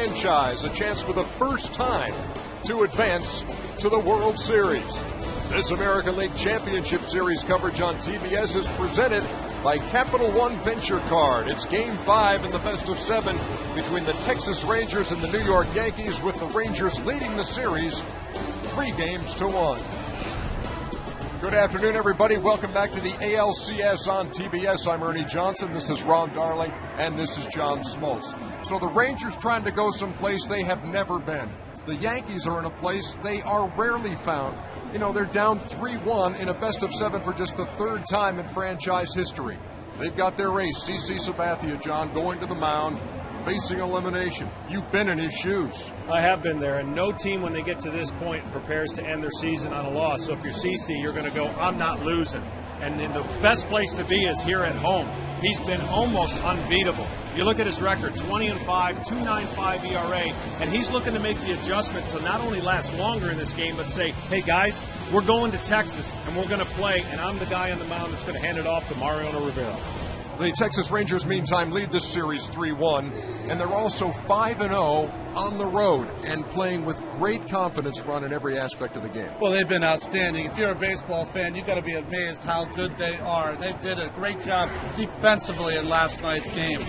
franchise a chance for the first time to advance to the World Series. This American League Championship Series coverage on TBS is presented by Capital One Venture Card. It's Game 5 in the best of 7 between the Texas Rangers and the New York Yankees, with the Rangers leading the series 3-1. Good afternoon, everybody. Welcome back to the ALCS on TBS. I'm Ernie Johnson. This is Ron Darling, and this is John Smoltz. So the Rangers trying to go someplace they have never been. The Yankees are in a place they are rarely found. You know, they're down 3-1 in a best of 7 for just the third time in franchise history. They've got their ace, CC Sabathia, John, going to the mound, facing elimination. You've been in his shoes. I have been there, and no team, when they get to this point, prepares to end their season on a loss. So if you're CC, you're going to go, I'm not losing. And then the best place to be is here at home. He's been almost unbeatable. You look at his record, 20-5, 2.95 ERA, and he's looking to make the adjustment to not only last longer in this game, but say, hey guys, we're going to Texas, and we're going to play, and I'm the guy on the mound that's going to hand it off to Mariano Rivera. The Texas Rangers, meantime, lead this series 3-1, and they're also 5-0 on the road and playing with great confidence, Ron, in every aspect of the game. Well, they've been outstanding. If you're a baseball fan, you've got to be amazed how good they are. They did a great job defensively in last night's game.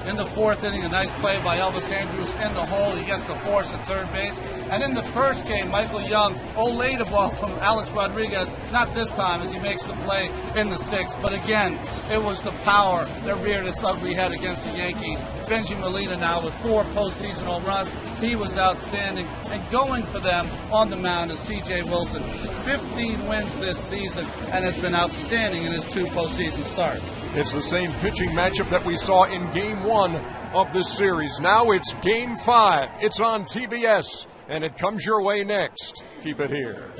In the fourth inning, a nice play by Elvis Andrus in the hole. He gets the force at third base. And in the first game, Michael Young olayed a ball from Alex Rodriguez. Not this time, as he makes the play in the sixth. But again, it was the power that reared its ugly head against the Yankees. Benji Molina now with 4 postseason home runs. He was outstanding. And going for them on the mound is C.J. Wilson. 15 wins this season and has been outstanding in his 2 postseason starts. It's the same pitching matchup that we saw in Game 1 of this series. Now it's Game 5. It's on TBS, and it comes your way next. Keep it here.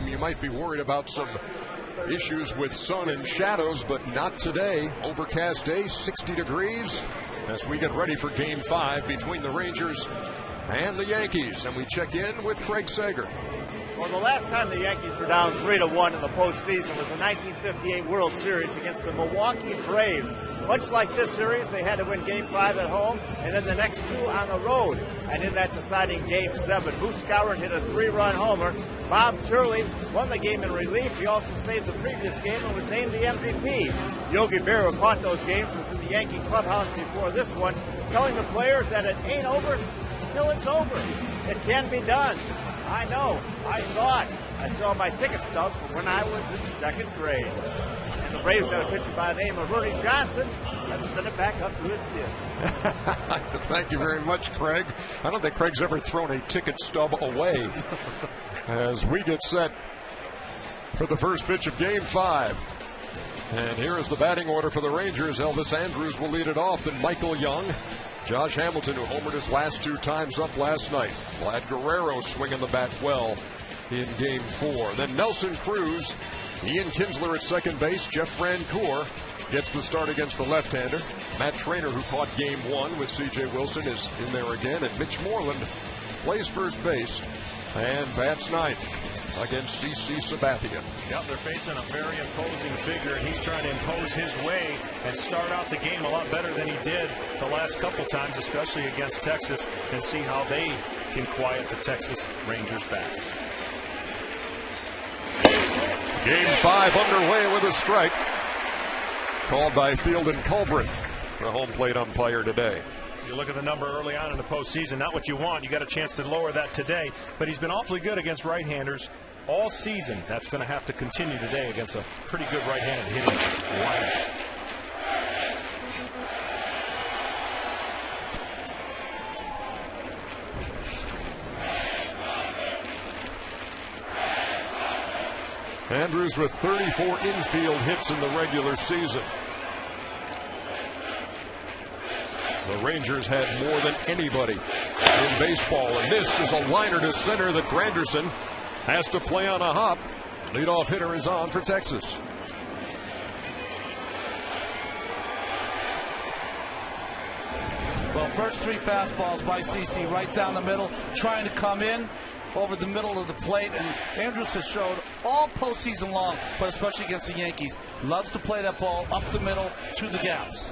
You might be worried about some issues with sun and shadows, but not today. Overcast day, 60 degrees, as we get ready for Game 5 between the Rangers and the Yankees. And we check in with Craig Sager. Well, the last time the Yankees were down 3-1 in the postseason was the 1958 World Series against the Milwaukee Braves. Much like this series, they had to win Game 5 at home and then the next two on the road. And in that deciding Game 7, Moose Skowron hit a 3-run homer. Bob Turley won the game in relief. He also saved the previous game and was named the MVP. Yogi Berra caught those games, was in the Yankee clubhouse before this one, telling the players that it ain't over till it's over. It can be done. I know. I saw it. I saw my ticket stub from when I was in second grade. And the Braves got a pitcher by the name of Ernie Johnson. Had to send it back up to his kid. Thank you very much, Craig. I don't think Craig's ever thrown a ticket stub away. As we get set for the first pitch of Game 5. And here is the batting order for the Rangers. Elvis Andrus will lead it off, then Michael Young. Josh Hamilton, who homered his last two times up last night. Vlad Guerrero swinging the bat well in Game 4. Then Nelson Cruz, Ian Kinsler at second base. Jeff Francoeur gets the start against the left-hander. Matt Traynor, who caught Game 1 with C.J. Wilson, is in there again. And Mitch Moreland plays first base and bats ninth against C.C. Sabathia. Yep, they're facing a very imposing figure, and he's trying to impose his way and start out the game a lot better than he did the last couple times, especially against Texas, and see how they can quiet the Texas Rangers bats. Game 5 underway with a strike called by Fieldon Culbreth, the home plate umpire today. You look at the number early on in the postseason, not what you want. You got a chance to lower that today, but he's been awfully good against right-handers all season. That's going to have to continue today against a pretty good right-handed hitting lineup. Andrus with 34 infield hits in the regular season. The Rangers had more than anybody in baseball, and this is a liner to center that Granderson has to play on a hop. Leadoff hitter is on for Texas. Well, first three fastballs by CC right down the middle, trying to come in over the middle of the plate, and Andrus has showed all postseason long, but especially against the Yankees, loves to play that ball up the middle to the gaps.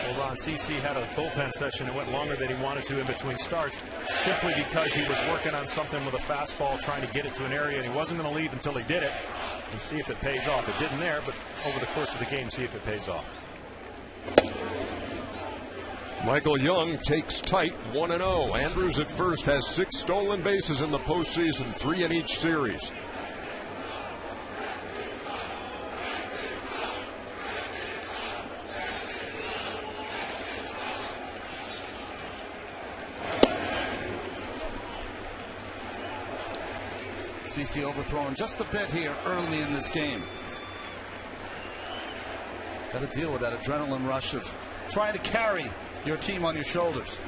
Well, Ron, CC had a bullpen session that went longer than he wanted to in between starts, simply because he was working on something with a fastball, trying to get it to an area, and he wasn't going to leave until he did it. We'll see if it pays off. It didn't there, but over the course of the game, see if it pays off. Michael Young takes tight, 1-0. Andrus at first has 6 stolen bases in the postseason, 3 in each series. CC overthrown just a bit here early in this game. Got to deal with that adrenaline rush of trying to carry your team on your shoulders.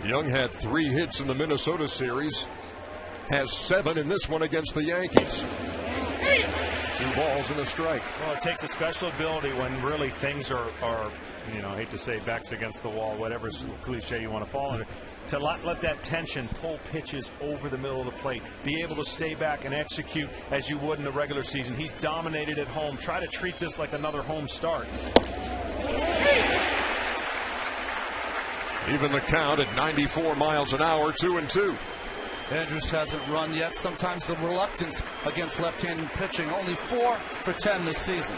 Young had 3 hits in the Minnesota series, has 7 in this one against the Yankees. 2 balls and a strike. Well, it takes a special ability when really things are you know, I hate to say backs against the wall, whatever cliche you want to fall under, to let that tension pull pitches over the middle of the plate, be able to stay back and execute as you would in the regular season. He's dominated at home. Try to treat this like another home start. Even the count at 94 miles an hour, 2-2. Andrus hasn't run yet. Sometimes the reluctance against left-handed pitching. Only 4 for 10 this season.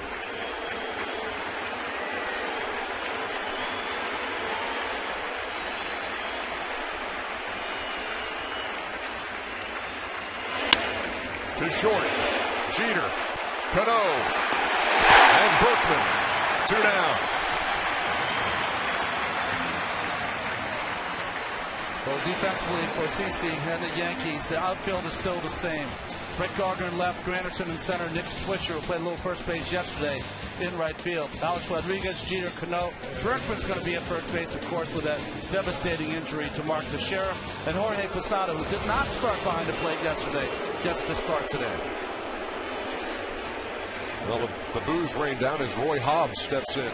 To short, Jeter, Cano, and Berkman. 2 down. Well, defensively for CC and the Yankees, the outfield is still the same. Brett Gardner in left, Granderson in center, Nick Swisher, who played a little first base yesterday, in right field. Alex Rodriguez, Jeter, Cano. Berkman's going to be at first base, of course, with that devastating injury to Mark Teixeira. And Jorge Posada, who did not start behind the plate yesterday, gets to start today. Well, the booze rained down as Roy Hobbs steps in.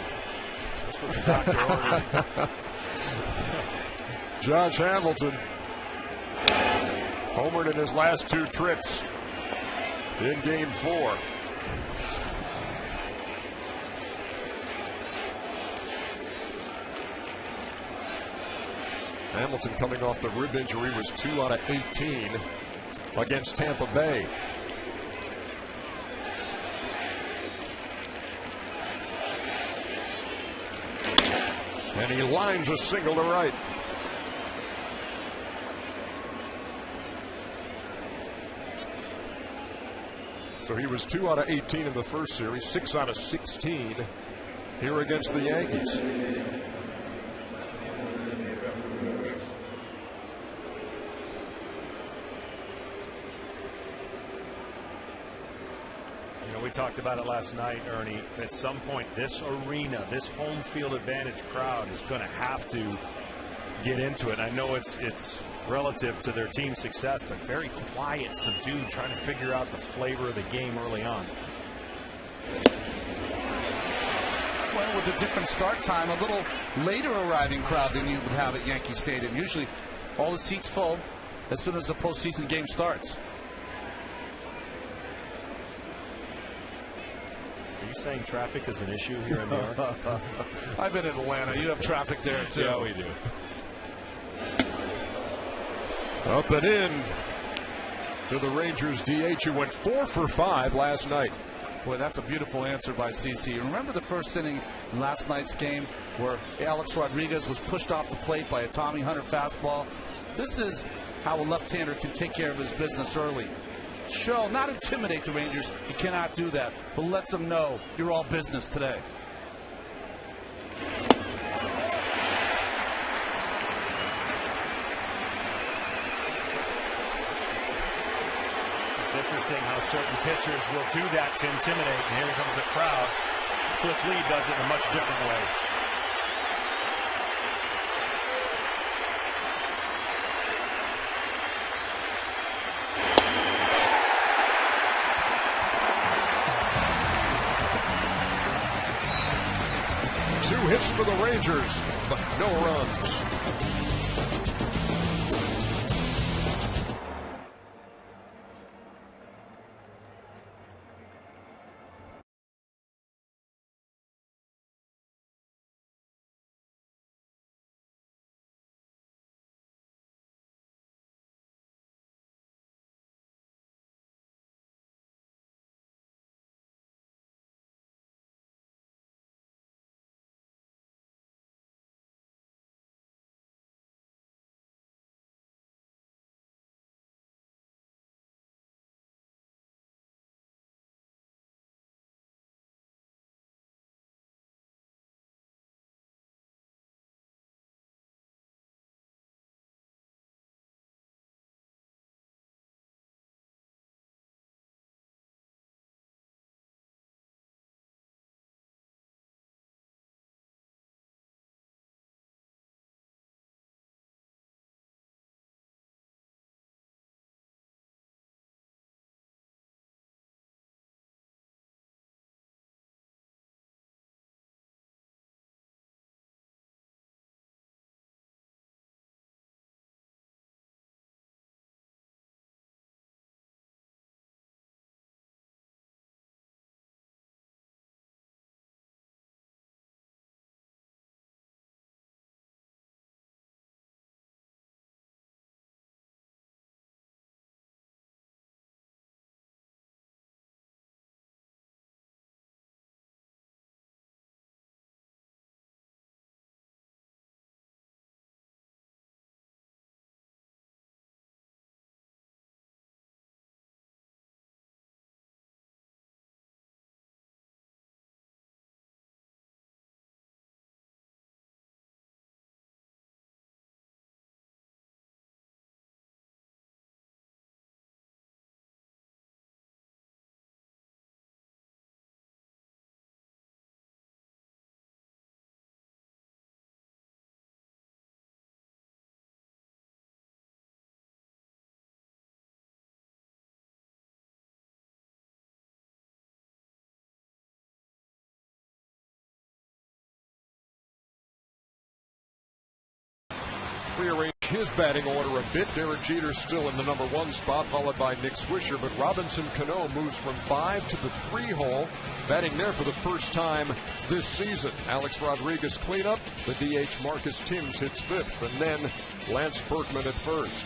That's what the doctor ordered. Josh Hamilton homered in his last 2 trips in Game 4. Hamilton, coming off the rib injury, was 2 out of 18 against Tampa Bay. And he lines a single to right. So he was 2 out of 18 in the first series, 6 out of 16 here against the Yankees. We talked about it last night, Ernie. At some point, this arena, this home field advantage crowd is going to have to get into it. I know it's relative to their team's success, but very quiet, subdued, trying to figure out the flavor of the game early on. Well, with a different start time, a little later arriving crowd than you would have at Yankee Stadium. Usually all the seats full as soon as the postseason game starts. Are you saying traffic is an issue here in New York? I've been in Atlanta. You have traffic there, too. Yeah, we do. Up and in to the Rangers DH, who went 4 for 5 last night. Boy, that's a beautiful answer by CC. Remember the first inning in last night's game where Alex Rodriguez was pushed off the plate by a Tommy Hunter fastball? This is how a left-hander can take care of his business early. Show, not intimidate the Rangers. You cannot do that. But let them know you're all business today. It's interesting how certain pitchers will do that to intimidate. And here comes the crowd. Cliff Lee does it in a much different way. Hits for the Rangers, but no runs. rearrange his batting order a bit. Derek Jeter's still in the #1 spot, followed by Nick Swisher, but Robinson Cano moves from 5 to the 3 hole, batting there for the first time this season. Alex Rodriguez cleanup. The DH Marcus Timms hits 5th, and then Lance Berkman at 1st.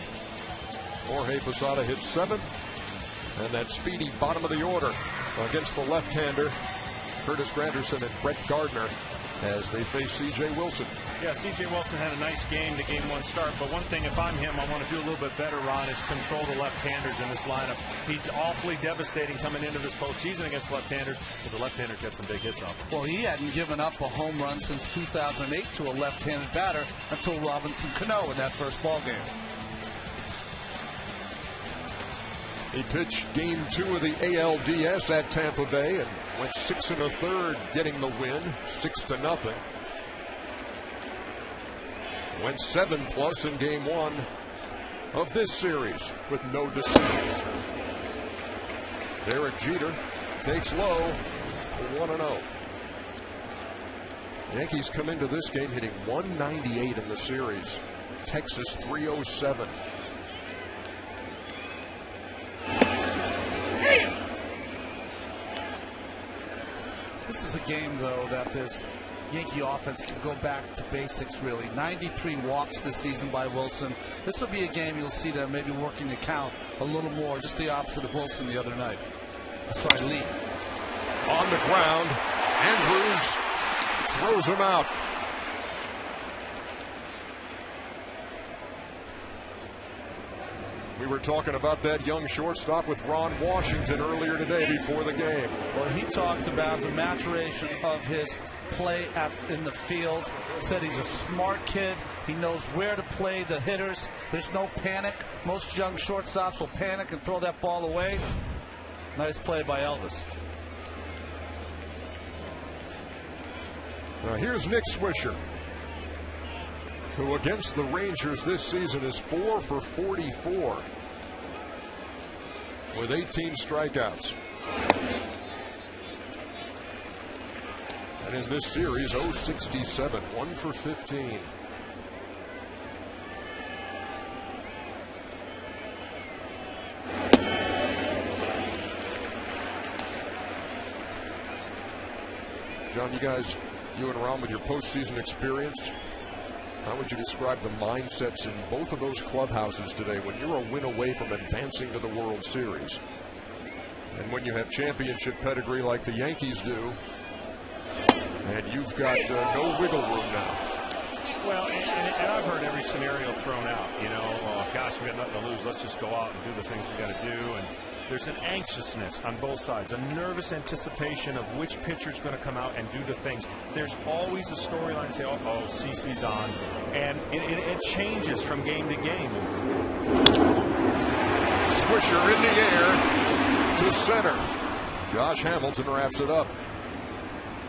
Jorge Posada hits 7th, and that speedy bottom of the order against the left-hander Curtis Granderson and Brett Gardner as they face C.J. Wilson. Yeah, C.J. Wilson had a nice game, the game 1 start, but one thing, if I'm him, I want to do a little bit better, Ron, is control the left-handers in this lineup. He's awfully devastating coming into this postseason against left-handers, but the left-handers get some big hits off. Well, he hadn't given up a home run since 2008 to a left-handed batter until Robinson Cano in that first ball game. He pitched game 2 of the ALDS at Tampa Bay and went 6 1/3, getting the win, 6-0. Went 7+ in game 1 of this series with no decision. Derek Jeter takes low, 1-0. Yankees come into this game hitting 198 in the series. Texas 307. This is a game, though, that this Yankee offense can go back to basics, really. 93 walks this season by Wilson. This will be a game you'll see them maybe working the count a little more, just the opposite of Wilson the other night. Sorry, Lee. On the ground, Andrews throws him out. We were talking about that young shortstop with Ron Washington earlier today before the game. Well, he talked about the maturation of his play in the field. Said he's a smart kid. He knows where to play the hitters. There's no panic. Most young shortstops will panic and throw that ball away. Nice play by Elvis. Now here's Nick Swisher, who against the Rangers this season is 4 for 44 with 18 strikeouts. And in this series, 0-67, 1 for 15. John, you and Ron, with your postseason experience, how would you describe the mindsets in both of those clubhouses today when you're a win away from advancing to the World Series? And when you have championship pedigree like the Yankees do, and you've got no wiggle room now. Well, and I've heard every scenario thrown out. You know, gosh, we got nothing to lose. Let's just go out and do the things we got to do. And there's an anxiousness on both sides, a nervous anticipation of which pitcher's going to come out and do the things. There's always a storyline say, oh, CC's on. And it changes from game to game. Swisher in the air to center. Josh Hamilton wraps it up.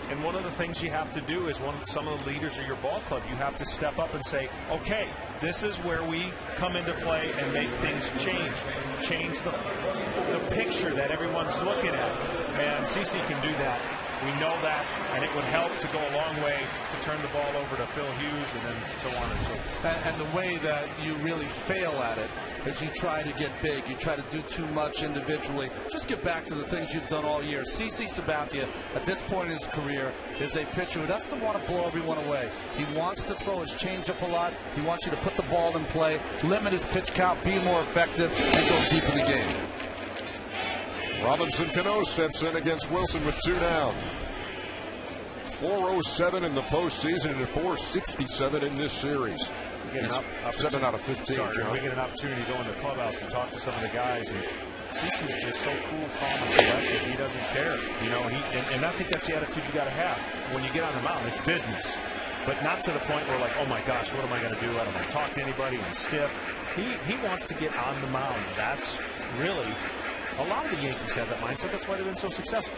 And one of the things you have to do is some of the leaders of your ball club, you have to step up and say, okay, this is where we come into play and make things change. Change the picture that everyone's looking at. And CC can do that. We know that, and it would help to go a long way to turn the ball over to Phil Hughes and then so on and so forth. And the way that you really fail at it is you try to get big. You try to do too much individually. Just get back to the things you've done all year. CC Sabathia, at this point in his career, is a pitcher who doesn't want to blow everyone away. He wants to throw his changeup a lot. He wants you to put the ball in play, limit his pitch count, be more effective, and go deep in the game. Robinson Cano steps in against Wilson with 2 down. 407 in the postseason and 467 in this series. 7 out of 15. Sorry, we get an opportunity to go in the clubhouse and talk to some of the guys, and CeCe's just so cool, calm, and collected. He doesn't care, you know. And I think that's the attitude you got to have when you get on the mound. It's business, but not to the point where like, oh my gosh, what am I going to do? I don't want to talk to anybody. I'm stiff. He wants to get on the mound. That's really. A lot of the Yankees have that mindset. That's why they've been so successful.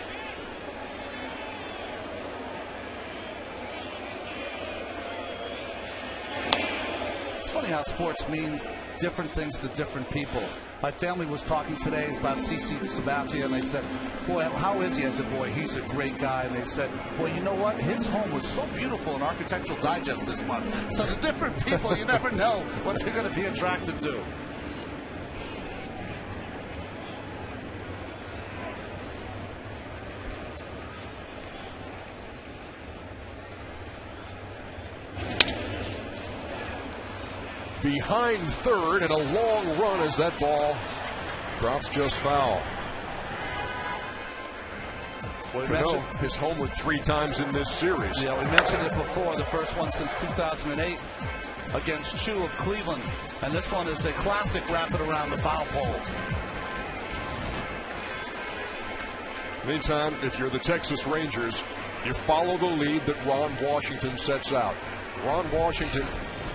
It's funny how sports mean different things to different people. My family was talking today about CC Sabathia, and they said, boy, how is he? I said, boy, he's a great guy. And they said, well, you know what? His home was so beautiful in Architectural Digest this month. So the different people, you never know what they're going to be attracted to. Behind third, and a long run as that ball drops just foul. Well, his homer 3 times in this series. Yeah, we mentioned it before. The first one since 2008 against Chu of Cleveland. And this one is a classic wrap it around the foul pole. Meantime, if you're the Texas Rangers, you follow the lead that Ron Washington sets out. Ron Washington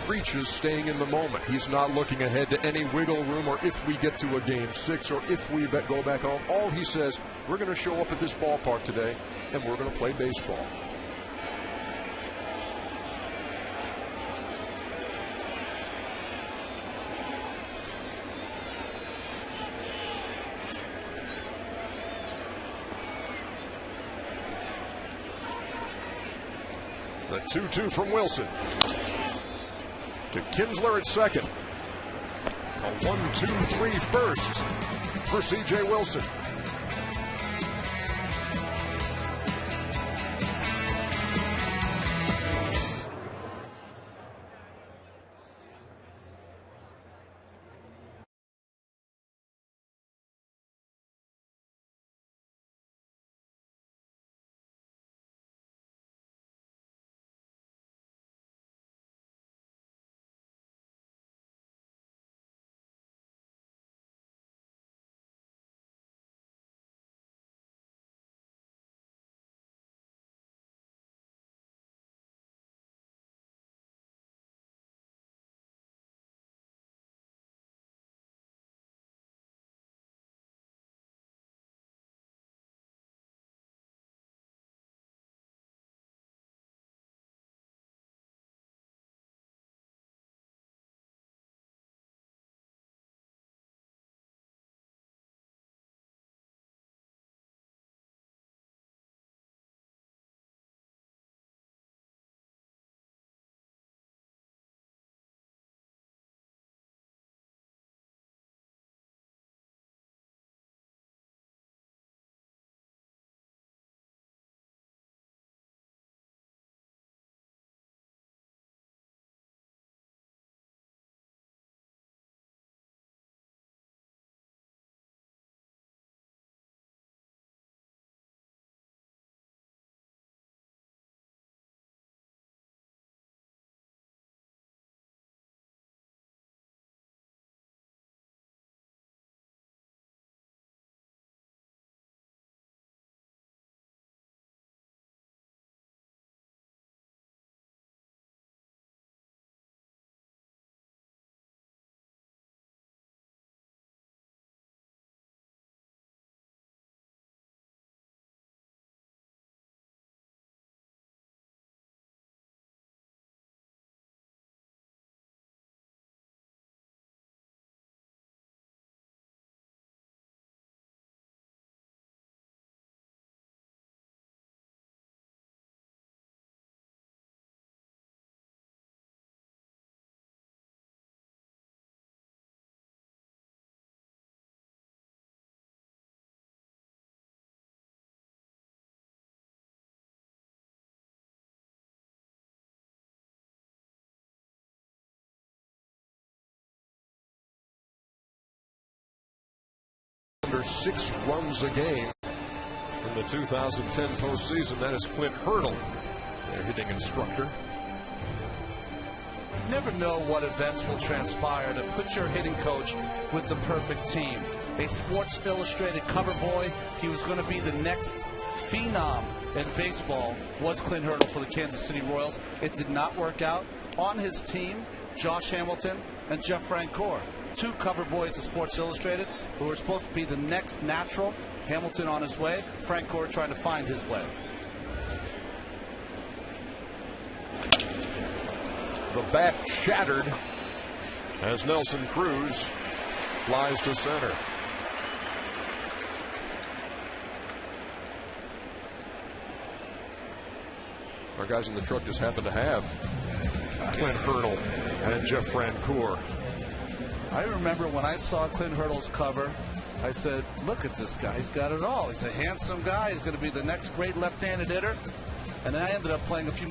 reaches staying in the moment. He's not looking ahead to any wiggle room or if we get to a game 6 or if we go back home. All he says, we're going to show up at this ballpark today and we're going to play baseball. The 2-2 from Wilson. To Kinsler at second. A 1-2-3 first for C.J. Wilson. Under 6 runs a game in the 2010 postseason. That is Clint Hurdle, their hitting instructor. You never know what events will transpire to put your hitting coach with the perfect team. A Sports Illustrated cover boy. He was going to be the next phenom in baseball, was Clint Hurdle for the Kansas City Royals. It did not work out. On his team, Josh Hamilton and Jeff Francoeur, 2 cover boys of Sports Illustrated who were supposed to be the next natural. Hamilton on his way, Francoeur trying to find his way. The bat shattered as Nelson Cruz flies to center. Our guys in the truck just happen to have Clint Hurdle and Jeff Francoeur. I remember when I saw Clint Hurdle's cover, I said, look at this guy. He's got it all. He's a handsome guy. He's going to be the next great left-handed hitter. And then I ended up playing a few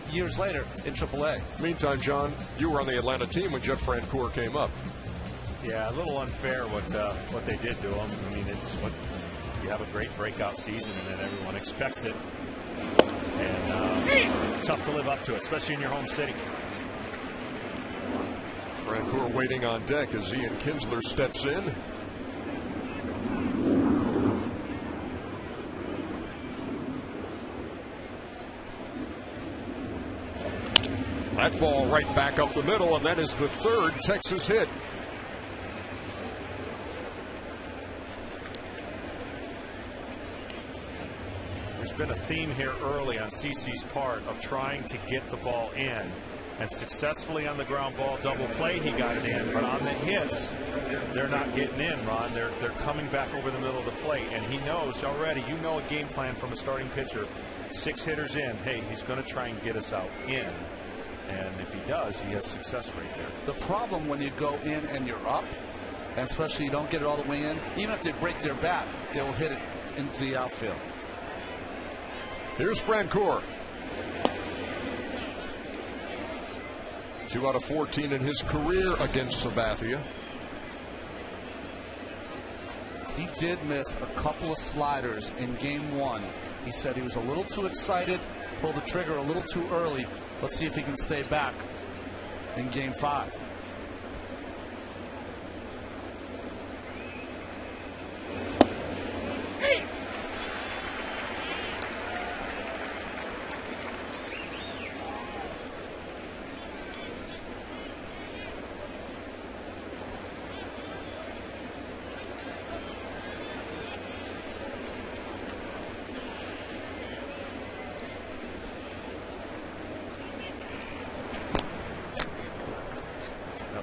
years later in AAA. Meantime, John, you were on the Atlanta team when Jeff Francoeur came up. Yeah, a little unfair what they did to him. I mean, it's what you have a great breakout season and then everyone expects it. And tough to live up to it, especially in your home city. Francoeur waiting on deck as Ian Kinsler steps in. That ball right back up the middle, and that is the third Texas hit. There's been a theme here early on CeCe's part of trying to get the ball in, and successfully on the ground ball double play he got it in, but on the hits they're not getting in, Ron. They're coming back over the middle of the plate, and he knows already. You know a game plan from a starting pitcher. 6 hitters in, hey, he's going to try and get us out in, and if he does, he has success right there. The problem when you go in and you're up, and especially you don't get it all the way in, even if they break their bat, they'll hit it into the outfield. Here's Francoeur. 2 out of 14 in his career against Sabathia. He did miss a couple of sliders in game 1. He said he was a little too excited, pulled the trigger a little too early. Let's see if he can stay back in game 5.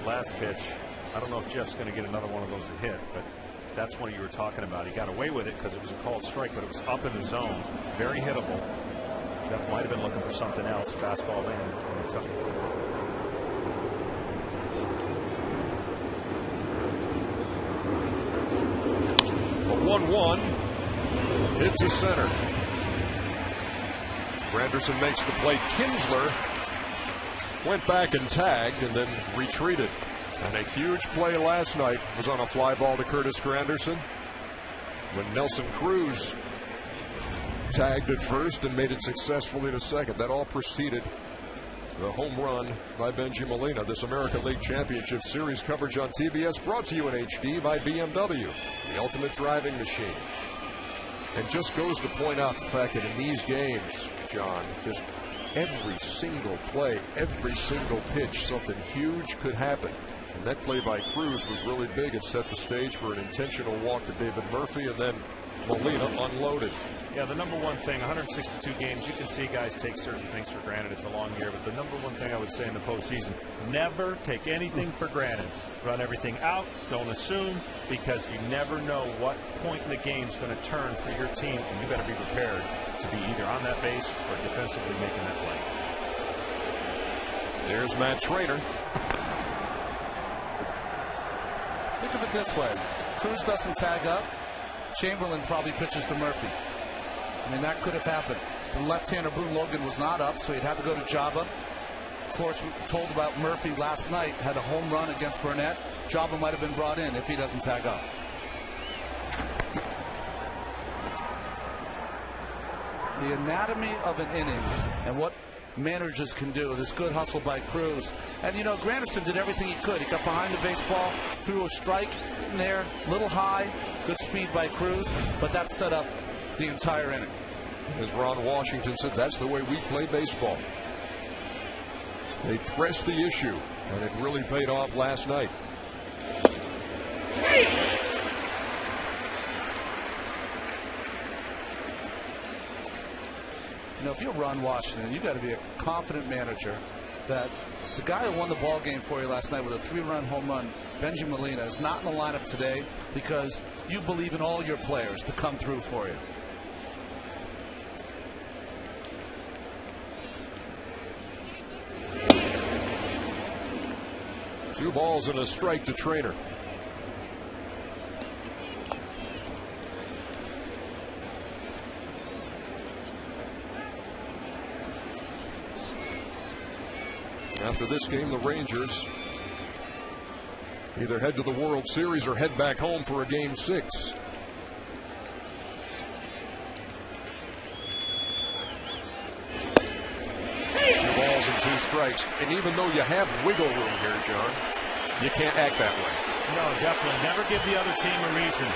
Last pitch, I don't know if Jeff's going to get another one of those to hit, but that's what you were talking about. He got away with it because it was a called strike, but it was up in the zone, very hittable. Jeff might have been looking for something else. Fastball in when he took it. A 1-1 hit to center. Granderson makes the play. Kinsler went back and tagged and then retreated. And a huge play last night was on a fly ball to Curtis Granderson when Nelson Cruz tagged at first and made it successfully to second. That all preceded the home run by Benji Molina. This American League Championship Series coverage on TBS brought to you in HD by BMW, the ultimate driving machine. And just goes to point out the fact that in these games, John, just every single play, every single pitch, something huge could happen. And that play by Cruz was really big. It set the stage for an intentional walk to David Murphy, and then Molina unloaded. Yeah, the number one thing, 162 games, you can see guys take certain things for granted. It's a long year, but the number one thing I would say in the postseason, never take anything for granted. Run everything out, don't assume, because you never know what point in the game is going to turn for your team, and you got to be prepared to be either on that base or defensively making that play. There's Matt Trainer. Think of it this way. Cruz doesn't tag up. Chamberlain probably pitches to Murphy. I mean, that could have happened. The left-hander Boone Logan was not up, so he'd have to go to Jabba. Of course, we were told about Murphy last night, had a home run against Burnett. Jabba might have been brought in if he doesn't tag up. The anatomy of an inning and what managers can do. This good hustle by Cruz. And, you know, Granderson did everything he could. He got behind the baseball, threw a strike in there, little high, good speed by Cruz, but that set up the entire inning. As Ron Washington said, that's the way we play baseball. They pressed the issue, and it really paid off last night. You know, if you're Ron Washington, you've got to be a confident manager. that the guy who won the ball game for you last night with a 3-run home run, Benji Molina, is not in the lineup today because you believe in all your players to come through for you. Two balls and a strike to Trainer. After this game, the Rangers either head to the World Series or head back home for a Game 6. And 2 strikes. And even though you have wiggle room here, John, you can't act that way. No, definitely. Never give the other team a reason.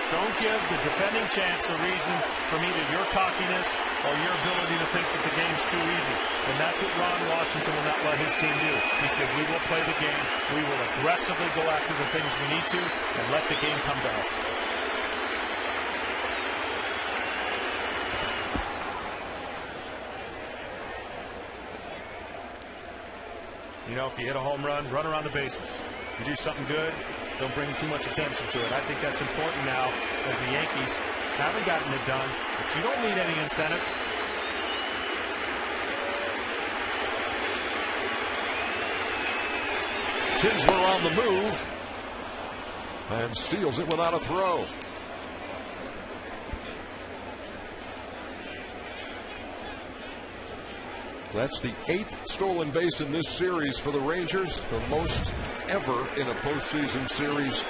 Don't give the defending champs a reason from either your cockiness or your ability to think that the game's too easy. And that's what Ron Washington will not let his team do. He said, we will play the game. We will aggressively go after the things we need to and let the game come to us. You know, if you hit a home run, run around the bases. If you do something good, don't bring too much attention to it. I think that's important now as the Yankees haven't gotten it done, but you don't need any incentive. Kinsler on the move and steals it without a throw. That's the 8th stolen base in this series for the Rangers, the most ever in a postseason series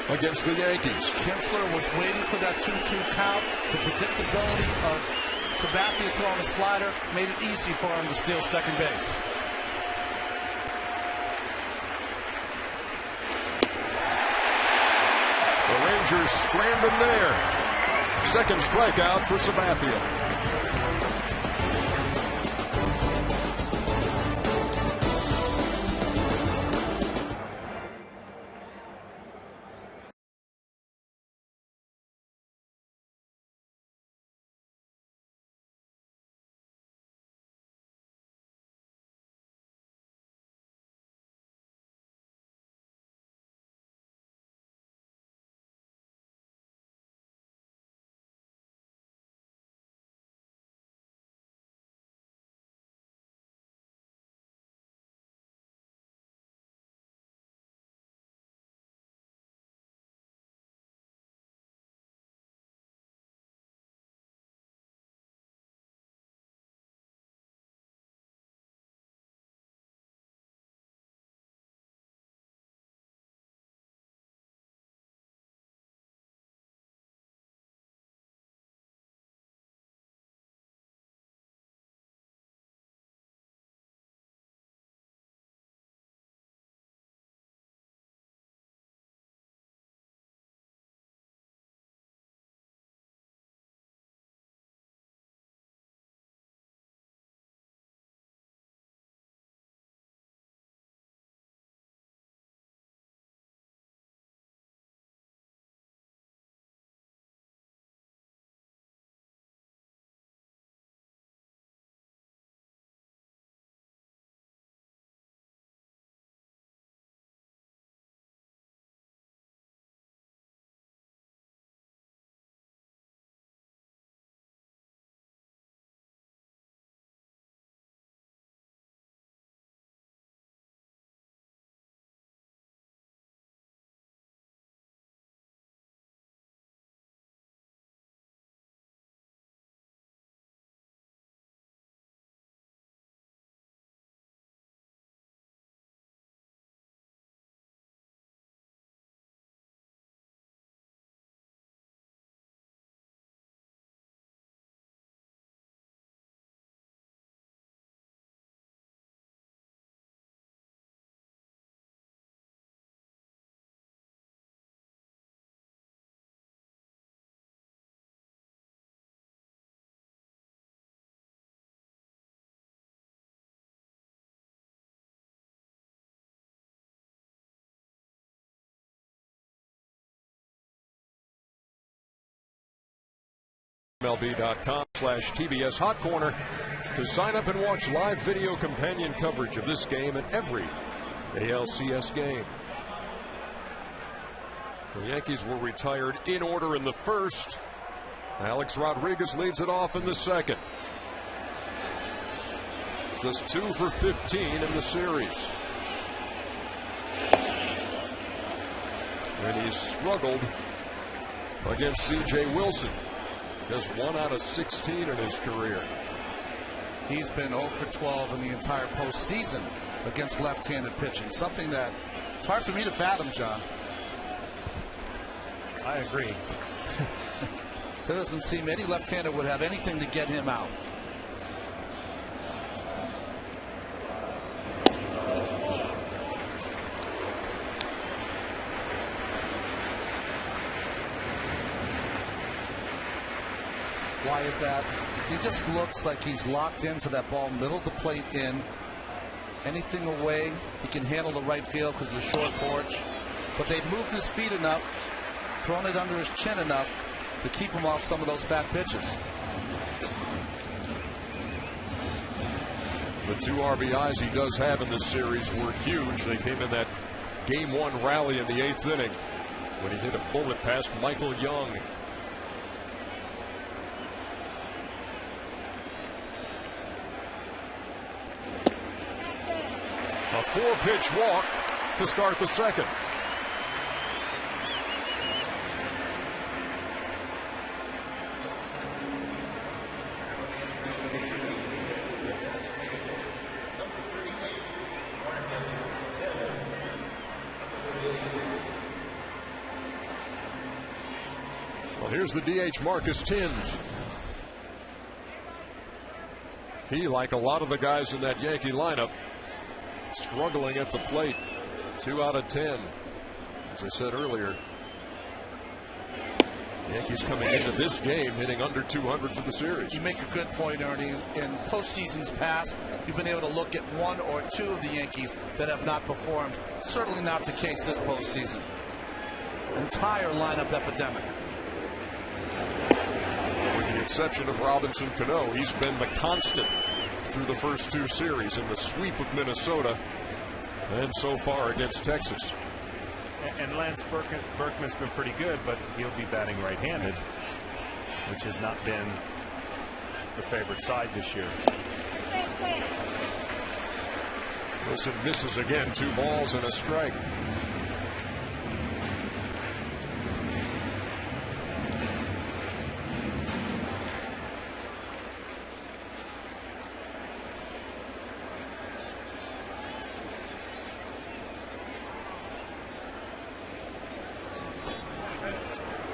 against the Yankees. Kinsler was waiting for that 2-2 count. The predictability of Sabathia throwing a slider made it easy for him to steal second base. The Rangers strand him there. Second strikeout for Sabathia. MLB.com/TBS Hot Corner to sign up and watch live video companion coverage of this game and every ALCS game. The Yankees were retired in order in the first. Alex Rodriguez leads it off in the second. Just 2 for 15 in the series. And he's struggled against C.J. Wilson. Just 1 out of 16 in his career. He's been 0 for 12 in the entire postseason against left-handed pitching. Something that it's hard for me to fathom, John. I agree. There doesn't seem any left-hander would have anything to get him out. Why is that? He just looks like he's locked in for that ball, middle of the plate in. Anything away, he can handle the right field because of the short porch. But they've moved his feet enough, thrown it under his chin enough to keep him off some of those fat pitches. The 2 RBIs he does have in this series were huge. They came in that Game 1 rally in the 8th inning when he hit a bullet past Michael Young. A 4-pitch walk to start the second. Well, here's the DH, Marcus Timms. He, like a lot of the guys in that Yankee lineup, struggling at the plate. 2 out of 10. As I said earlier, Yankees coming into this game hitting under 200 for the series. You make a good point, Ernie. In postseasons past, you've been able to look at 1 or 2 of the Yankees that have not performed. Certainly not the case this postseason. Entire lineup epidemic. With the exception of Robinson Cano, he's been the constant through the first 2 series in the sweep of Minnesota and so far against Texas. And Lance Berkman's been pretty good, but he'll be batting right-handed, which has not been the favorite side this year. Wilson misses again. 2 balls and a strike.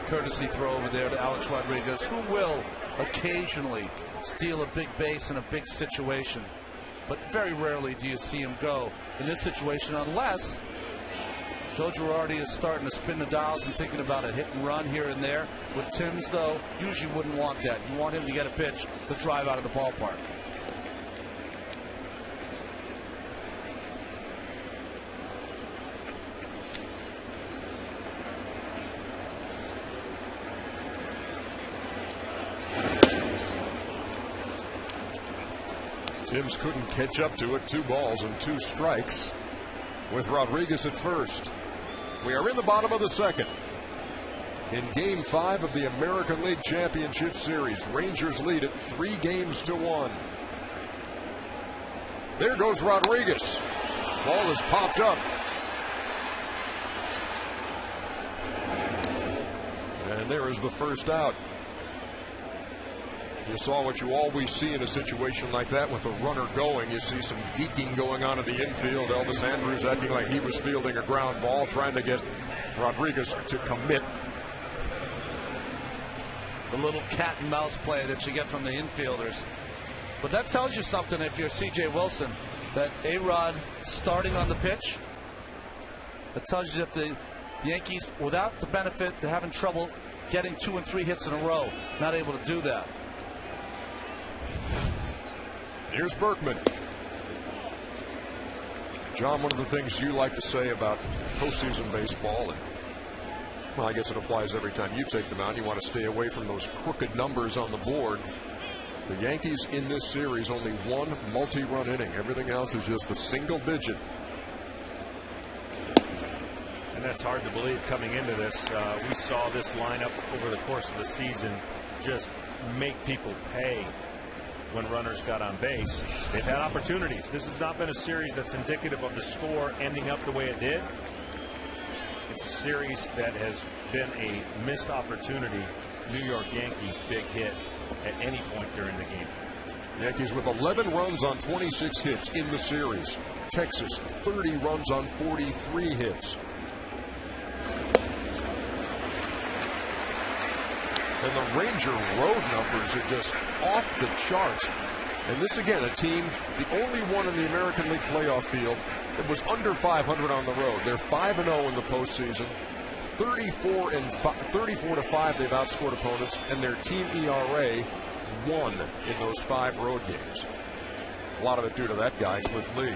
Courtesy throw over there to Alex Rodriguez, who will occasionally steal a big base in a big situation, but very rarely do you see him go in this situation unless Joe Girardi is starting to spin the dials and thinking about a hit and run here and there. With Timms, though, usually wouldn't want that. You want him to get a pitch to drive out of the ballpark. Timms couldn't catch up to it. 2 balls and 2 strikes with Rodriguez at first. We are in the bottom of the second. In Game 5 of the American League Championship Series, Rangers lead it 3-1. There goes Rodriguez. Ball is popped up. And there is the first out. You saw what you always see in a situation like that with a runner going. You see some deking going on in the infield. Elvis Andrus acting like he was fielding a ground ball, trying to get Rodriguez to commit. The little cat and mouse play that you get from the infielders. But that tells you something if you're C.J. Wilson, that A-Rod starting on the pitch. That tells you that the Yankees, without the benefit, they're having trouble getting 2 and 3 hits in a row. Not able to do that. Here's Berkman. John, one of the things you like to say about postseason baseball, and well, I guess it applies every time you take them out, you want to stay away from those crooked numbers on the board. The Yankees in this series only one multi-run inning. Everything else is just the single digit. And that's hard to believe coming into this. We saw this lineup over the course of the season just make people pay when runners got on base. They've had opportunities. This has not been a series that's indicative of the score ending up the way it did. It's a series that has been a missed opportunity. New York Yankees big hit at any point during the game. Yankees with 11 runs on 26 hits in the series. Texas 30 runs on 43 hits. And the Ranger road numbers are just off the charts. And this again, a team, the only one in the American League playoff field that was under 500 on the road. They're 5-0 in the postseason. 34 to 5 they've outscored opponents, and their team ERA 1 in those 5 road games. A lot of it due to that guy, Cliff Lee.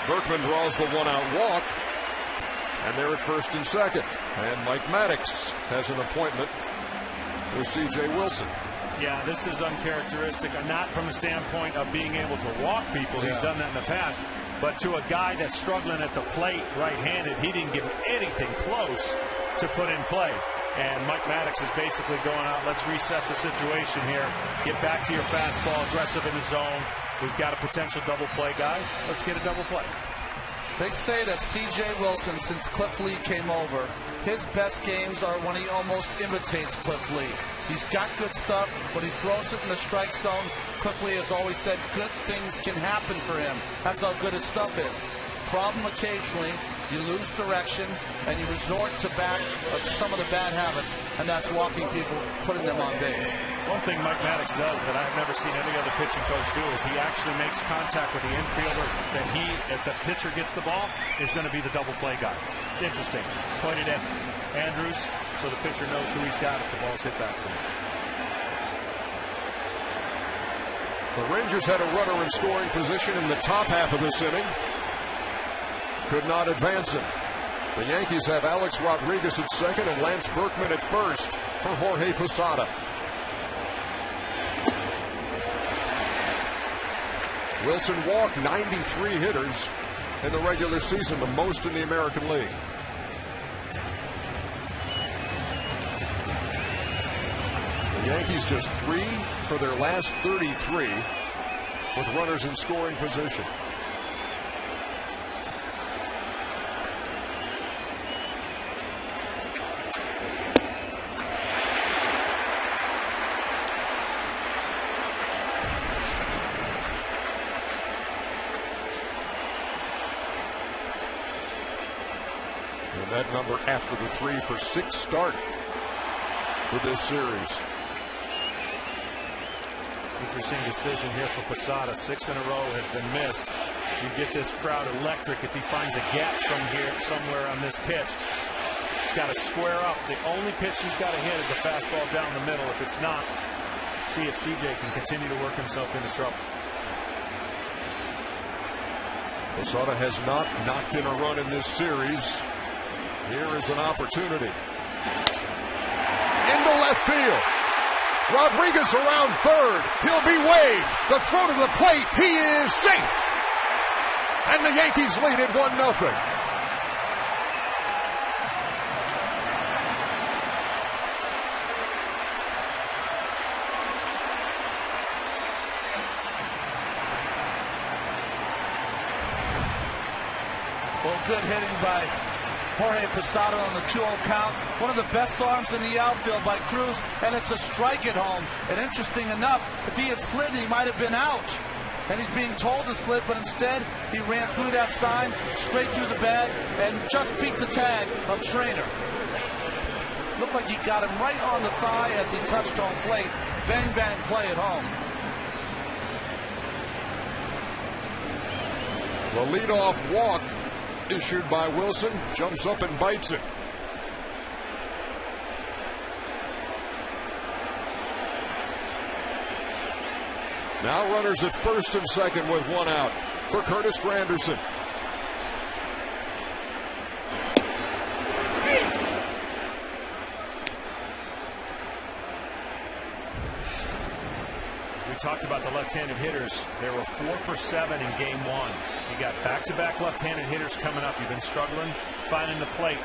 Berkman draws the 1-out walk, and they're at first and second. And Mike Maddox has an appointment with C.J. Wilson. Yeah, this is uncharacteristic, not from the standpoint of being able to walk people. He's done that in the past. But to a guy that's struggling at the plate right-handed, he didn't give anything close to put in play. And Mike Maddox is basically going out, let's reset the situation here. Get back to your fastball, aggressive in the zone. We've got a potential double play guy. Let's get a double play. They say that C.J. Wilson, since Cliff Lee came over, his best games are when he almost imitates Cliff Lee. He's got good stuff, but he throws it in the strike zone. Cliff Lee has always said good things can happen for him. That's how good his stuff is. Problem occasionally, you lose direction and you resort to some of the bad habits, and that's walking people, putting them on base. One thing Mike Maddox does that I've never seen any other pitching coach do is he actually makes contact with the infielder that he, if the pitcher gets the ball, is going to be the double play guy. It's interesting. Pointed at Andrews so the pitcher knows who he's got if the ball's hit back to him. The Rangers had a runner in scoring position in the top half of this inning. Could not advance him. The Yankees have Alex Rodriguez at second and Lance Berkman at first for Jorge Posada. Wilson walked 93 hitters in the regular season, the most in the American League. The Yankees just 3 for their last 33 with runners in scoring position. And that number after the 3 for 6 start for this series. Interesting decision here for Posada. 6 in a row has been missed. You get this crowd electric if he finds a gap somewhere on this pitch. He's got to square up. The only pitch he's got to hit is a fastball down the middle. If it's not, see if CJ can continue to work himself into trouble. Posada has not knocked in a run in this series. Here is an opportunity. Into left field. Rodriguez around third. He'll be waved. The throw to the plate. He is safe. And the Yankees lead it 1-0. Well, good hitting by Jorge Posada on the 2-0 count. One of the best arms in the outfield by Cruz, and it's a strike at home. And interesting enough, if he had slid, he might have been out. And he's being told to slid, but instead he ran through that sign, straight through the bag, and just peeked the tag of Trainer. Looked like he got him right on the thigh as he touched home plate. Bang, bang, play at home. The leadoff walk issued by Wilson, jumps up and bites it. Now runners at first and second with 1 out for Curtis Granderson. We talked about the left-handed hitters. They were 4 for 7 in game 1. You got back-to-back left-handed hitters coming up. You've been struggling finding the plate.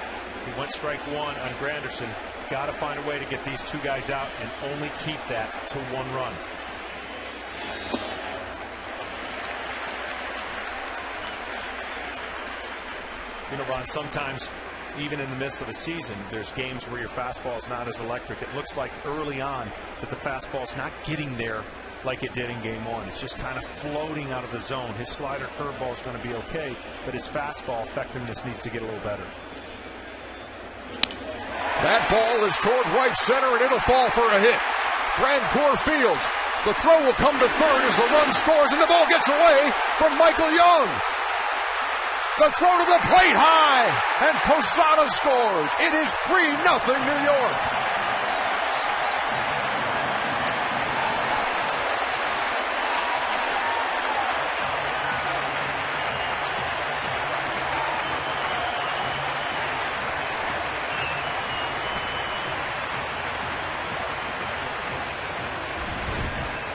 He went strike 1 on Granderson. Got to find a way to get these two guys out and only keep that to 1 run. You know, Ron, sometimes even in the midst of a season, there's games where your fastball is not as electric. It looks like early on that the fastball is not getting there like it did in game 1. It's just kind of floating out of the zone. His slider curveball is going to be okay, but his fastball effectiveness needs to get a little better. That ball is toward right center, and it'll fall for a hit. Francoeur fields. The throw will come to third as the run scores, and the ball gets away from Michael Young. The throw to the plate high, and Posada scores. It is 3-0 New York.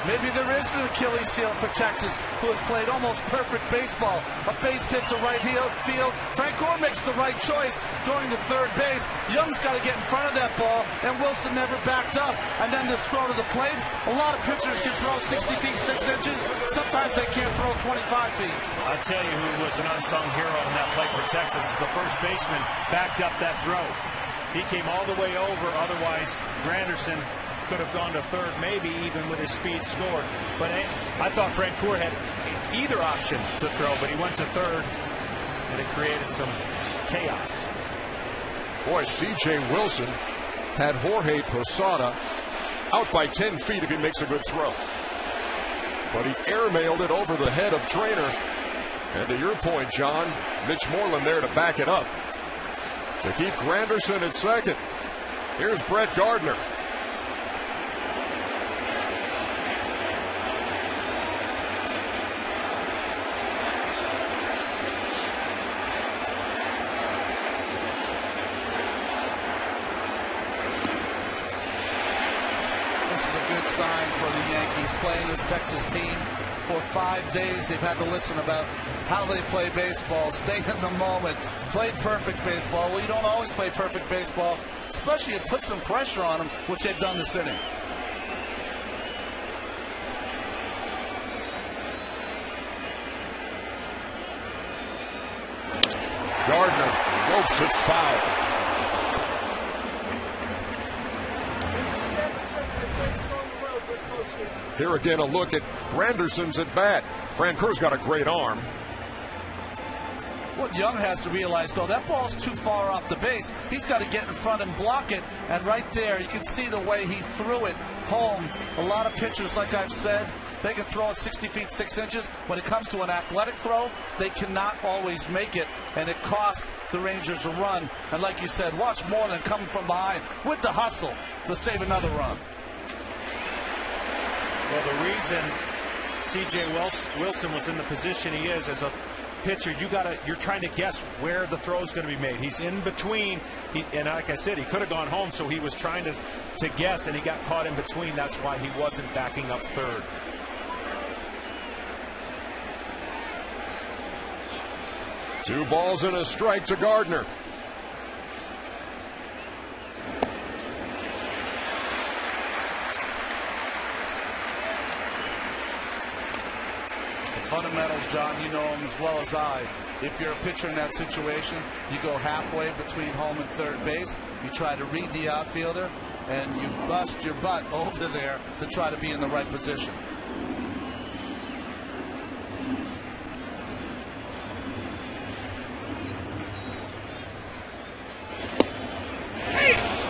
Maybe there is an Achilles heel for Texas, who has played almost perfect baseball. A base hit to right field. Francoeur makes the right choice going to third base. Young's got to get in front of that ball, and Wilson never backed up. And then this throw to the plate. A lot of pitchers can throw 60 feet, 6 inches. Sometimes they can't throw 25 feet. I'll tell you who was an unsung hero on that play for Texas. The first baseman backed up that throw. He came all the way over. Otherwise, Granderson could have gone to third, maybe even with his speed scored. But I thought Francoeur had either option to throw, but he went to third, and it created some chaos. Boy, C.J. Wilson had Jorge Posada out by 10 feet if he makes a good throw. But he airmailed it over the head of Trainer. And to your point, John, Mitch Moreland there to back it up. To keep Granderson at second. Here's Brett Gardner. Sign for the Yankees. Playing this Texas team for 5 days. They've had to listen about how they play baseball, stay in the moment, play perfect baseball. Well, you don't always play perfect baseball, especially it puts some pressure on them, which they've done this inning. Gardner ropes it foul. Here again, a look at Granderson's at bat. Francoeur's got a great arm. What Young has to realize, though, that ball's too far off the base. He's got to get in front and block it. And right there, you can see the way he threw it home. A lot of pitchers, like I've said, they can throw it 60 feet, 6 inches. When it comes to an athletic throw, they cannot always make it, and it cost the Rangers a run. And like you said, watch Moreland coming from behind with the hustle to save another run. Well, the reason C.J. Wilson was in the position he is as a pitcher, you're trying to guess where the throw is going to be made. He's in between, and like I said, he could have gone home, so he was trying to guess, and he got caught in between. That's why he wasn't backing up third. Two balls and a strike to Gardner. Fundamentals, John, you know them as well as I. If you're a pitcher in that situation, you go halfway between home and third base. You try to read the outfielder, and you bust your butt over there to try to be in the right position.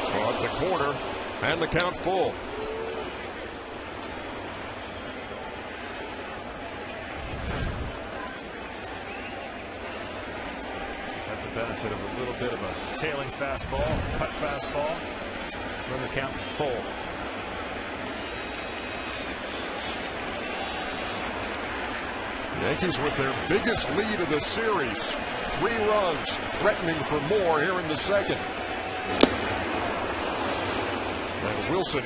Caught the corner, and the count full. Benefit of a little bit of a tailing fastball, cut fastball. Run the count full. Yankees with their biggest lead of the series. 3 runs, threatening for more here in the second. And Wilson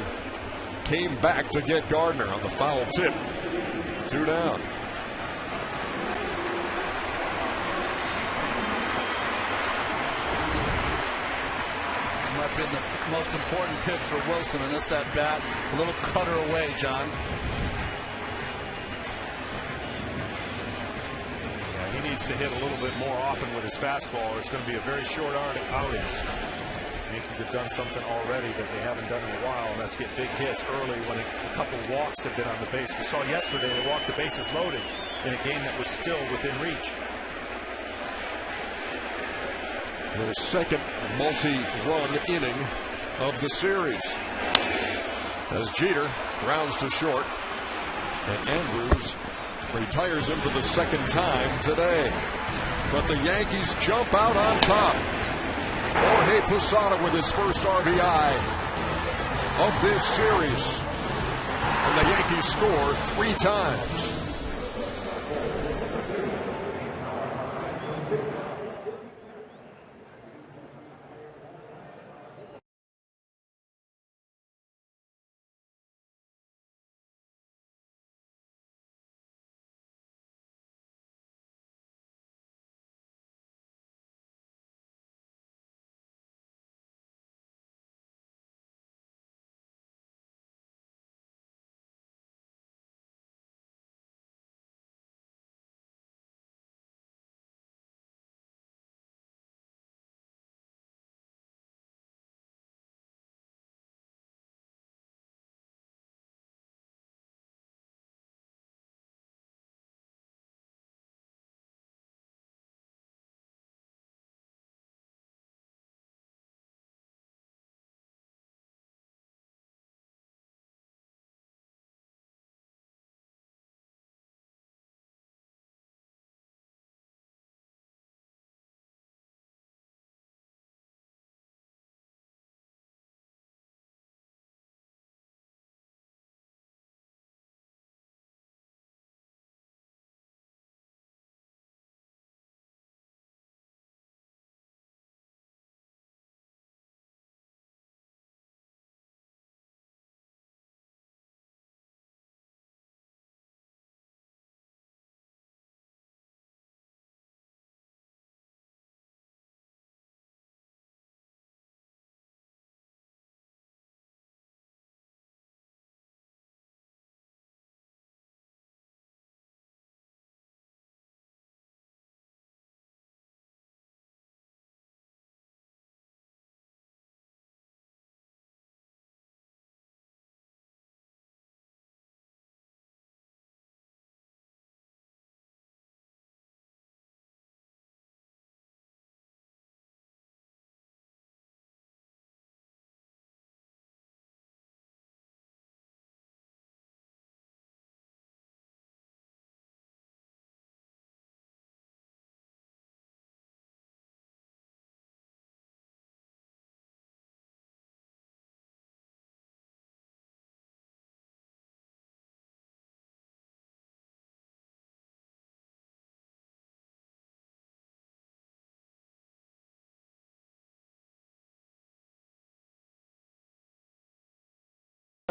came back to get Gardner on the foul tip. 2 down. Might be the most important pitch for Wilson in this at bat. A little cutter away, John. Yeah, he needs to hit a little bit more often with his fastball, or it's going to be a very short outing. The Yankees have done something already that they haven't done in a while, and that's get big hits early when a couple walks have been on the base. We saw yesterday they walked the bases loaded in a game that was still within reach. Their second multi-run inning of the series, as Jeter grounds to short, and Andrews retires him for the second time today. But the Yankees jump out on top. Jorge Posada with his first RBI of this series, and the Yankees score 3 times.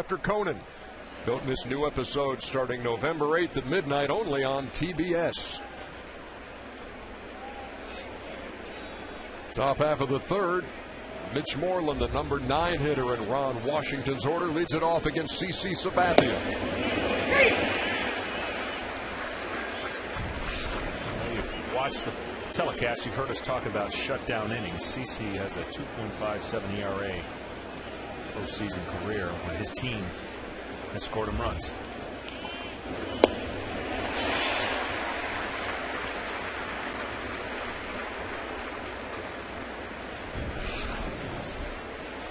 After Conan. Don't miss new episodes starting November 8th at midnight only on TBS. Top half of the third. Mitch Moreland, the number 9 hitter in Ron Washington's order, leads it off against CC Sabathia. You've watched the telecast, you've heard us talk about shutdown innings. CC has a 2.57 ERA postseason career when his team has scored him runs.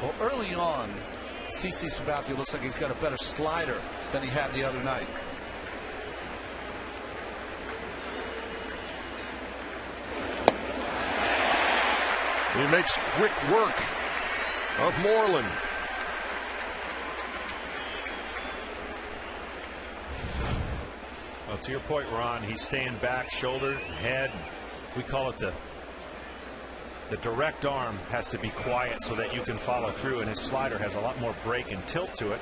Well, early on, CC Sabathia looks like he's got a better slider than he had the other night. He makes quick work of Moreland. Well, to your point, Ron, he's staying back, shoulder, head. We call it the The direct arm has to be quiet so that you can follow through, and his slider has a lot more break and tilt to it,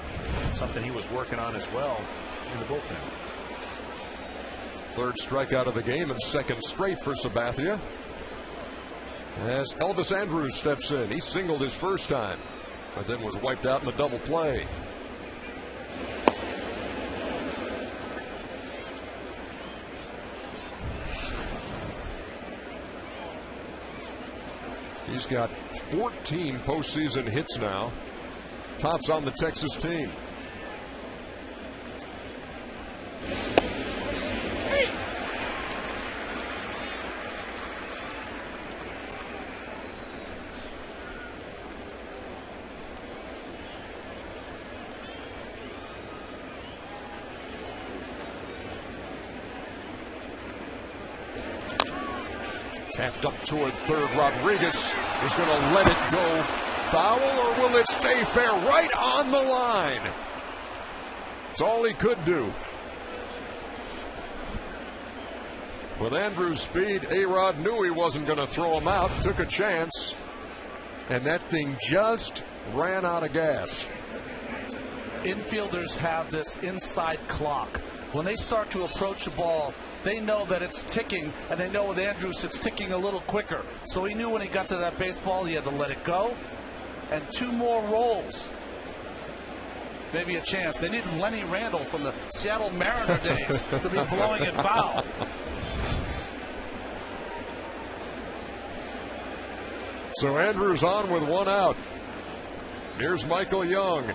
something he was working on as well in the bullpen. Third strikeout of the game and second straight for Sabathia. As Elvis Andrus steps in, he singled his first time, but then was wiped out in the double play. He's got 14 postseason hits now. Tops on the Texas team. Tapped up toward third. Rodriguez is going to let it go foul, or will it stay fair? Right on the line. It's all he could do. With Andrew's speed, A-Rod knew he wasn't going to throw him out, took a chance, and that thing just ran out of gas. Infielders have this inside clock. When they start to approach the ball, they know that it's ticking, and they know with Andrus it's ticking a little quicker. So he knew when he got to that baseball, he had to let it go. And 2 more rolls. Maybe a chance. They needed Lenny Randall from the Seattle Mariner days to be blowing it foul. So Andrus on with 1 out. Here's Michael Young.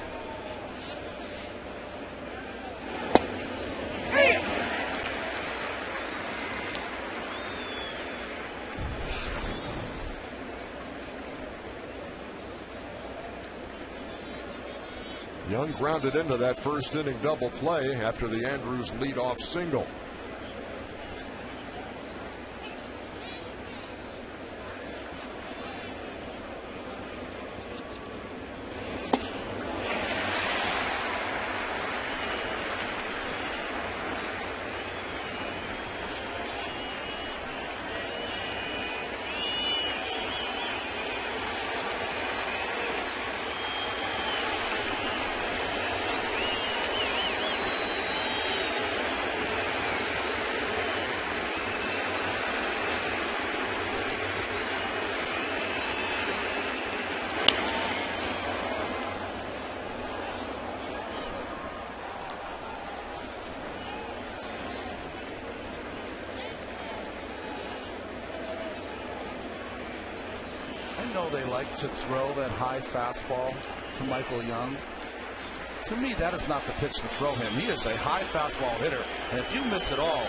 Young grounded into that first inning double play after the Andrus leadoff single. I know they like to throw that high fastball to Michael Young. To me, that is not the pitch to throw him. He is a high fastball hitter, and if you miss it all,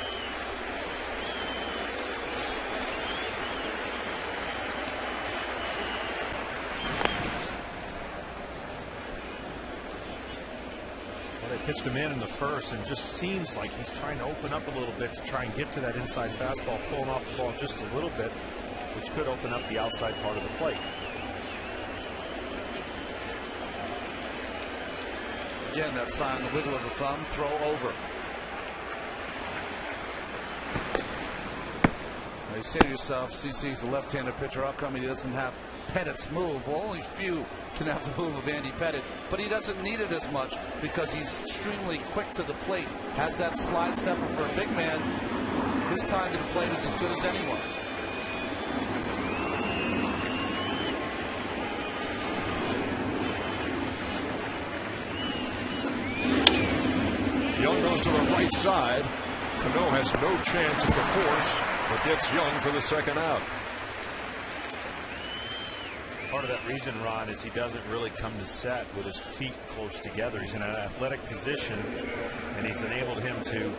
they pitched him in the first, and just seems like he's trying to open up a little bit to try and get to that inside fastball, pulling off the ball just a little bit, which could open up the outside part of the plate. Again, that sign, the wiggle of the thumb, throw over. Now you say to yourself, CC's a left-handed pitcher. How come he doesn't have Pettit's move? Well, only few can have the move of Andy Pettitte, but he doesn't need it as much because he's extremely quick to the plate. Has that slide step, and for a big man, his time to the plate is as good as anyone. Young goes to the right side. Cano has no chance at the force, but gets Young for the second out. Part of that reason, Ron, is he doesn't really come to set with his feet close together. He's in an athletic position, and he's enabled him to,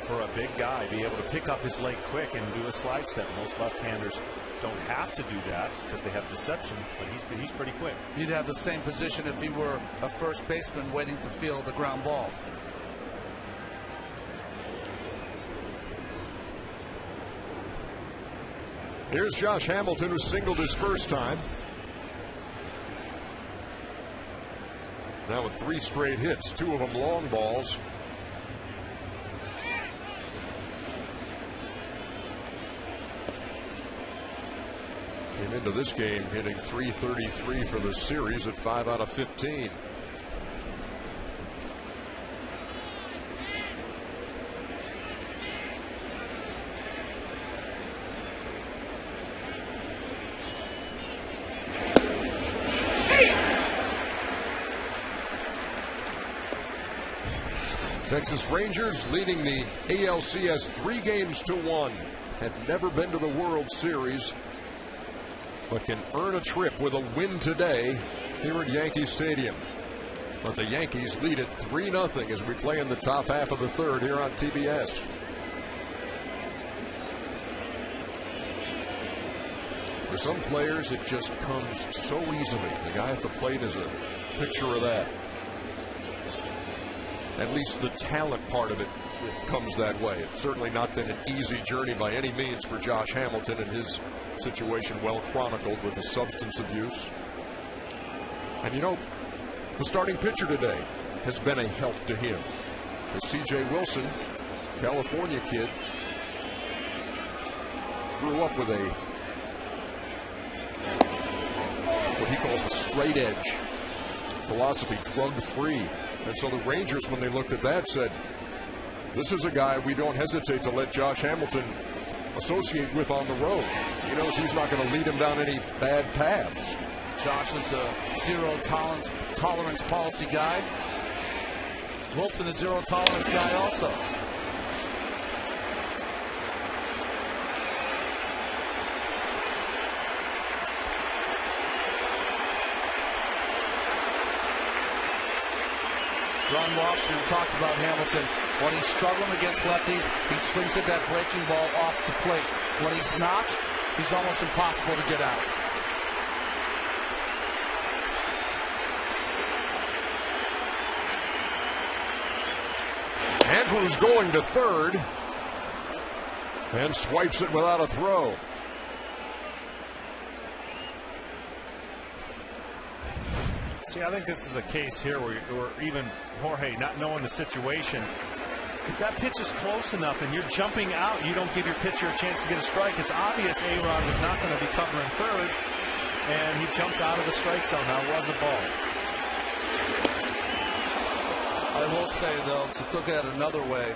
for a big guy, be able to pick up his leg quick and do a slide step. Most left-handers don't have to do that because they have deception, but he's pretty quick. He'd have the same position if he were a first baseman waiting to field the ground ball. Here's Josh Hamilton, who singled his first time. Now with 3 straight hits, 2 of them long balls. Came into this game hitting .333 for the series at 5 out of 15. Texas Rangers leading the ALCS 3-1. Had never been to the World Series, but can earn a trip with a win today here at Yankee Stadium. But the Yankees lead it 3-0 as we play in the top half of the third here on TBS. For some players, it just comes so easily. The guy at the plate is a picture of that. At least the talent part of it comes that way. It's certainly not been an easy journey by any means for Josh Hamilton and his situation well chronicled with the substance abuse. And you know, the starting pitcher today has been a help to him. C.J. Wilson, California kid, grew up with what he calls a straight edge philosophy, drug-free. And so the Rangers, when they looked at that, said, this is a guy we don't hesitate to let Josh Hamilton associate with on the road. He knows he's not going to lead him down any bad paths. Josh is a zero tolerance policy guy. Wilson is zero tolerance guy also. Ron Washington talked about Hamilton. When he's struggling against lefties, he swings at that breaking ball off the plate. When he's not, he's almost impossible to get out. Andrews going to third and swipes it without a throw. See, I think this is a case here where even Jorge, not knowing the situation, if that pitch is close enough and you're jumping out, you don't give your pitcher a chance to get a strike. It's obvious A-Rod was not going to be covering third, and he jumped out of the strike zone. Now it was a ball. I will say, though, to look at it another way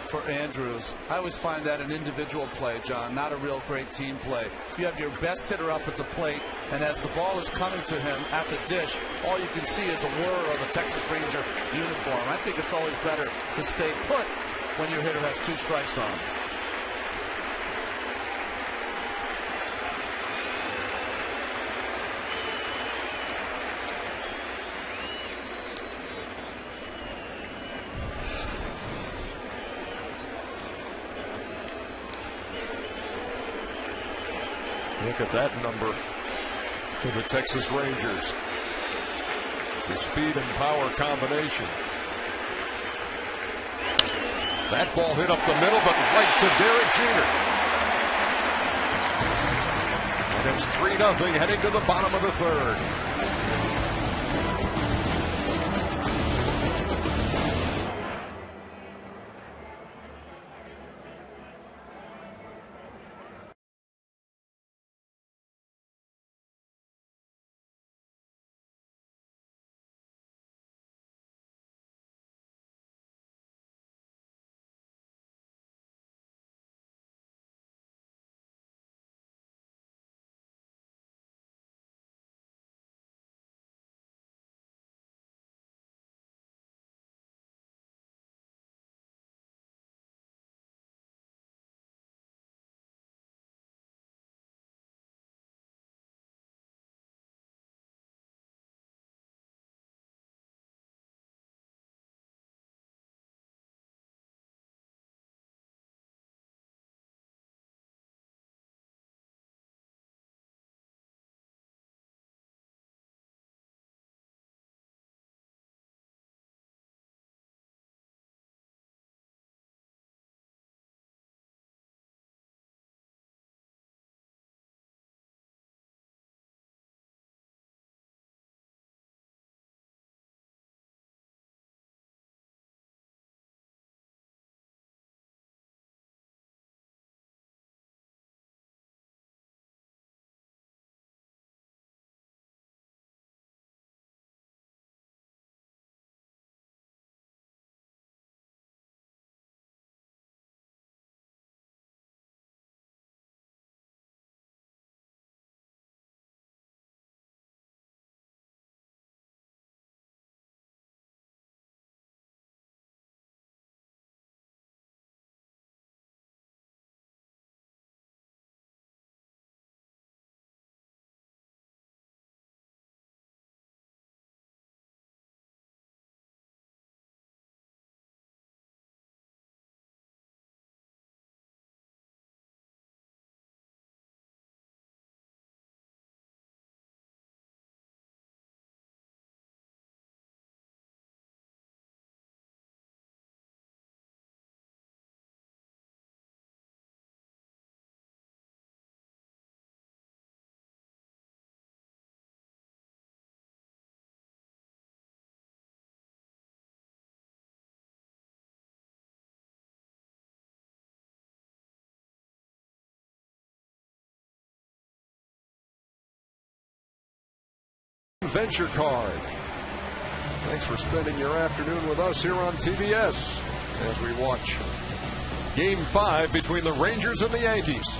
for Andrews, I always find that an individual play, John, not a real great team play. If you have your best hitter up at the plate, and as the ball is coming to him at the dish, all you can see is a whir of a Texas Ranger uniform. I think it's always better to stay put when your hitter has two strikes on him. Look at that number for the Texas Rangers. The speed and power combination. That ball hit up the middle, but right to Derek Jeter. And it's 3-0 heading to the bottom of the third. Venture Card. Thanks for spending your afternoon with us here on TBS as we watch Game 5 between the Rangers and the Yankees.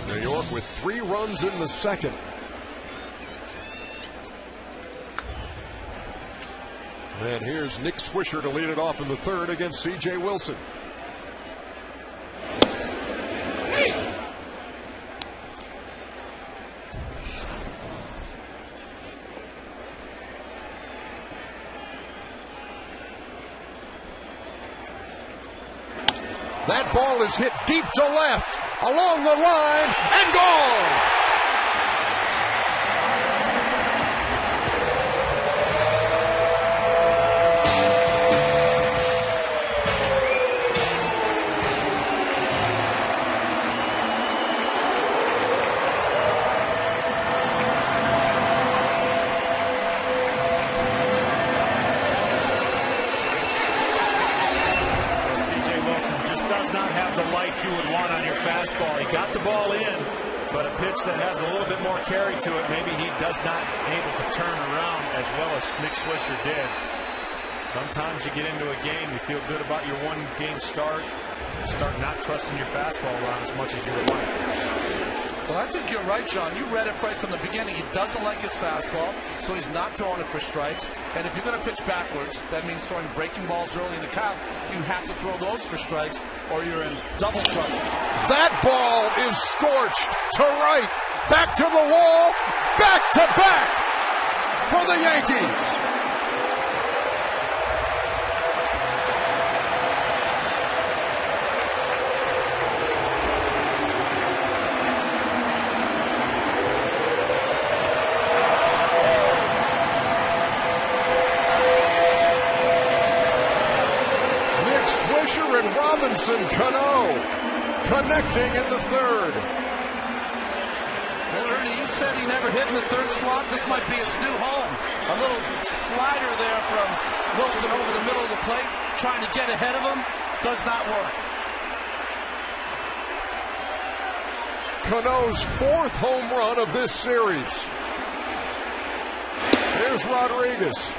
New York with 3 runs in the second. And here's Nick Swisher to lead it off in the third against C.J. Wilson. That ball is hit deep to left, along the line, and gone! That has a little bit more carry to it. Maybe he does not able to turn around as well as Nick Swisher did. Sometimes you get into a game, you feel good about your one-game start, you start not trusting your fastball around as much as you would like. Well, I think you're right, John. You read it right from the beginning. He doesn't like his fastball, so he's not throwing it for strikes. And if you're going to pitch backwards, that means throwing breaking balls early in the count. You have to throw those for strikes, or you're in double trouble. That ball is scorched to right, back to the wall, back to back for the Yankees. And Robinson Cano connecting in the third. Well, Ernie, you said he never hit in the third slot. This might be his new home. A little slider there from Wilson over the middle of the plate, trying to get ahead of him. Does not work. Cano's 4th home run of this series. Here's Rodriguez.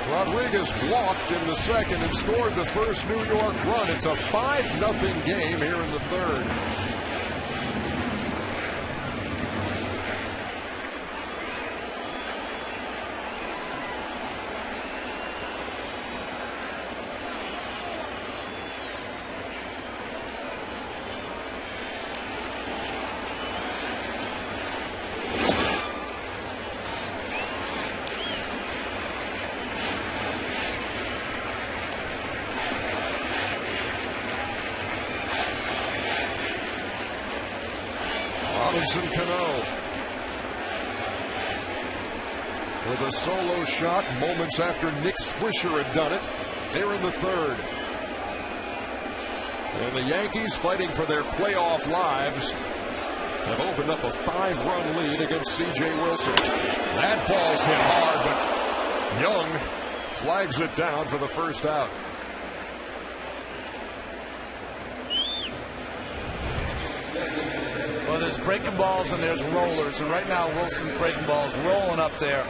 Rodriguez walked in the second and scored the first New York run. It's a 5-0 game here in the third. Robinson Cano with a solo shot moments after Nick Swisher had done it here in the third. And the Yankees, fighting for their playoff lives, have opened up a 5-run lead against C.J. Wilson. That ball's hit hard, but Young flags it down for the first out. Well, there's breaking balls and there's rollers, and right now Wilson's breaking balls rolling up there.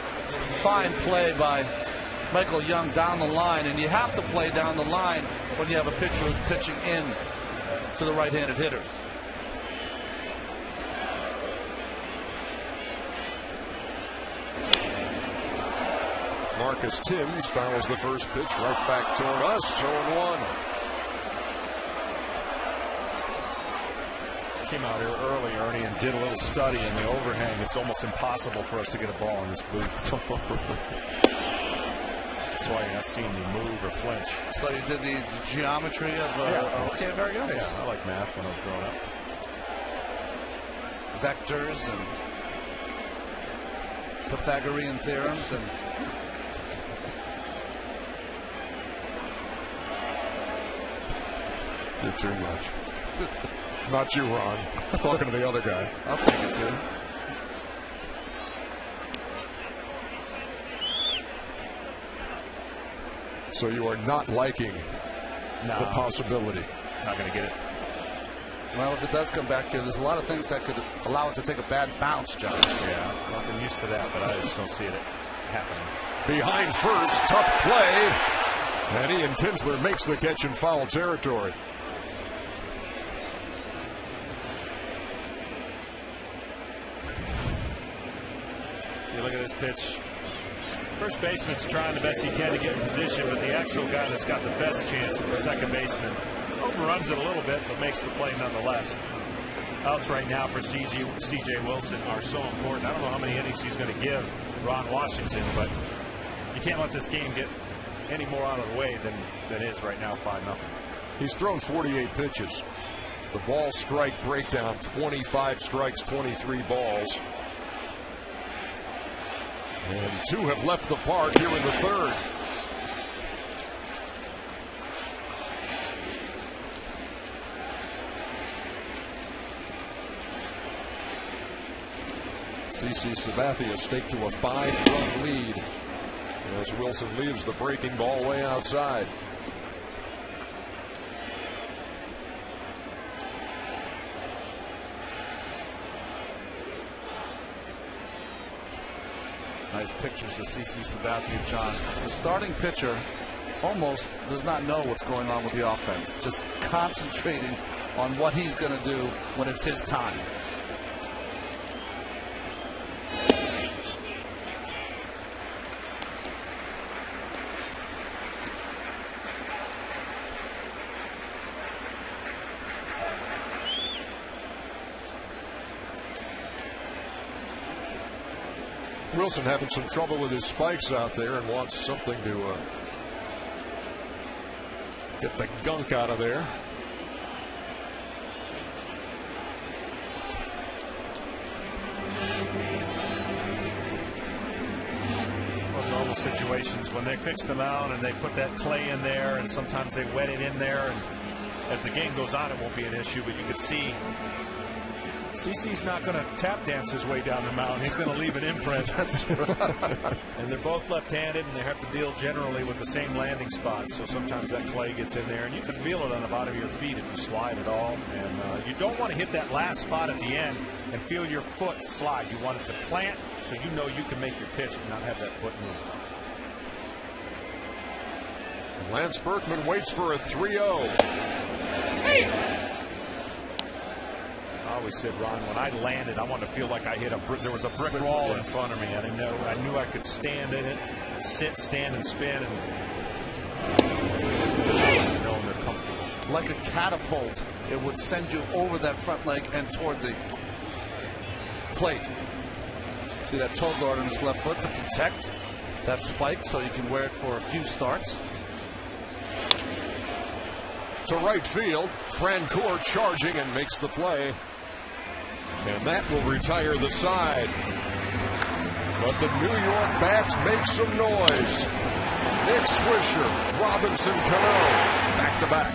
Fine play by Michael Young down the line, and you have to play down the line when you have a pitcher who's pitching in to the right-handed hitters. Marcus Timms fouls the first pitch right back toward us. 0-1. Came out here early, Ernie, and did a little study in the overhang. It's almost impossible for us to get a ball in this booth. That's why you're not seeing me move or flinch. So you did the geometry of okay, very good. Yeah, I like math when I was growing up. Vectors and Pythagorean theorems and you're too much. Not you, Ron. Talking to the other guy. I'll take it too. So you are not liking the possibility. Not going to get it. Well, if it does come back here, there's a lot of things that could allow it to take a bad bounce, John. Yeah, well, I've been used to that, but I just don't see it happening. Behind first, tough play. And Ian Kinsler makes the catch in foul territory. You look at this pitch. First baseman's trying the best he can to get in position, but the actual guy that's got the best chance is the second baseman. Overruns it a little bit, but makes the play nonetheless. Outs right now for C.J. Wilson are so important. I don't know how many innings he's going to give Ron Washington, but you can't let this game get any more out of the way than it is right now, 5-0. He's thrown 48 pitches. The ball strike breakdown, 25 strikes, 23 balls. And 2 have left the park here in the third. CC Sabathia staked to a 5-run lead as Wilson leaves the breaking ball way outside. Nice pictures of CC Sabathia, John. The starting pitcher almost does not know what's going on with the offense, just concentrating on what he's going to do when it's his time. Wilson having some trouble with his spikes out there and wants something to get the gunk out of there. Well, normal situations when they fix the mound and they put that clay in there, and sometimes they wet it in there, and as the game goes on it won't be an issue, but you could see CC's not going to tap dance his way down the mound. He's going to leave an imprint. That's right. And they're both left-handed, and they have to deal generally with the same landing spot. So sometimes that clay gets in there, and you can feel it on the bottom of your feet if you slide at all. And you don't want to hit that last spot at the end and feel your foot slide. You want it to plant so you know you can make your pitch and not have that foot move. Lance Berkman waits for a 3-0. Hey! I always said, Ron, when I landed, I wanted to feel like I hit a brick. There was a brick wall in front of me. I knew I could stand in it, sit, stand, and spin, and know they're comfortable. Like a catapult, it would send you over that front leg and toward the plate. See that toe guard on his left foot to protect that spike, so you can wear it for a few starts. To right field, Francoeur charging and makes the play. And that will retire the side. But the New York bats make some noise. Nick Swisher, Robinson Cano, back to back.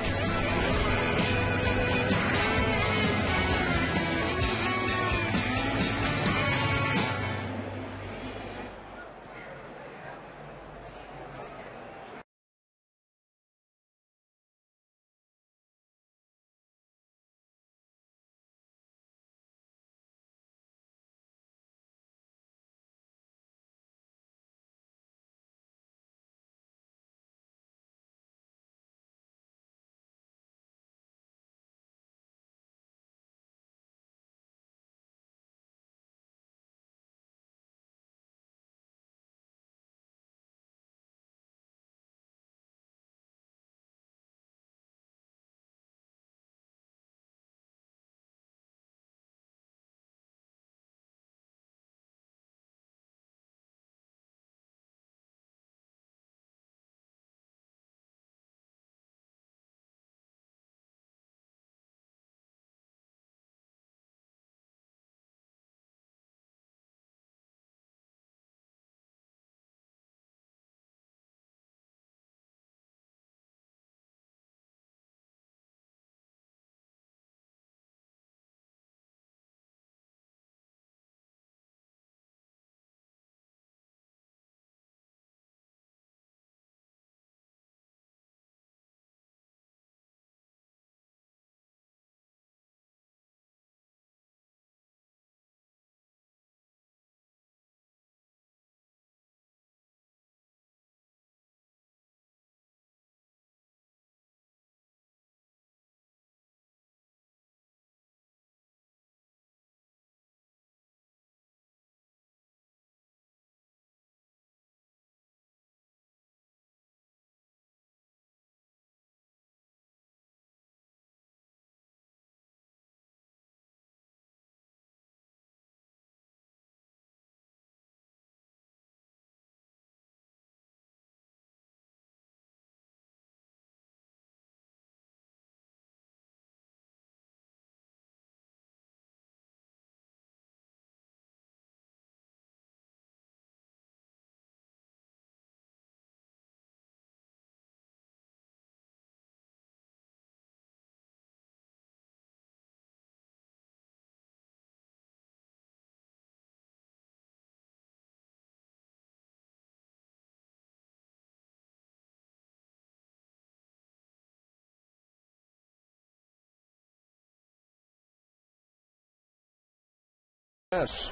Yes.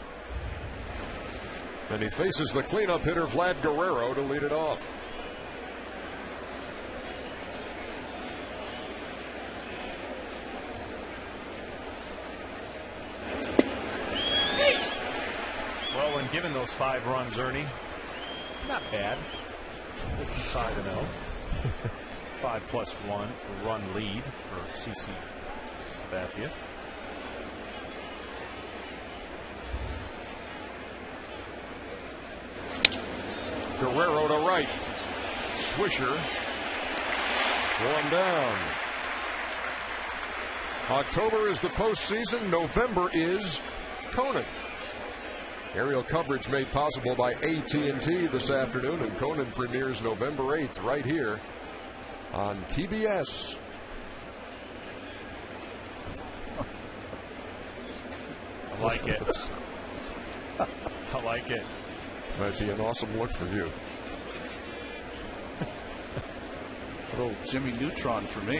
And he faces the cleanup hitter Vlad Guerrero to lead it off. Well, when given those 5 runs, Ernie, not bad. 55-0. 5+1 run lead for CC Sabathia. Guerrero to right. Swisher. 1 down. October is the postseason. November is Conan. Aerial coverage made possible by AT&T this afternoon, and Conan premieres November 8th right here on TBS. I like it. I like it. Might be an awesome look for you. Little Jimmy Neutron for me.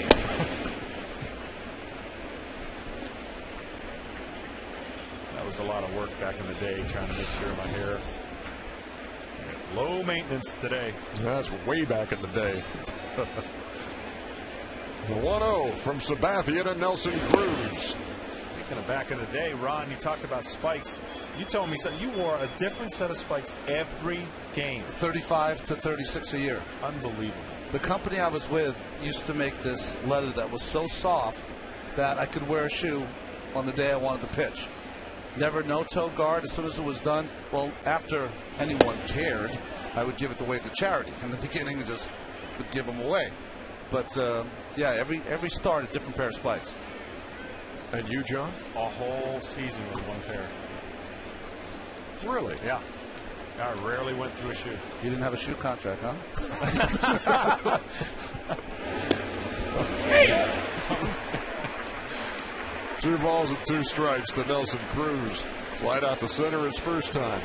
That was a lot of work back in the day trying to make sure my hair. Low maintenance today. That's way back in the day. The 1-0 from Sabathia to Nelson Cruz. Speaking of back in the day, Ron, you talked about spikes. You told me something. You wore a different set of spikes every game. 35 to 36 a year. Unbelievable. The company I was with used to make this leather that was so soft that I could wear a shoe on the day I wanted to pitch. Never no toe guard. As soon as it was done, well, after anyone cared, I would give it away to charity. In the beginning, I just would give them away. But yeah, every start a different pair of spikes. And you, John? A whole season with one pair. Really? Yeah. I rarely went through a shoe. You didn't have a shoe contract, huh? 2 balls and 2 strikes to Nelson Cruz. Flight out to center his first time.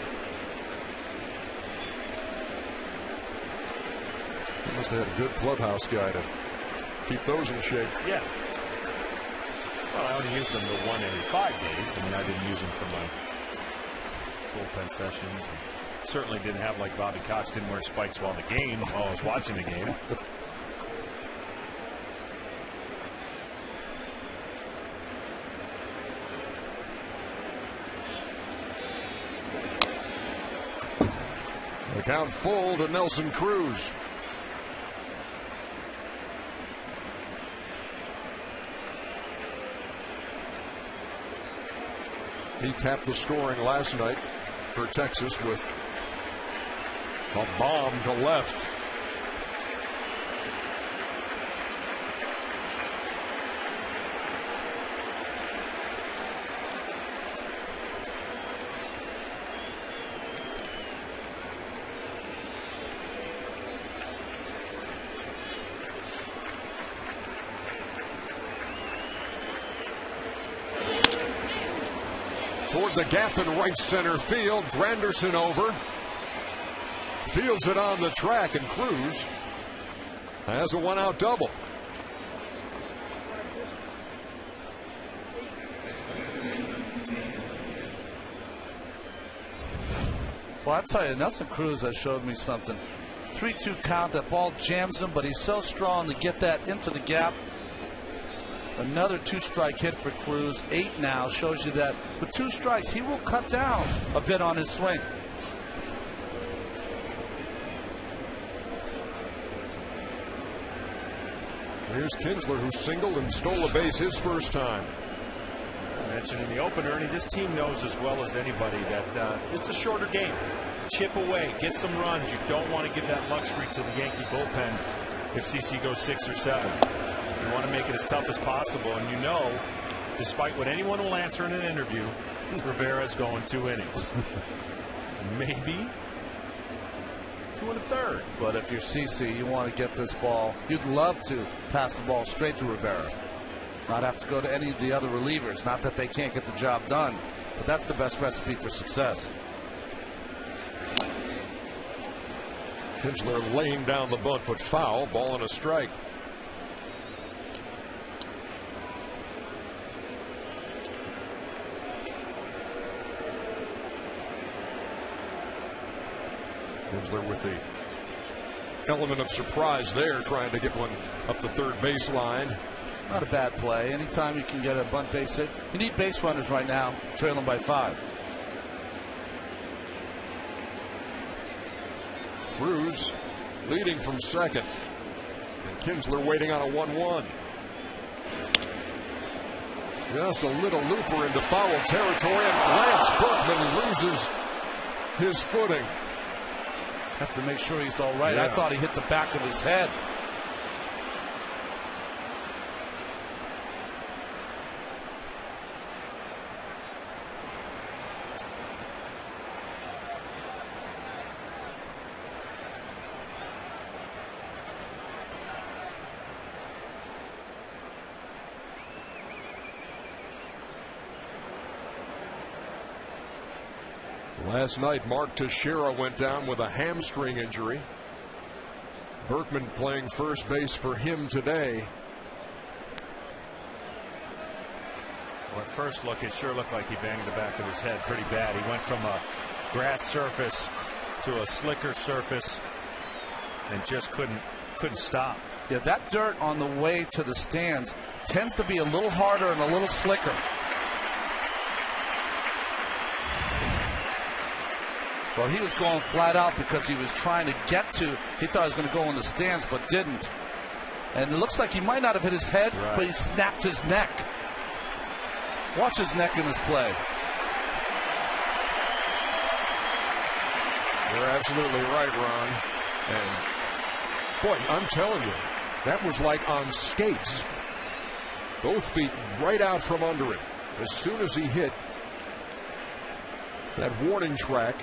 He must have had a good clubhouse guy to keep those in shape. Yeah. Well, I only used them the 1 every 5 days. I mean, I didn't use them for my bullpen sessions. Certainly didn't have, like Bobby Cox, didn't wear spikes while I was watching the game. The count full to Nelson Cruz. He capped the scoring last night for Texas with a bomb to left. Toward the gap in right center field. Granderson over. Fields it on the track, and Cruz has a 1-out double. Well, I tell you, Nelson Cruz has showed me something. 3-2 count. That ball jams him, but he's so strong to get that into the gap. Another 2-strike hit for Cruz. 8 now shows you that with 2 strikes, he will cut down a bit on his swing. Here's Kinsler, who singled and stole a base his first time. I mentioned in the opener, Ernie, this team knows as well as anybody that it's a shorter game. Chip away, get some runs. You don't want to give that luxury to the Yankee bullpen if CC goes 6 or 7. You want to make it as tough as possible, and you know, despite what anyone will answer in an interview, Rivera's going 2 innings. Maybe 2 1/3. But if you're CC, you want to get this ball. You'd love to pass the ball straight to Rivera. Not have to go to any of the other relievers. Not that they can't get the job done, but that's the best recipe for success. Kinsler laying down the bunt, but foul. Ball and a strike. Kinsler with the element of surprise there, trying to get one up the third baseline. Not a bad play. Anytime you can get a bunt base hit, you need base runners right now, trailing by 5. Cruz leading from second, and Kinsler waiting on a 1-1. Just a little looper into foul territory, and Lance Berkman loses his footing. Have to make sure he's all right. Yeah. I thought he hit the back of his head. Last night, Mark Teixeira went down with a hamstring injury. Berkman playing first base for him today. Well, at first look, it sure looked like he banged the back of his head pretty bad. He went from a grass surface to a slicker surface and just couldn't stop. Yeah, that dirt on the way to the stands tends to be a little harder and a little slicker. Well, he was going flat out because he was trying to get to, he thought he was going to go in the stands, but didn't. And it looks like he might not have hit his head, right, but he snapped his neck. Watch his neck in this play. You're absolutely right, Ron. And boy, I'm telling you, that was like on skates. Both feet right out from under him. As soon as he hit that warning track.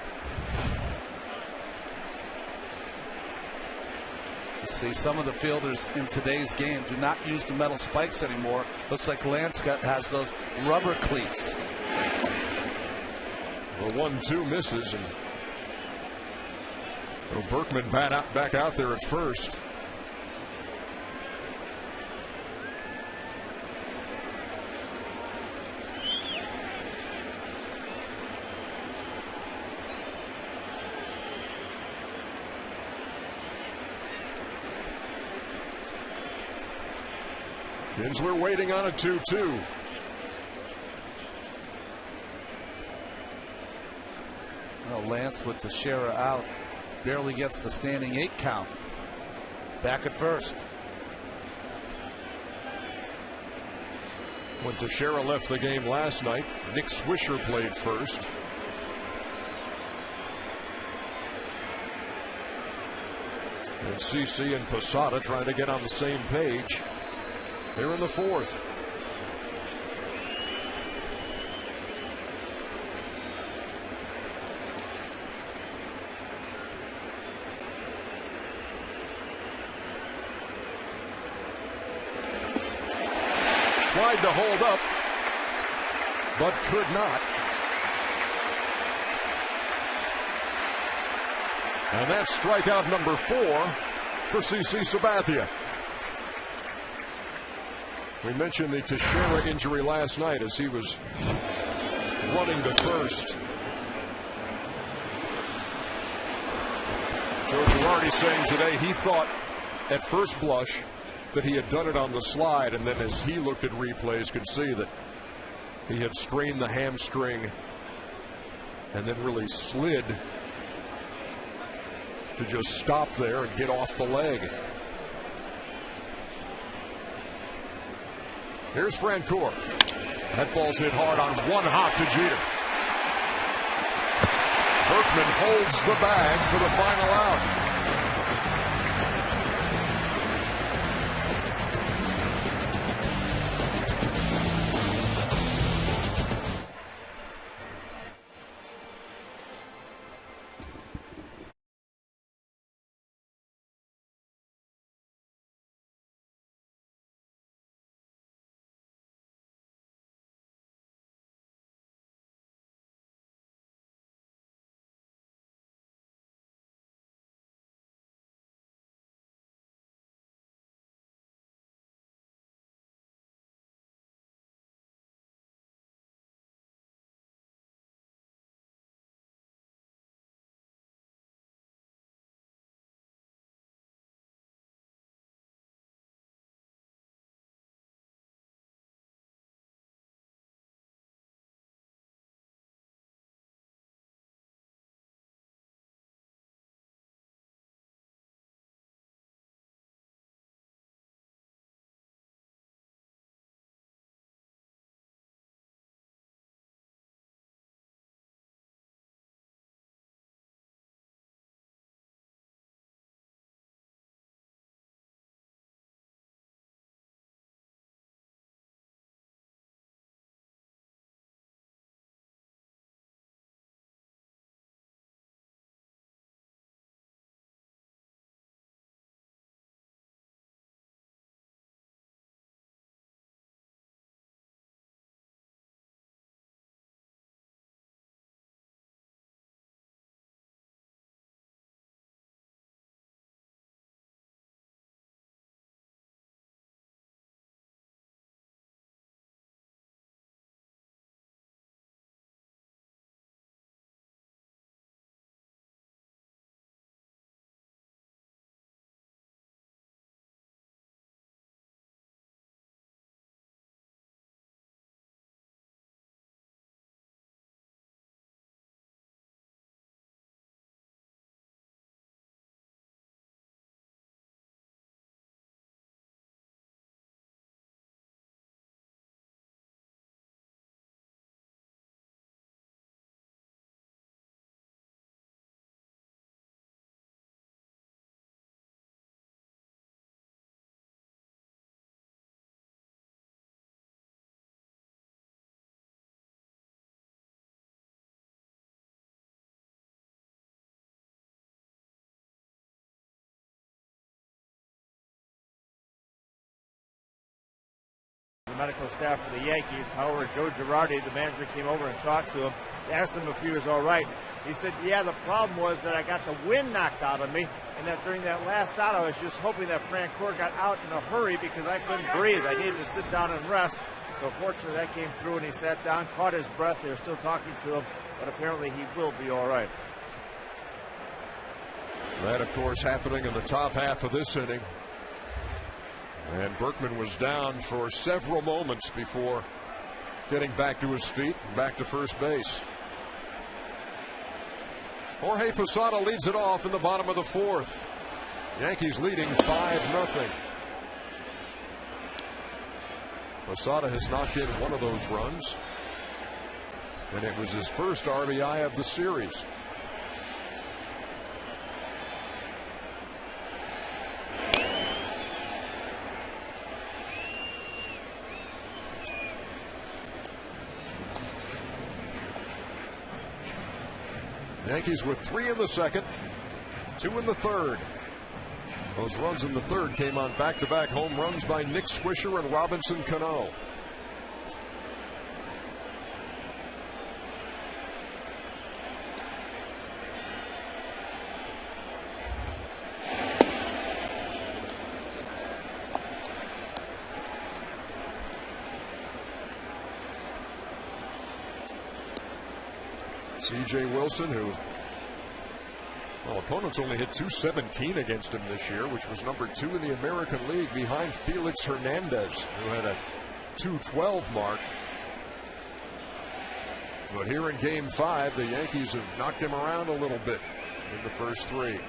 You see, some of the fielders in today's game do not use the metal spikes anymore. Looks like Lance has those rubber cleats. The 1-2 misses, and Berkman back out there at first. Kinsler waiting on a 2-2. Well, Lance with Teixeira out barely gets the standing 8 count. Back at first. When Teixeira left the game last night, Nick Swisher played first. And CC and Posada trying to get on the same page. They're in the fourth. Tried to hold up, but could not. And that's strikeout number 4 for CC Sabathia. We mentioned the Teixeira injury last night as he was running to first. Joe Girardi saying today he thought at first blush that he had done it on the slide, and then as he looked at replays could see that he had strained the hamstring and then really slid to just stop there and get off the leg. Here's Francoeur. That ball's hit hard on one hop to Jeter. Berkman holds the bag for the final out. medical staff for the Yankees. However, Joe Girardi, the manager, came over and talked to him, asked him if he was all right. He said, yeah, the problem was that I got the wind knocked out of me, and that during that last out, I was just hoping that Francoeur got out in a hurry because I couldn't breathe. I needed to sit down and rest. So fortunately, that came through, and he sat down, caught his breath. They were still talking to him, but apparently he will be all right. That, of course, happening in the top half of this inning. And Berkman was down for several moments before getting back to his feet and back to first base. Jorge Posada leads it off in the bottom of the fourth. Yankees leading 5-0. Posada has knocked in one of those runs, and it was his first RBI of the series. Yankees with 3 in the second, 2 in the third. Those runs in the third came on back-to-back home runs by Nick Swisher and Robinson Cano. C.J. Wilson, who, well, opponents only hit .217 against him this year, which was number 2 in the American League behind Felix Hernandez, who had a .212 mark. But here in Game 5, the Yankees have knocked him around a little bit in the first 3.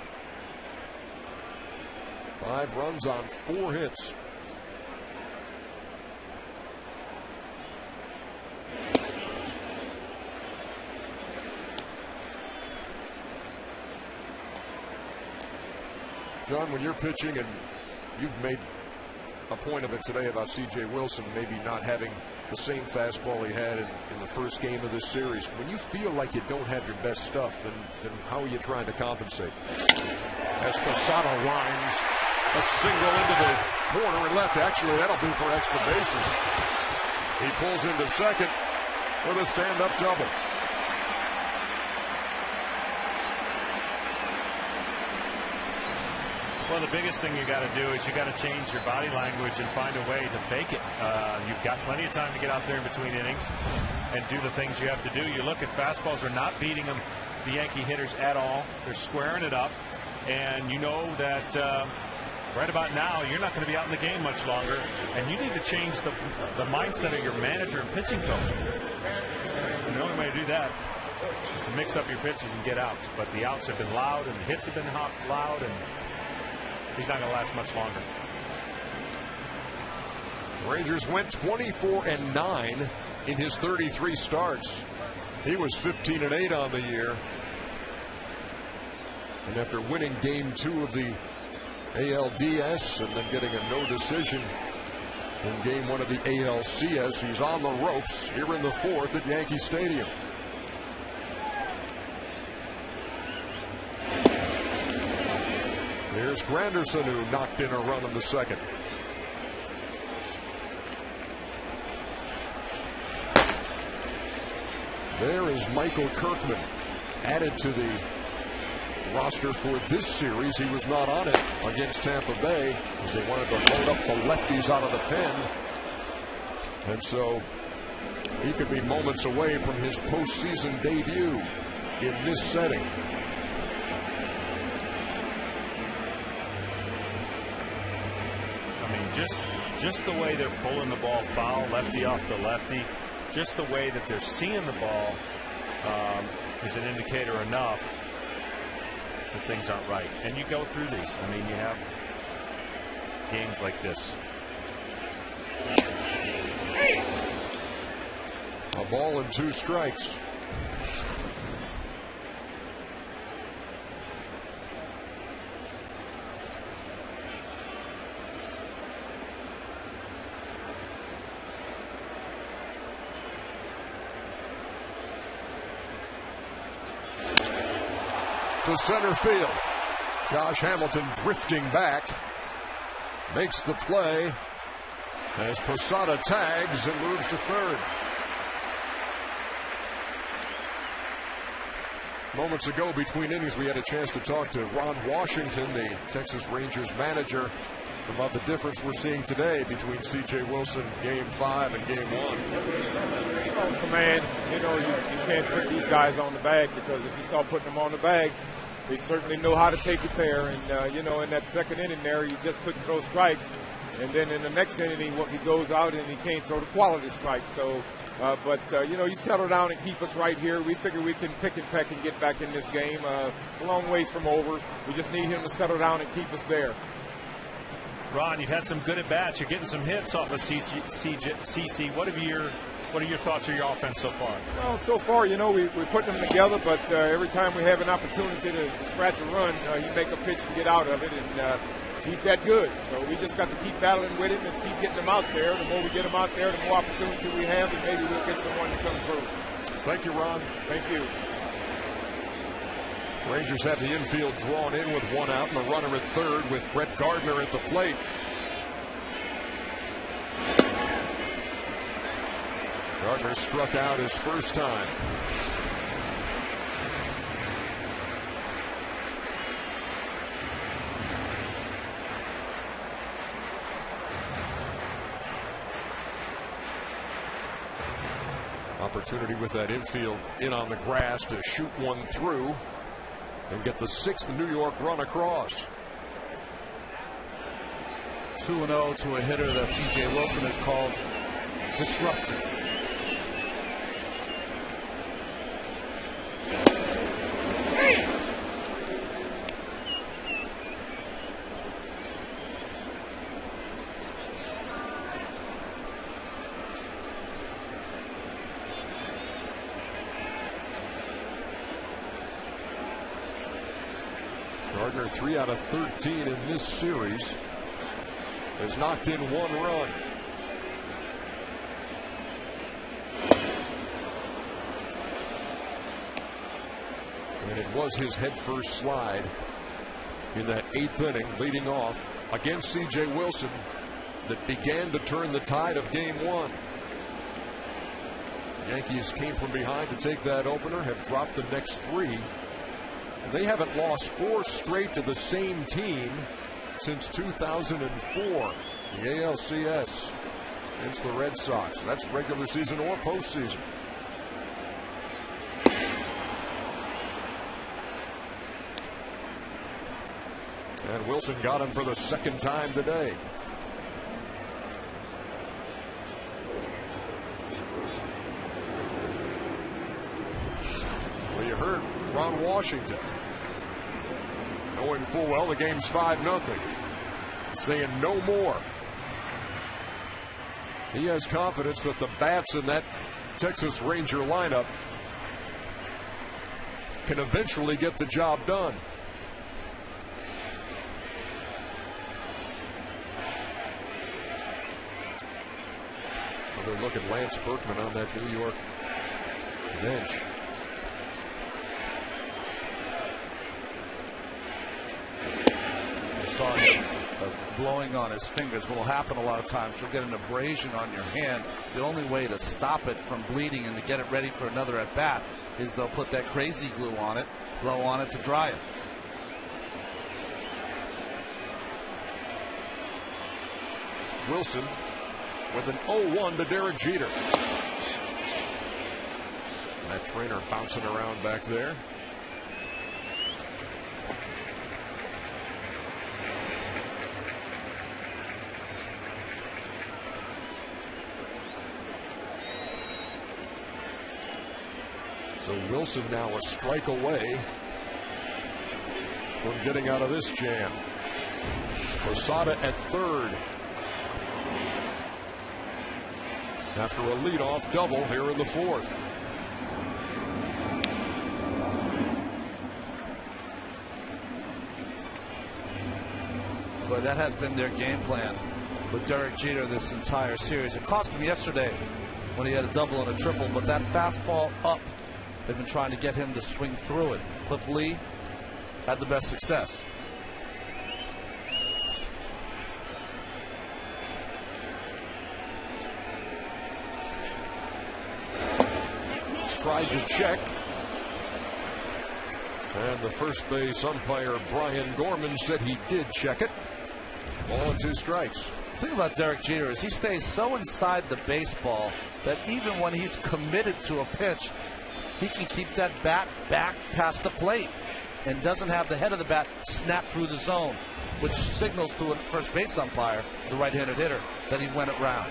5 runs on 4 hits. John, when you're pitching, and you've made a point of it today about C.J. Wilson maybe not having the same fastball he had in the first game of this series. When you feel like you don't have your best stuff, then how are you trying to compensate? As Posada lines a single into the corner and left. Actually, that'll do for extra bases. He pulls into second with a stand-up double. Well, the biggest thing you got to do is you got to change your body language and find a way to fake it. You've got plenty of time to get out there in between innings and do the things you have to do. You look at fastballs are not beating them, the Yankee hitters, at all. They're squaring it up, and you know that right about now you're not going to be out in the game much longer, and you need to change the mindset of your manager and pitching coach. And the only way to do that is to mix up your pitches and get outs. But the outs have been loud, and the hits have been loud, and he's not going to last much longer. Rangers went 24-9 in his 33 starts. He was 15-8 on the year. And after winning Game 2 of the ALDS and then getting a no decision in Game 1 of the ALCS, he's on the ropes here in the fourth at Yankee Stadium. Here's Granderson, who knocked in a run in the second. There is Michael Kirkman, added to the roster for this series. He was not on it against Tampa Bay as they wanted to load up the lefties out of the pen. And so he could be moments away from his postseason debut in this setting. Just the way they're pulling the ball foul, lefty off the lefty, just the way that they're seeing the ball is an indicator enough that things aren't right. And you go through these. I mean, you have games like this. A ball and 2 strikes. To center field. Josh Hamilton drifting back. Makes the play. as Posada tags and moves to third. Moments ago, between innings, we had a chance to talk to Ron Washington, the Texas Rangers manager, about the difference we're seeing today between C.J. Wilson Game 5 and Game 1. Command, you can't put these guys on the bag, because if you start putting them on the bag, they certainly know how to take it there. And, in that second inning there, you just couldn't throw strikes. And then in the next inning, he goes out and he can't throw the quality strikes. So, you settle down and keep us right here. We figure we can pick and peck and get back in this game. It's a long ways from over. We just need him to settle down and keep us there. Ron, you've had some good at-bats. You're getting some hits off of CC. What are your thoughts of your offense so far? Well, so far, we're putting them together, but every time we have an opportunity to scratch a run, you make a pitch and get out of it, and he's that good. So we just got to keep battling with him and keep getting him out there. The more we get him out there, the more opportunity we have, and maybe we'll get someone to come through. Thank you, Ron. Thank you. Rangers have the infield drawn in with one out and a runner at third with Brett Gardner at the plate. Gardner struck out his first time. Opportunity with that infield in on the grass to shoot one through and get the 6th New York run across. 2-0 to a hitter that C.J. Wilson has called disruptive. Gardner, 3 out of 13 in this series, has knocked in 1 run. And it was his headfirst slide in that 8th inning, leading off against C.J. Wilson, that began to turn the tide of Game 1. The Yankees came from behind to take that opener, have dropped the next 3. And they haven't lost 4 straight to the same team since 2004. The ALCS against the Red Sox. That's regular season or postseason. And Wilson got him for the 2nd time today. Well, you heard Ron Washington, knowing full well the game's 5-0, saying no more. He has confidence that the bats in that Texas Ranger lineup can eventually get the job done. Another look at Lance Berkman on that New York bench. Saw him blowing on his fingers. What will happen a lot of times, you'll get an abrasion on your hand. The only way to stop it from bleeding and to get it ready for another at bat is they'll put that crazy glue on it, blow on it to dry it. Wilson with an 0-1 to Derek Jeter. That trainer bouncing around back there. So Wilson now a strike away from getting out of this jam. Posada at third after a leadoff double here in the 4th. But that has been their game plan with Derek Jeter this entire series. It cost him yesterday when he had a double and a triple, but that fastball up, they've been trying to get him to swing through it. Cliff Lee had the best success. tried to check. And the first base umpire, Brian Gorman, said he did check it. Ball and 2 strikes. The thing about Derek Jeter is he stays so inside the baseball that even when he's committed to a pitch, he can keep that bat back past the plate and doesn't have the head of the bat snap through the zone, which signals to a first base umpire, the right-handed hitter, that he went around.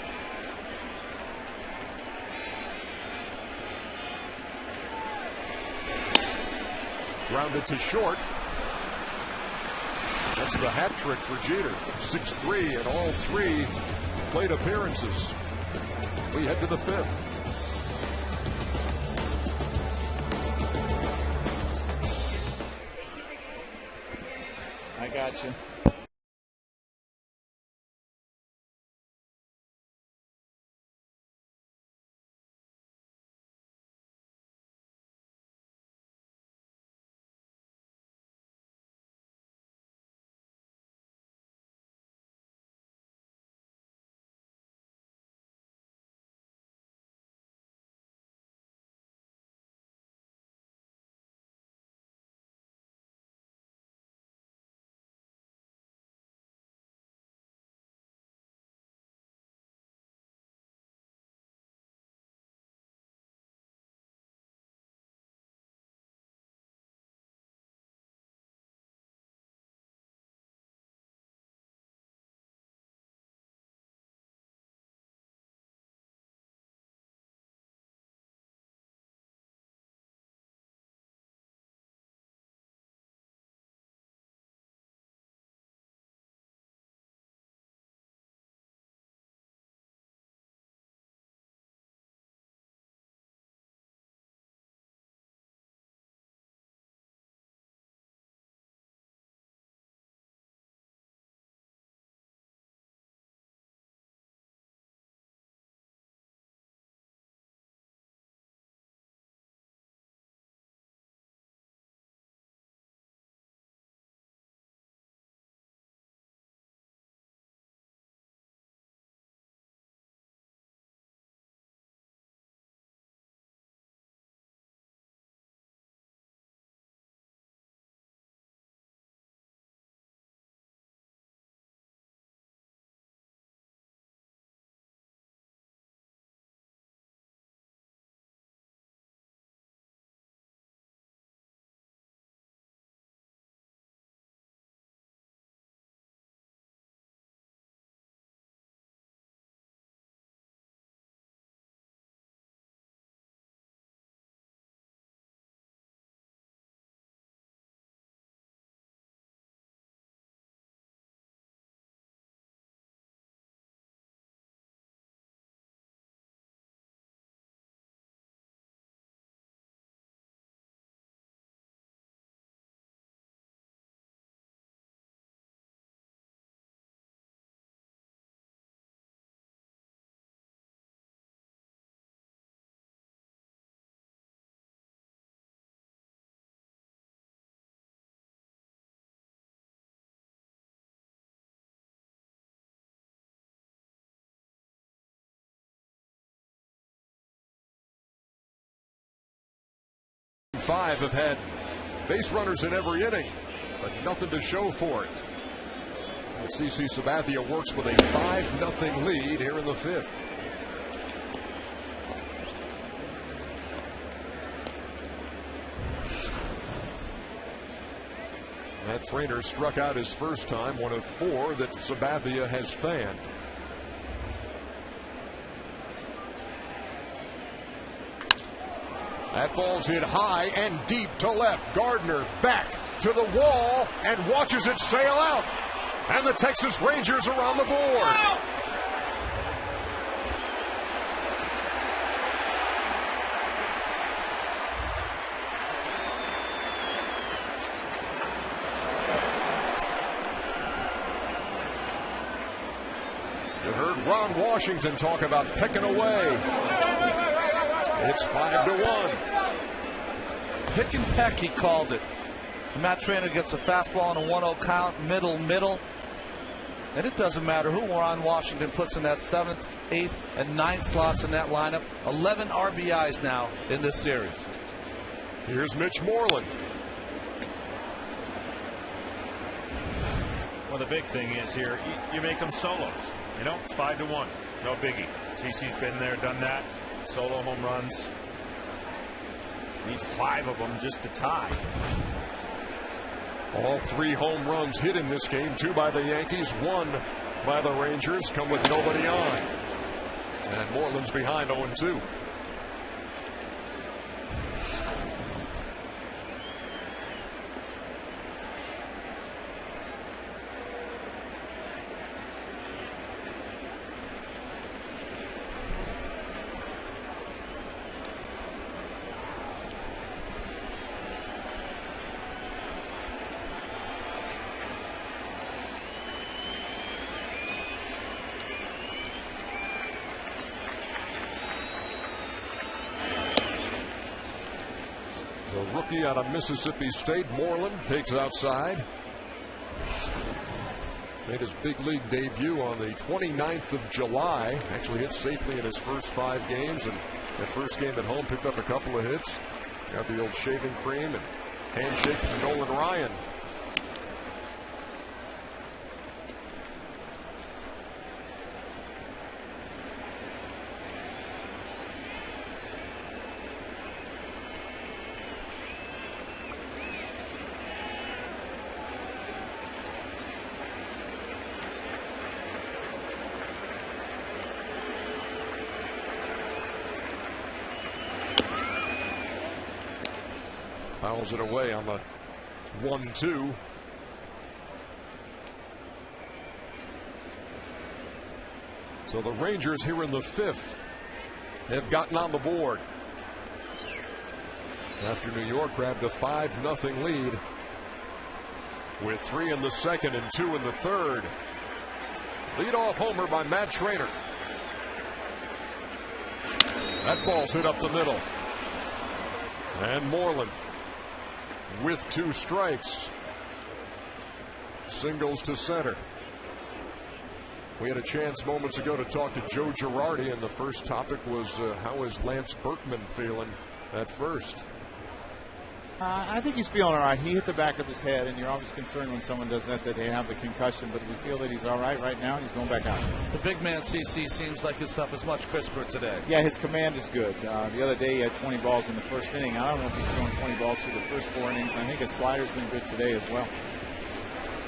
Grounded to short. That's the hat trick for Jeter. 6-3 in all 3 plate appearances. We head to the 5th. I got you. Five have had base runners in every inning, but nothing to show for it. CC Sabathia works with a 5-0 lead here in the 5th. Matt Trainer struck out his first time, one of 4 that Sabathia has fanned. That ball's hit high and deep to left. Gardner back to the wall and watches it sail out. And the Texas Rangers are on the board. You heard Ron Washington talk about pecking away. It's 5-1. Pick and peck, he called it. Matt Trainer gets a fastball on a 1-0 count, middle. And it doesn't matter who Ron Washington puts in that 7th 8th, and 9th slots in that lineup. 11 RBIs now in this series. Here's Mitch Moreland. Well, the big thing is here, you make them solos. You know, it's 5-1. No biggie. CC's been there, done that. Solo home runs. Need 5 of them just to tie. All 3 home runs hit in this game. 2 by the Yankees, 1 by the Rangers. Come with nobody on. And Moreland's behind 0-2. The rookie out of Mississippi State, Moreland, takes outside. Made his big league debut on the 29th of July. Actually hit safely in his first 5 games, and that first game at home picked up a couple of hits. Got the old shaving cream and handshake from Nolan Ryan. Fouls it away on the 1-2. So the Rangers here in the 5th have gotten on the board after New York grabbed a 5-0 lead with 3 in the 2nd and 2 in the 3rd. Leadoff homer by Matt Traynor. That ball's hit up the middle. And Moreland with 2 strikes. Singles to center. We had a chance moments ago to talk to Joe Girardi, and the first topic was how is Lance Berkman feeling at first? I think he's feeling all right. He hit the back of his head, and you're always concerned when someone does that they have the concussion, but we feel that he's all right now, and he's going back out. The big man, CC, seems like his stuff is much crisper today. Yeah, his command is good. The other day he had 20 balls in the first inning. I don't know if he's throwing 20 balls through the first 4 innings. I think his slider's been good today as well.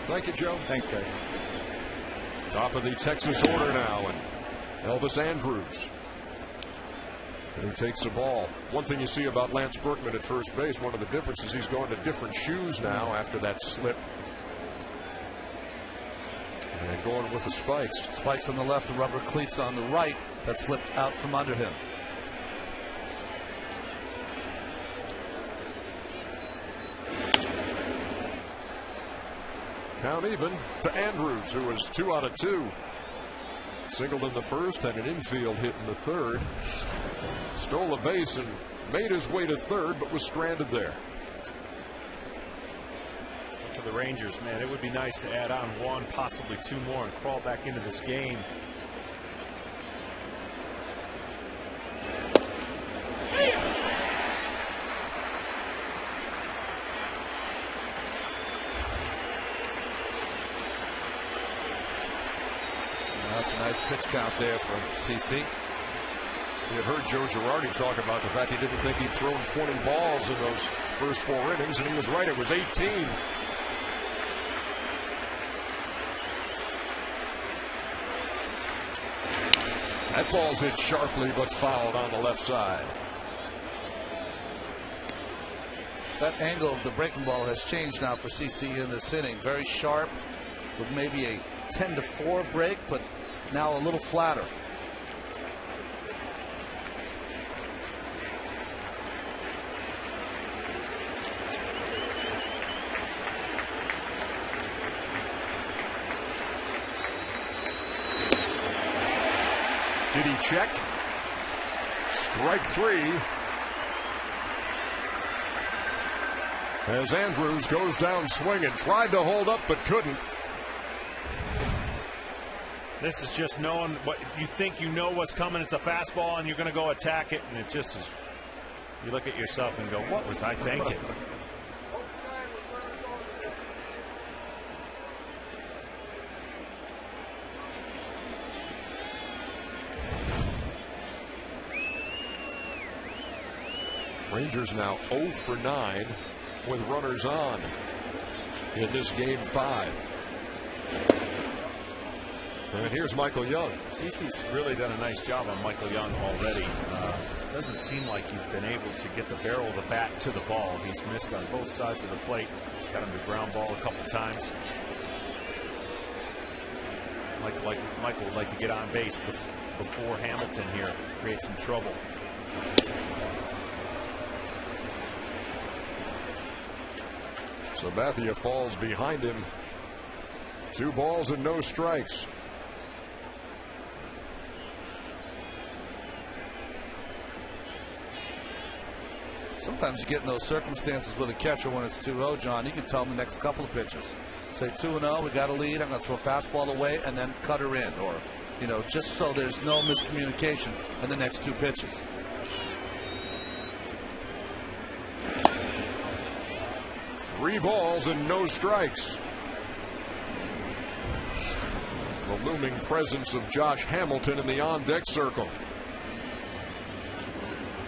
Thank you, Joe. Thanks, guys. Top of the Texas order now, and Elvis Andrus, who takes the ball. One thing you see about Lance Berkman at first base, one of the differences, he's going to different shoes now after that slip. And going with the spikes. Spikes on the left, the rubber cleats on the right that slipped out from under him. Count even to Andrus, who was 2 out of 2. Singled in the first and an infield hit in the 3rd. Stole a base and made his way to 3rd, but was stranded there. For the Rangers, man, it would be nice to add on 1, possibly 2 more and crawl back into this game. That's a nice pitch count there for CC. You had heard Joe Girardi talk about the fact he didn't think he'd thrown 20 balls in those first 4 innings, and he was right. It was 18. That ball's hit sharply but fouled on the left side. That angle of the breaking ball has changed now for CC in this inning. Very sharp with maybe a 10-4 break, but now a little flatter. Did he check? Strike 3. As Andrus goes down swinging, tried to hold up but couldn't. This is just knowing what you think, you know what's coming. It's a fastball, and you're going to go attack it, and it just is. You look at yourself and go, what was I thinking? Rangers now 0 for 9 with runners on in this game 5. And here's Michael Young. CeCe's really done a nice job on Michael Young already. Doesn't seem like he's been able to get the barrel of the bat to the ball. He's missed on both sides of the plate. He's got him to ground ball a couple times. Michael would like to get on base before Hamilton here, create some trouble. Sabathia falls behind him. 2 balls and no strikes. Sometimes you get in those circumstances with a catcher when it's 2-0, John. You can tell him the next couple of pitches. Say 2-0, we got a lead. I'm going to throw a fastball away and then cut her in. Or, just so there's no miscommunication in the next 2 pitches. Three balls and no strikes. The looming presence of Josh Hamilton in the on-deck circle.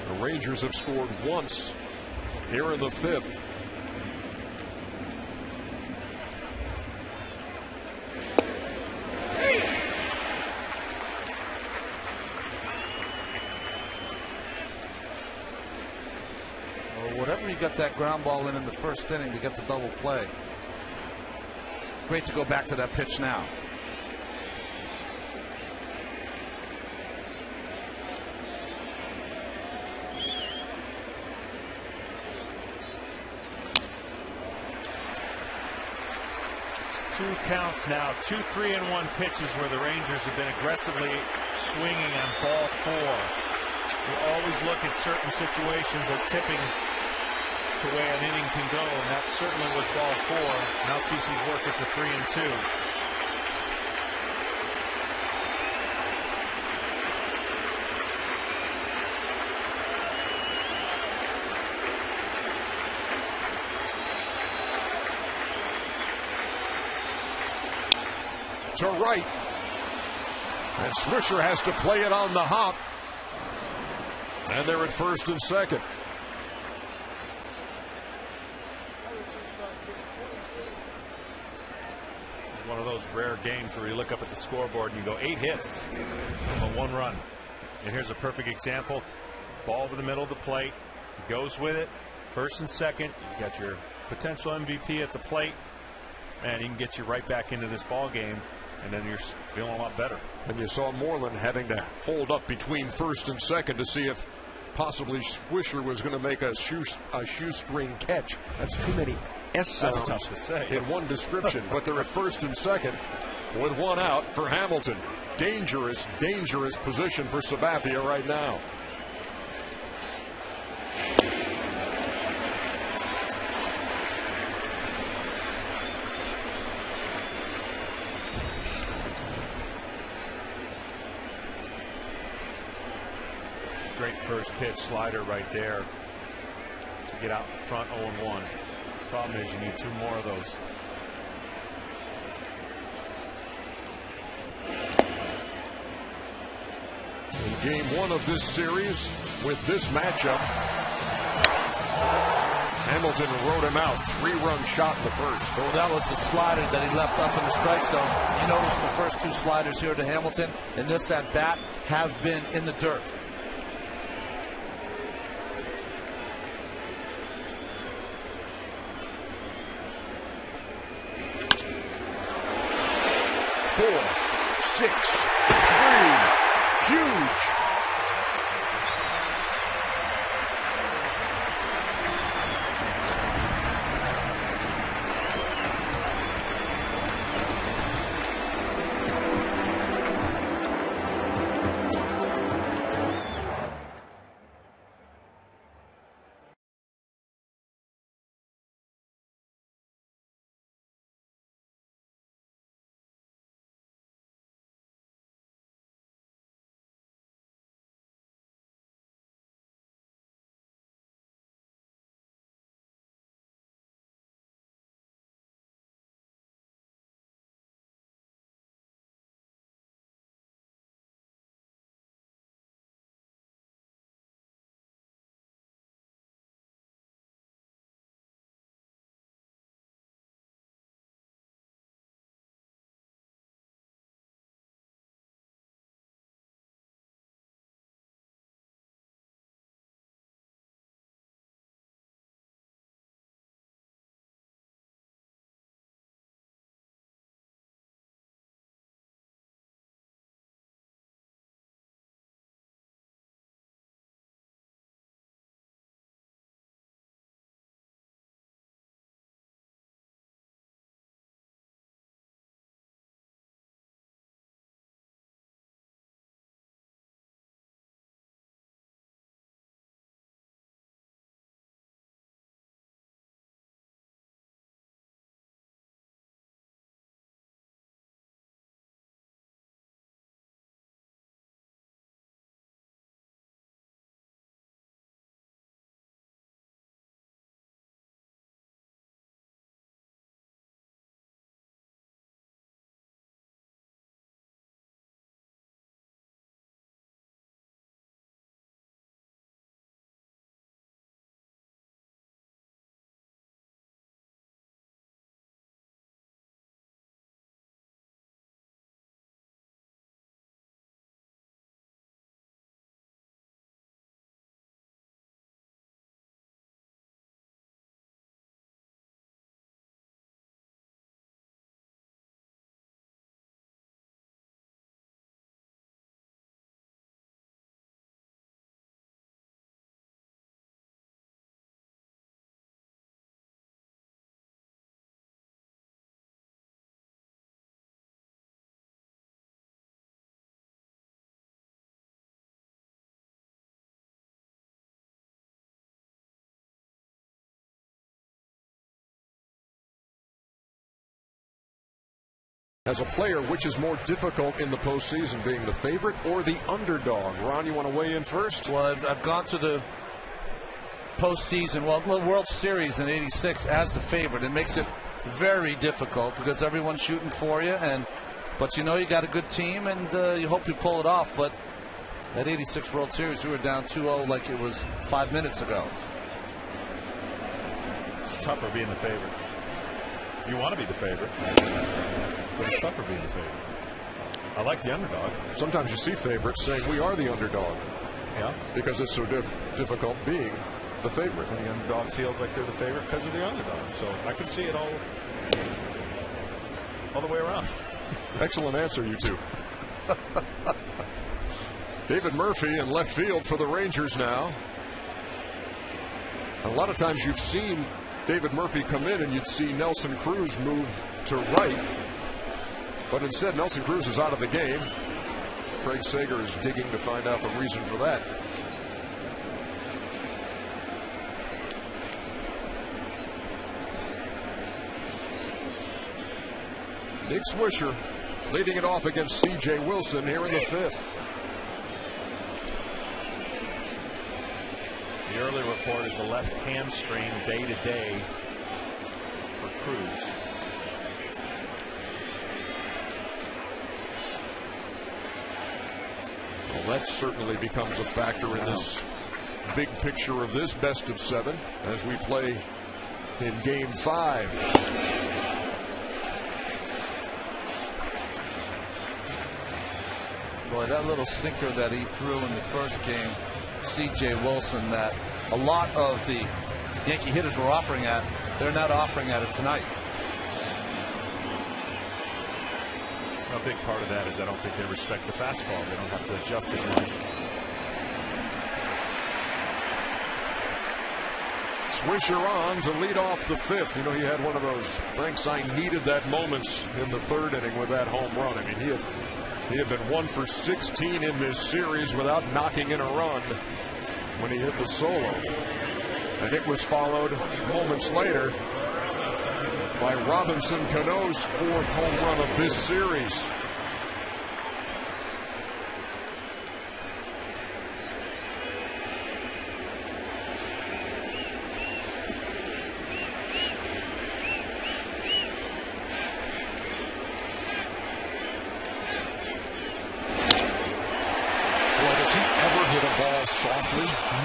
The Rangers have scored once here in the 5th. Whatever you got that ground ball in the first inning to get the double play. Great to go back to that pitch now. Two counts now, 2 3-1 pitches where the Rangers have been aggressively swinging on ball 4. You always look at certain situations as tipping to where an inning can go, and that certainly was ball 4. Now CeCe's worked it to 3 and 2. To right. And Swisher has to play it on the hop. And they're at first and second. This is one of those rare games where you look up at the scoreboard and you go 8 hits, but 1 run. And here's a perfect example. Ball over the middle of the plate. He goes with it. First and second. You got your potential MVP at the plate. And he can get you right back into this ball game. And then you're feeling a lot better. And you saw Moreland having to hold up between first and second to see if possibly Swisher was going to make a shoestring catch. That's too many S sounds. That's tough to say in one description. But they're at first and second with 1 out for Hamilton. Dangerous, dangerous position for Sabathia right now. Great first pitch slider right there to get out in front 0-1. Problem is you need 2 more of those. In game 1 of this series with this matchup, Hamilton wrote him out. 3-run shot in the first. Well, that was the slider that he left up in the strike zone. You notice the first 2 sliders here to Hamilton in this at bat have been in the dirt. Four, 6, 3, huge. As a player, which is more difficult in the postseason, being the favorite or the underdog? Ron, you want to weigh in first? Well, I've gone to the postseason, World Series in '86 as the favorite. It makes it very difficult because everyone's shooting for you, but you know you got a good team, and you hope you pull it off. But that '86 World Series, we were down 2-0 like it was 5 minutes ago. It's tougher being the favorite. You want to be the favorite, but it's tougher being the favorite. I like the underdog. Sometimes you see favorites saying we are the underdog. Yeah. Because it's so difficult being the favorite. And the underdog feels like they're the favorite because of the underdog. So I can see it all the way around. Excellent answer, you two. David Murphy in left field for the Rangers now. A lot of times you've seen David Murphy come in and you'd see Nelson Cruz move to right. But instead, Nelson Cruz is out of the game. Craig Sager is digging to find out the reason for that. Nick Swisher leading it off against C.J. Wilson here in the fifth. The early report is a left hamstring day-to-day for Cruz. Well, that certainly becomes a factor in this big picture of this best of seven as we play in Game 5. Boy, that little sinker that he threw in the first game, C.J. Wilson, that a lot of the Yankee hitters were offering at, they're not offering at it tonight. A big part of that is I don't think they respect the fastball. They don't have to adjust as much. Swisher on to lead off the fifth. You know, he had one of those Frank I needed that moments in the third inning with that home run. I mean, he had been 1 for 16 in this series without knocking in a run when he hit the solo. And it was followed moments later by Robinson Cano's fourth home run of this series.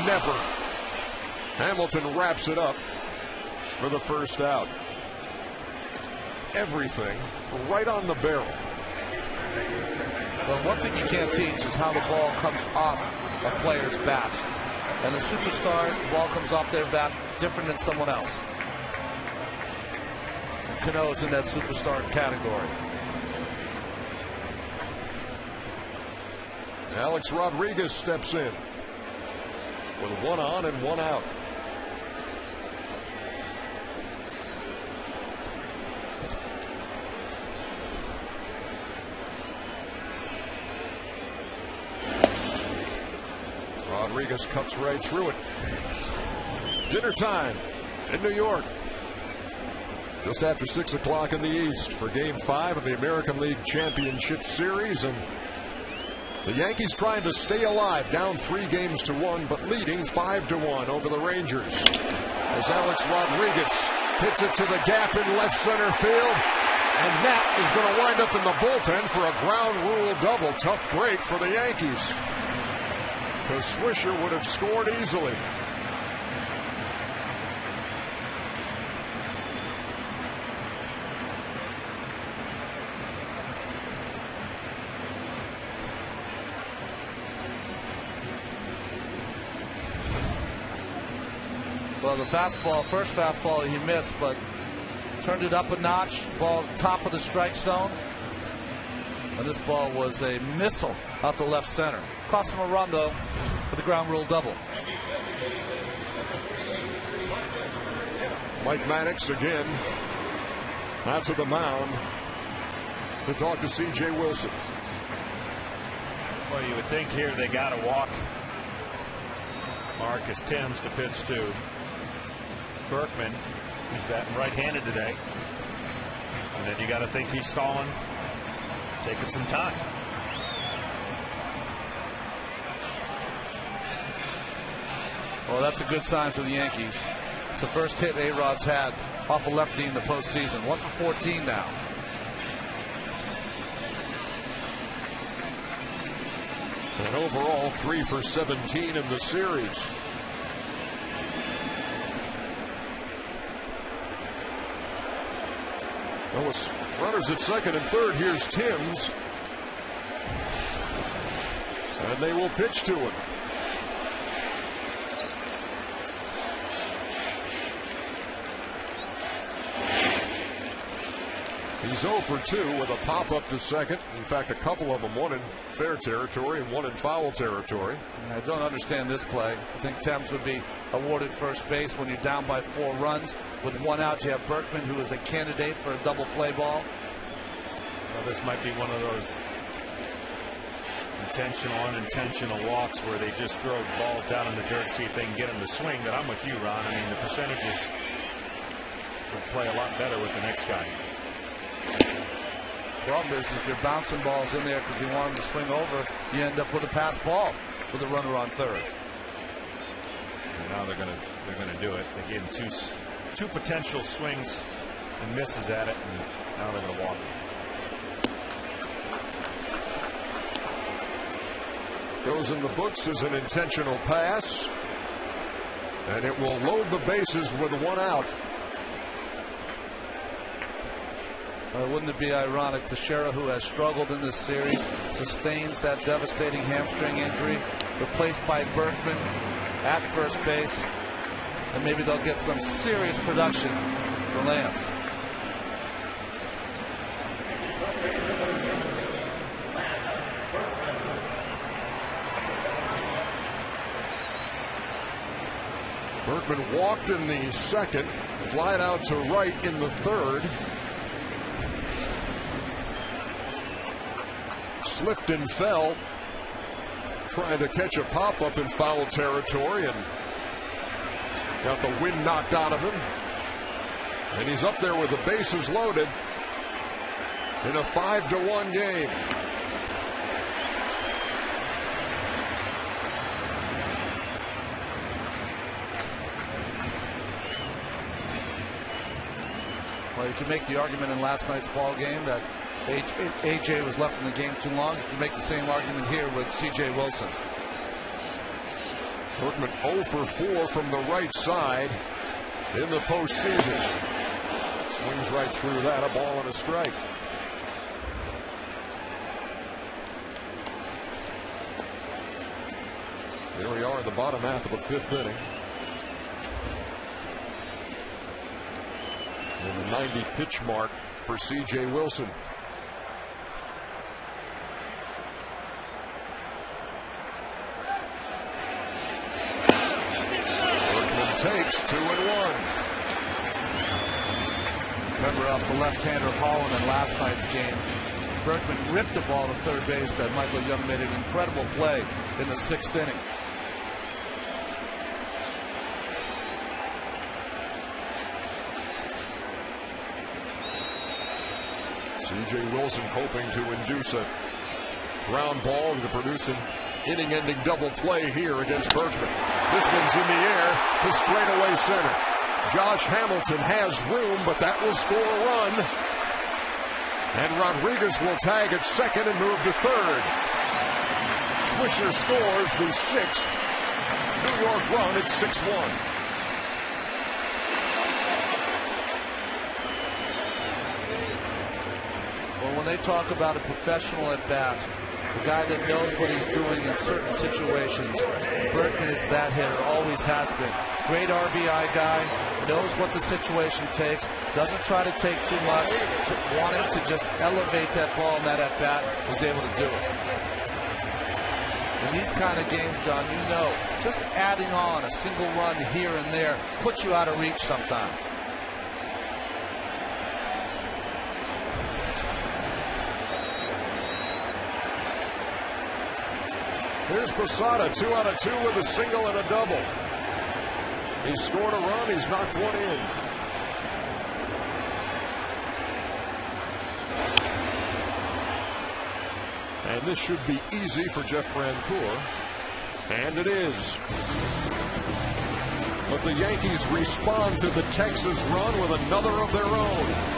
Never. Hamilton wraps it up for the first out. Everything right on the barrel. Well, one thing you can't teach is how the ball comes off a player's bat. And the superstars, the ball comes off their bat different than someone else. Cano's in that superstar category. Alex Rodriguez steps in with 1 on and 1 out. Rodriguez cuts right through it. Dinner time in New York. Just after 6 o'clock in the East for Game 5 of the American League Championship Series. And the Yankees trying to stay alive, down 3-1, but leading 5-1 over the Rangers. As Alex Rodriguez hits it to the gap in left center field. And that is going to wind up in the bullpen for a ground rule double. Tough break for the Yankees, because Swisher would have scored easily. Well, the fastball, first fastball he missed, but turned it up a notch. Ball top of the strike zone. And this ball was a missile out to left center. Cost him a run, though, for the ground rule double. Mike Mannix again out to the mound to talk to C.J. Wilson. Well, you would think here they got to walk Marcus Thames to pitch to Berkman, who's batting right-handed today. And then you got to think he's stalling Taking some time. Well, that's a good sign for the Yankees. It's the first hit A-Rod's had off a lefty in the postseason. 1 for 14 now. And overall, 3 for 17 in the series. Well, with runners at second and third, here's Timms. And they will pitch to him. He's 0 for 2 with a pop-up to second. In fact, a couple of them, one in fair territory and one in foul territory. I don't understand this play. I think Timms would be awarded first base when you're down by 4 runs. With 1 out, you have Berkman, who is a candidate for a double play ball. Well, this might be one of those intentional, unintentional walks where they just throw balls down in the dirt, see if they can get them to swing. But I'm with you, Ron. I mean, the percentages will play a lot better with the next guy. Problem is, if you're bouncing balls in there because you want them to swing over, you end up with a pass ball with a runner on third. And now they're gonna do it. They gave him two potential swings and misses at it, and now they're gonna walk it. Goes in the books as an intentional pass, and it will load the bases with 1 out. Wouldn't it be ironic? Teixeira, who has struggled in this series, sustains that devastating hamstring injury, replaced by Berkman at first base, and maybe they'll get some serious production for Lance. Berkman walked in the second, flied out to right in the third. Slipped and fell, trying to catch a pop-up in foul territory, and got the wind knocked out of him. And he's up there with the bases loaded in a 5-1 game. Well, you can make the argument in last night's ball game that AJ was left in the game too long. You can make the same argument here with C.J. Wilson. Berkman 0 for 4 from the right side in the postseason. Swings right through that, a ball and a strike. Here we are in the bottom half of the 5th inning. And the 90 pitch mark for C.J. Wilson. Takes 2-1. Remember off the left-hander Holland in last night's game, Berkman ripped the ball to third base that Michael Young made an incredible play in the 6th inning. C.J. Wilson hoping to induce a ground ball to produce an inning-ending double play here against Berkman. This one's in the air to straightaway center. Josh Hamilton has room, but that will score a run. And Rodriguez will tag at second and move to third. Swisher scores the 6th New York run at 6-1. Well, when they talk about a professional at bat, a guy that knows what he's doing in certain situations, Berkman is that hitter, always has been. Great RBI guy, knows what the situation takes, doesn't try to take too much, wanting to just elevate that ball in that at-bat, was able to do it. In these kind of games, John, you know, just adding on a single run here and there puts you out of reach sometimes. Here's Posada, 2 out of 2 with a single and a double. He scored a run, he's knocked one in. And this should be easy for Jeff Francoeur. And it is. But the Yankees respond to the Texas run with another of their own.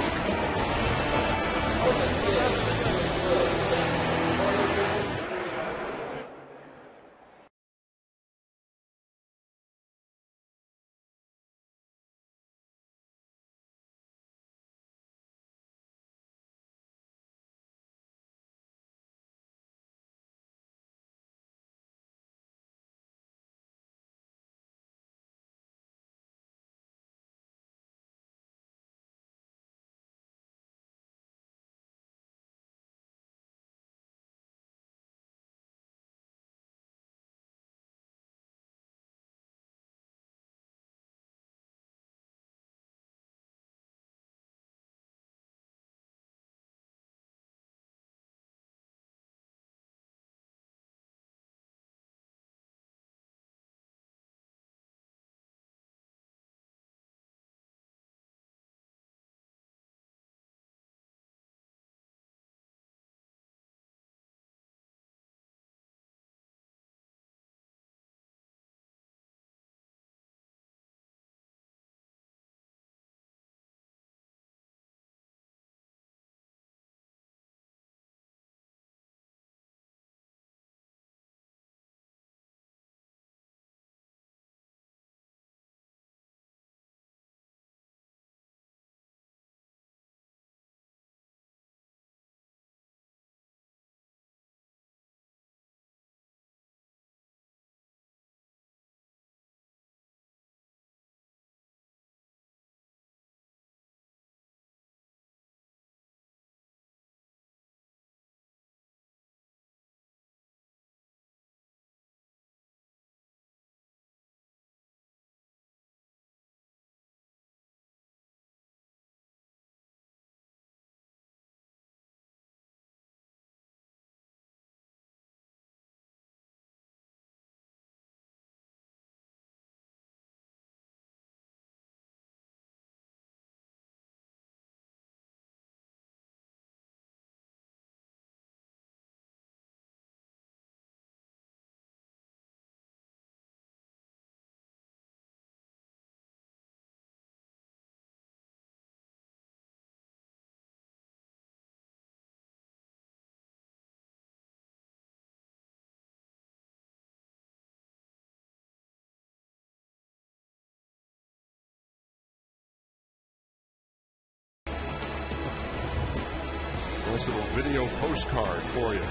Nice little video postcard for you.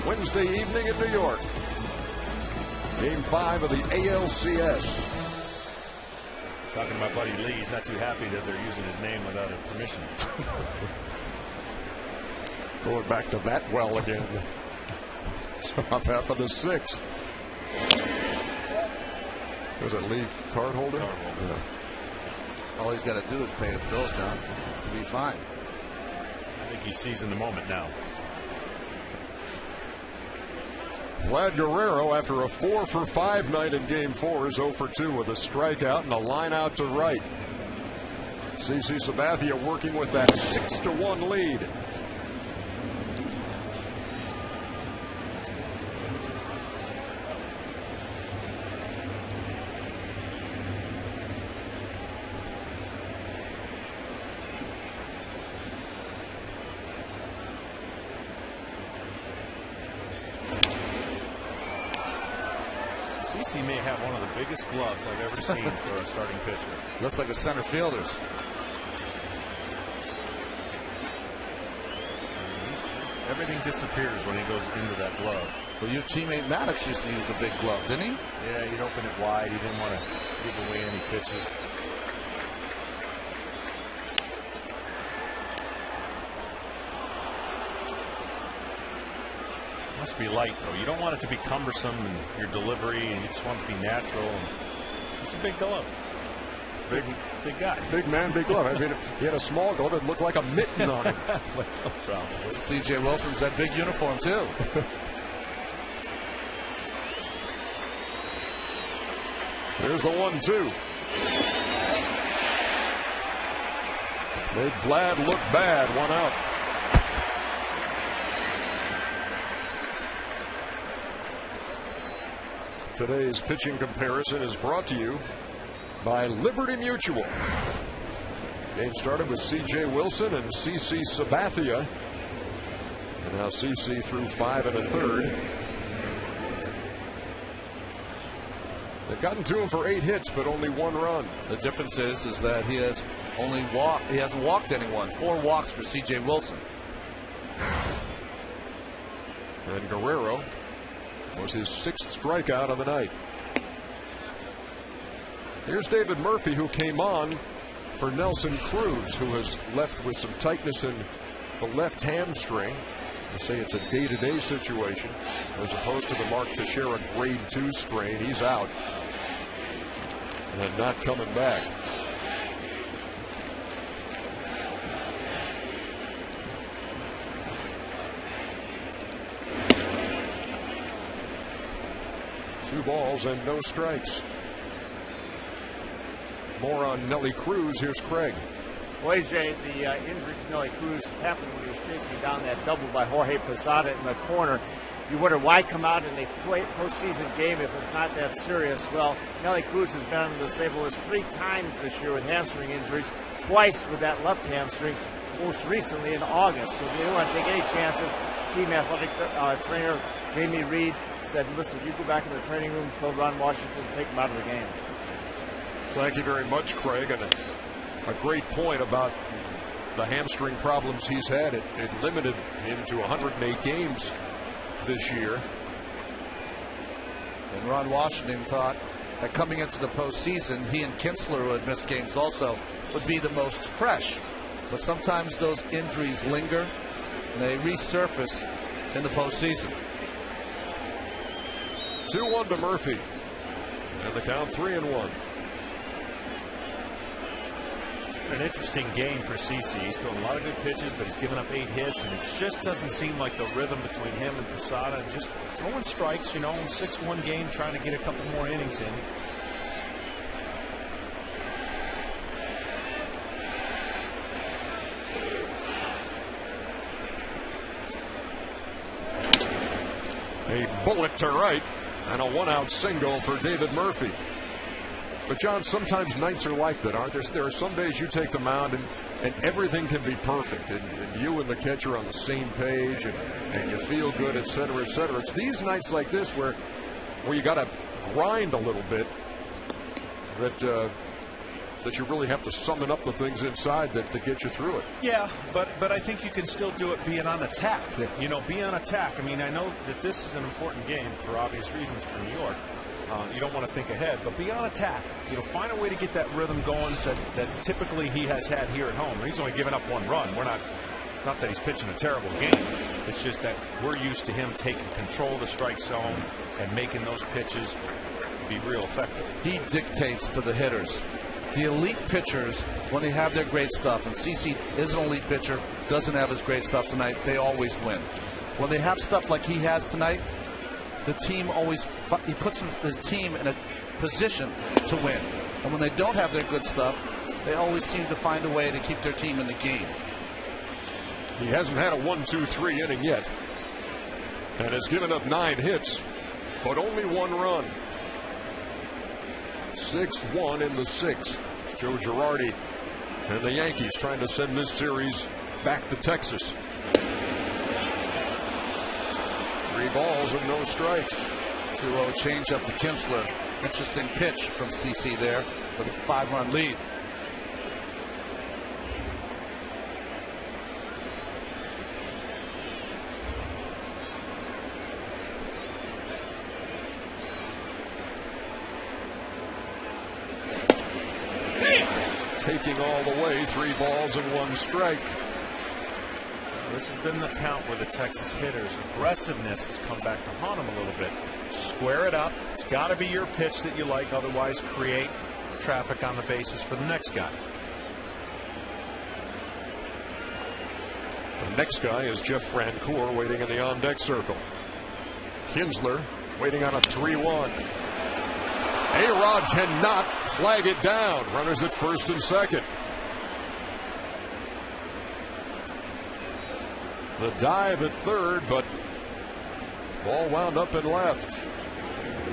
Wednesday evening in New York. Game 5 of the ALCS. Talking to my buddy Lee, he's not too happy that they're using his name without his permission. Going back to that well again. Top half of the 6th. Was it Lee card holder? Yeah. All he's got to do is pay his bills now. He'll be fine. I think he's seizing the moment now. Vlad Guerrero, after a 4-for-5 night in Game 4, is 0-for-2 with a strikeout and a line out to right. CC Sabathia working with that 6-1 lead. CC may have one of the biggest gloves I've ever seen for a starting pitcher. Looks like a center fielder's. Everything disappears when he goes into that glove. Well, your teammate Maddox used to use a big glove, didn't he? Yeah, he'd open it wide. He didn't want to give away any pitches. Must be light, though. You don't want it to be cumbersome in your delivery, and you just want it to be natural. And it's a big glove. It's a big guy. Big man, big glove. I mean, if he had a small glove, it'd look like a mitten on him. No problem. C.J. Wilson's that big uniform, too. Here's the 1-2. Made Vlad look bad. 1 out. Today's pitching comparison is brought to you by Liberty Mutual. Game started with C.J. Wilson and CC Sabathia. And now CC through 5 1/3. They've gotten to him for 8 hits, but only 1 run. The difference is that he hasn't walked anyone. 4 walks for C.J. Wilson. And Guerrero was his 6th strikeout of the night. Here's David Murphy, who came on for Nelson Cruz, who has left with some tightness in the left hamstring. They say it's a day-to-day situation as opposed to the Mark Teixeira grade 2 strain. He's out and not coming back. Two balls and no strikes. More on Nelly Cruz. Here's Craig. Well, AJ, the injury to Nelly Cruz happened when he was chasing down that double by Jorge Posada in the corner. You wonder why come out in a postseason game if it's not that serious. Well, Nelly Cruz has been on the disabled list 3 times this year with hamstring injuries, twice with that left hamstring, most recently in August. So they don't want to take any chances. Team athletic trainer Jamie Reed said, listen, you go back in the training room, tell Ron Washington to take him out of the game. Thank you very much, Craig. And a great point about the hamstring problems he's had. It limited him to 108 games this year. And Ron Washington thought that coming into the postseason, he and Kinsler, who had missed games also, would be the most fresh. But sometimes those injuries linger and they resurface in the postseason. 2-1 to Murphy. And the count 3-1. An interesting game for CC. He's thrown a lot of good pitches, but he's given up 8 hits, and it just doesn't seem like the rhythm between him and Posada. And just throwing strikes, 6-1 game, trying to get a couple more innings in. A bullet to right and a 1-out single for David Murphy. But, John, sometimes nights are like that, aren't there? There are some days you take the mound and everything can be perfect. And you and the catcher are on the same page and you feel good, et cetera, et cetera. It's these nights like this where you got to grind a little bit that you really have to summon up the things inside that get you through it. Yeah, but I think you can still do it being on attack. Yeah. Be on attack. I mean, I know that this is an important game for obvious reasons for New York. You don't want to think ahead, but be on attack. Find a way to get that rhythm going that typically he has had here at home. He's only given up 1 run. We're not that he's pitching a terrible game. It's just that we're used to him taking control of the strike zone and making those pitches be real effective. He dictates to the hitters. The elite pitchers, when they have their great stuff, and CC is an elite pitcher, doesn't have his great stuff tonight, they always win. When they have stuff like he has tonight, the team he puts his team in a position to win. And when they don't have their good stuff, they always seem to find a way to keep their team in the game. He hasn't had a 1-2-3 inning yet and has given up 9 hits, but only 1 run. 6-1 in the 6th. Joe Girardi and the Yankees trying to send this series back to Texas. 3 balls and no strikes. 2-0 changeup to Kinsler. Interesting pitch from CC there with a 5-run lead. Taking all the way, 3 balls and 1 strike. This has been the count where the Texas hitters' aggressiveness has come back to haunt them a little bit. Square it up. It's got to be your pitch that you like, otherwise create traffic on the bases for the next guy. The next guy is Jeff Francoeur waiting in the on-deck circle. Kinsler waiting on a 3-1. A-Rod cannot flag it down. Runners at first and second. The dive at third, but ball wound up and left.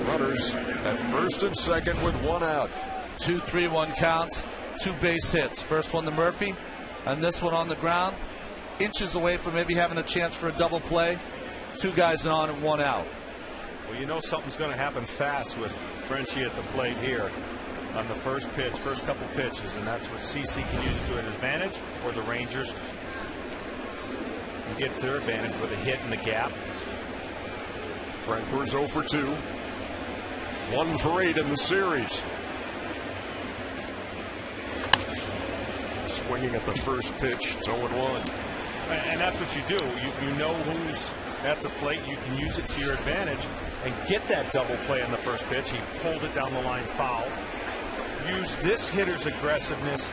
Runners at first and second with one out. 2-3-1 counts, 2 base hits. First one to Murphy, and this one on the ground. Inches away from maybe having a chance for a double play. 2 guys on and 1 out. Well, you know something's going to happen fast with Frenchie at the plate here on the first pitch, first couple pitches, and that's what CC can use to an advantage, or the Rangers can get their advantage with a hit in the gap. Francour's 0 for 2. 1 for 8 in the series. Swinging at the first pitch. It's 0-1. And that's what you do. You know who's at the plate. You can use it to your advantage and get that double play on the first pitch. He pulled it down the line foul. Use this hitter's aggressiveness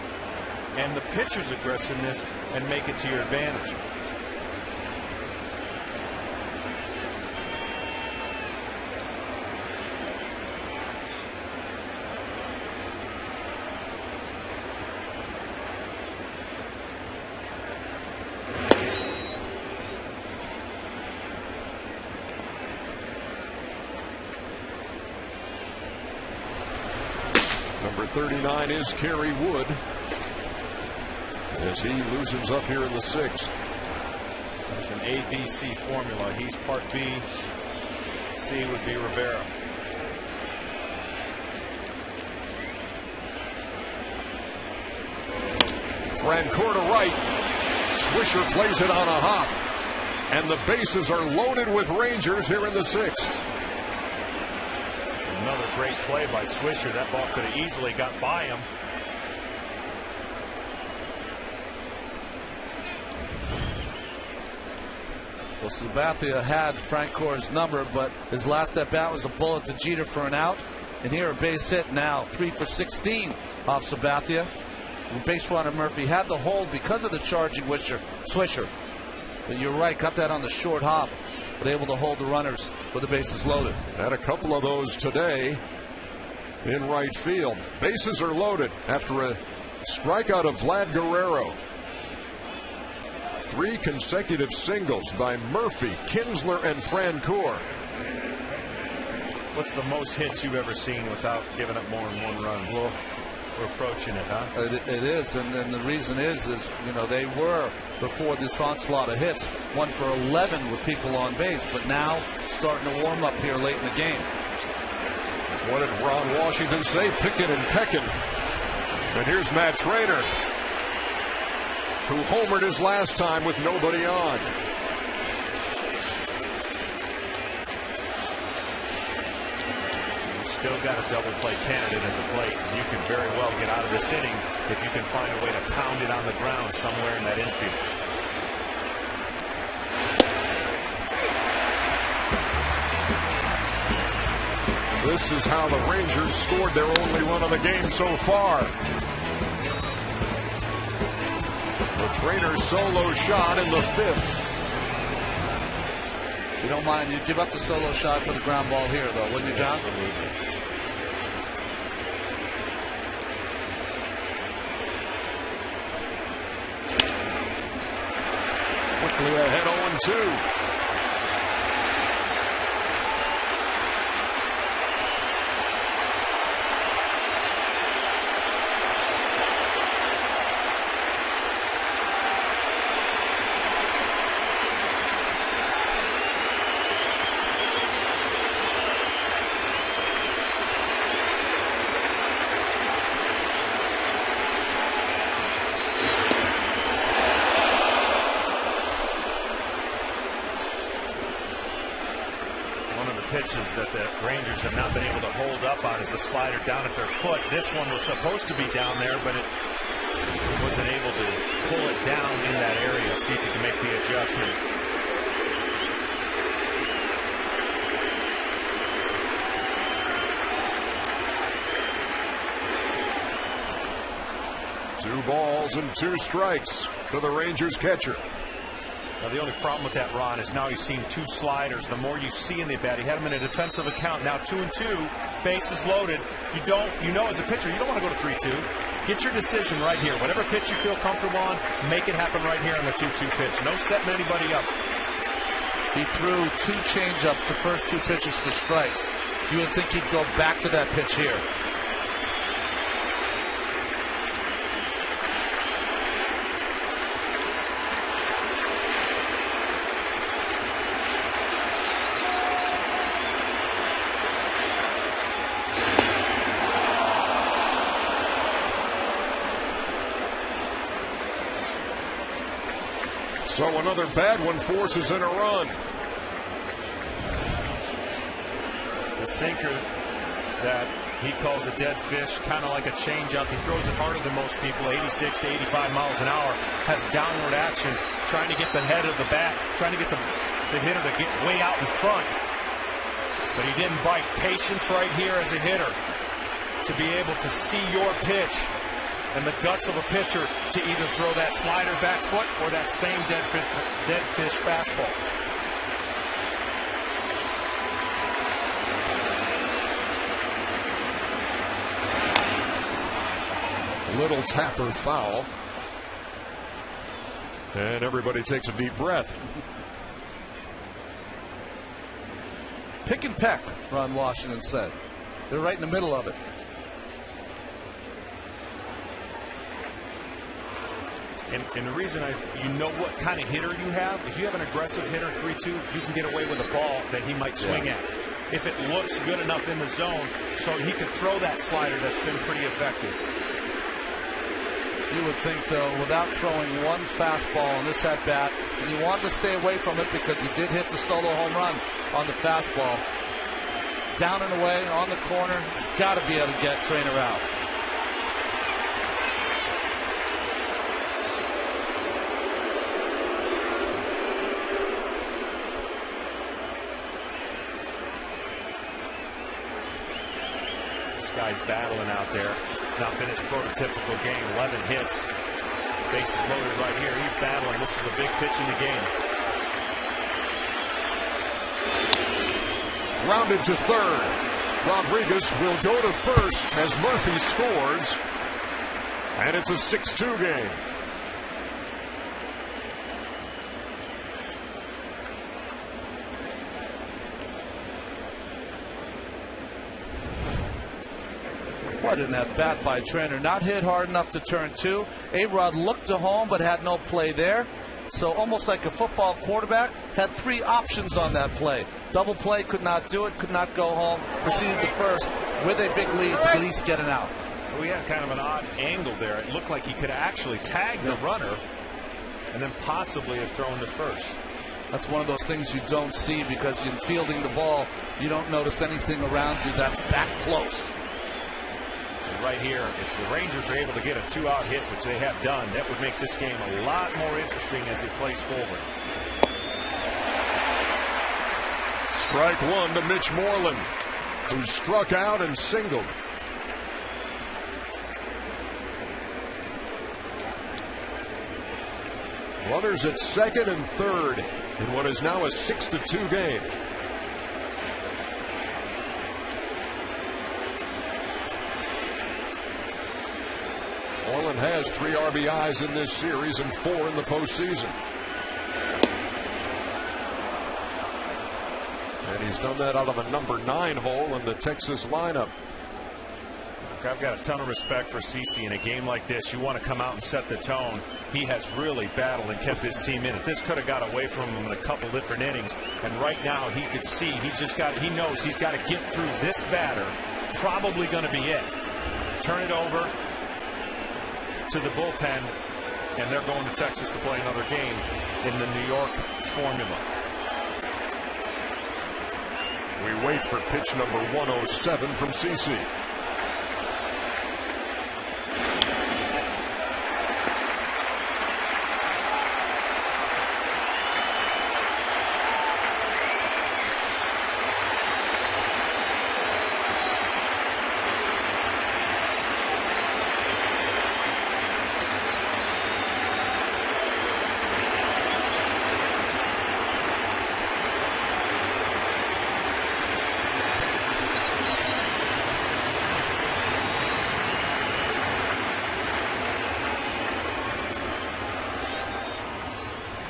and the pitcher's aggressiveness and make it to your advantage. Number 39 is Kerry Wood, as he loosens up here in the 6th. There's an ABC formula. He's part B. C would be Rivera. Francoeur to right. Swisher plays it on a hop. And the bases are loaded with Rangers here in the 6th. Another great play by Swisher. That ball could have easily got by him. Well, Sabathia had Francour's number, but his last at bat was a bullet to Jeter for an out. And here a base hit now, 3 for 16 off Sabathia. Base runner Murphy had the hold because of the charging Swisher. But you're right, got that on the short hop, but able to hold the runners with the bases loaded. Had a couple of those today in right field. Bases are loaded after a strikeout of Vlad Guerrero. 3 consecutive singles by Murphy, Kinsler, and Francoeur. What's the most hits you've ever seen without giving up more than 1 run? Well, we're approaching it, huh? It is, and the reason is you know, they were before this onslaught of hits 1 for 11 with people on base, but now starting to warm up here late in the game. What did Ron Washington say? Picking and pecking. And here's Matt Trainer, who homered his last time with nobody on. Still got a double play candidate at the plate. You can very well get out of this inning if you can find a way to pound it on the ground somewhere in that infield. This is how the Rangers scored their only run of the game so far. The Trainer's solo shot in the 5th. You don't mind, you'd give up the solo shot for the ground ball here, though, wouldn't you, John? Absolutely. Quickly ahead 0-2. Pitches that the Rangers have not been able to hold up on is the slider down at their foot. This one was supposed to be down there, but it wasn't able to pull it down in that area and see if he can make the adjustment. Two balls and 2 strikes to the Rangers catcher. Now, the only problem with that, Ron, is now he's seen 2 sliders. The more you see in the bat, he had him in a defensive account. Now 2-2, bases loaded. You know, as a pitcher, you don't want to go to 3-2. Get your decision right here. Whatever pitch you feel comfortable on, make it happen right here on the 2-2 pitch. No setting anybody up. He threw 2 changeups the first 2 pitches for strikes. You would think he'd go back to that pitch here. So another bad one forces in a run. It's a sinker that he calls a dead fish, kind of like a changeup. He throws it harder than most people, 86 to 85 miles an hour. Has downward action, trying to get the head of the bat, trying to get the hitter to get way out in front. But he didn't bite. Patience right here as a hitter to be able to see your pitch. And the guts of a pitcher to either throw that slider back foot or that same dead fish fastball. Little tapper foul. And everybody takes a deep breath. Pick and peck, Ron Washington said. They're right in the middle of it. And the reason you know what kind of hitter you have. If you have an aggressive hitter, 3-2, you can get away with a ball that he might swing at. If it looks good enough in the zone, so he could throw that slider that's been pretty effective. You would think, though, without throwing one fastball on this at-bat, and he wanted to stay away from it because he did hit the solo home run on the fastball. Down and away, on the corner, he's got to be able to get Trainer out. Guy's battling out there. It's not been his prototypical game. 11 hits. Bases loaded right here. He's battling. This is a big pitch in the game. Rounded to third. Rodriguez will go to first as Murphy scores. And it's a 6-2 game. What in that bat by Trainer. Not hit hard enough to turn two. A-Rod looked to home but had no play there. So almost like a football quarterback, had three options on that play. Double play, could not do it, could not go home. Proceeded to first with a big lead to at least get it out. We had kind of an odd angle there. It looked like he could actually tag the runner and then possibly have thrown to first. That's one of those things you don't see because in fielding the ball, you don't notice anything around you that's that close. Right here, if the Rangers are able to get a two-out hit, which they have done, that would make this game a lot more interesting as it plays forward. Strike one to Mitch Moreland, who struck out and singled. Runners at second and third in what is now a 6-2 game. Moreland has 3 RBIs in this series and 4 in the postseason. And he's done that out of the number 9 hole in the Texas lineup. I've got a ton of respect for CeCe. In a game like this, you want to come out and set the tone. He has really battled and kept his team in it. This could have got away from him in a couple different innings. And right now, he could see he knows he's got to get through this batter. Probably going to be it. Turn it over to the bullpen, and they're going to Texas to play another game in the New York formula. We wait for pitch number 107 from CeCe.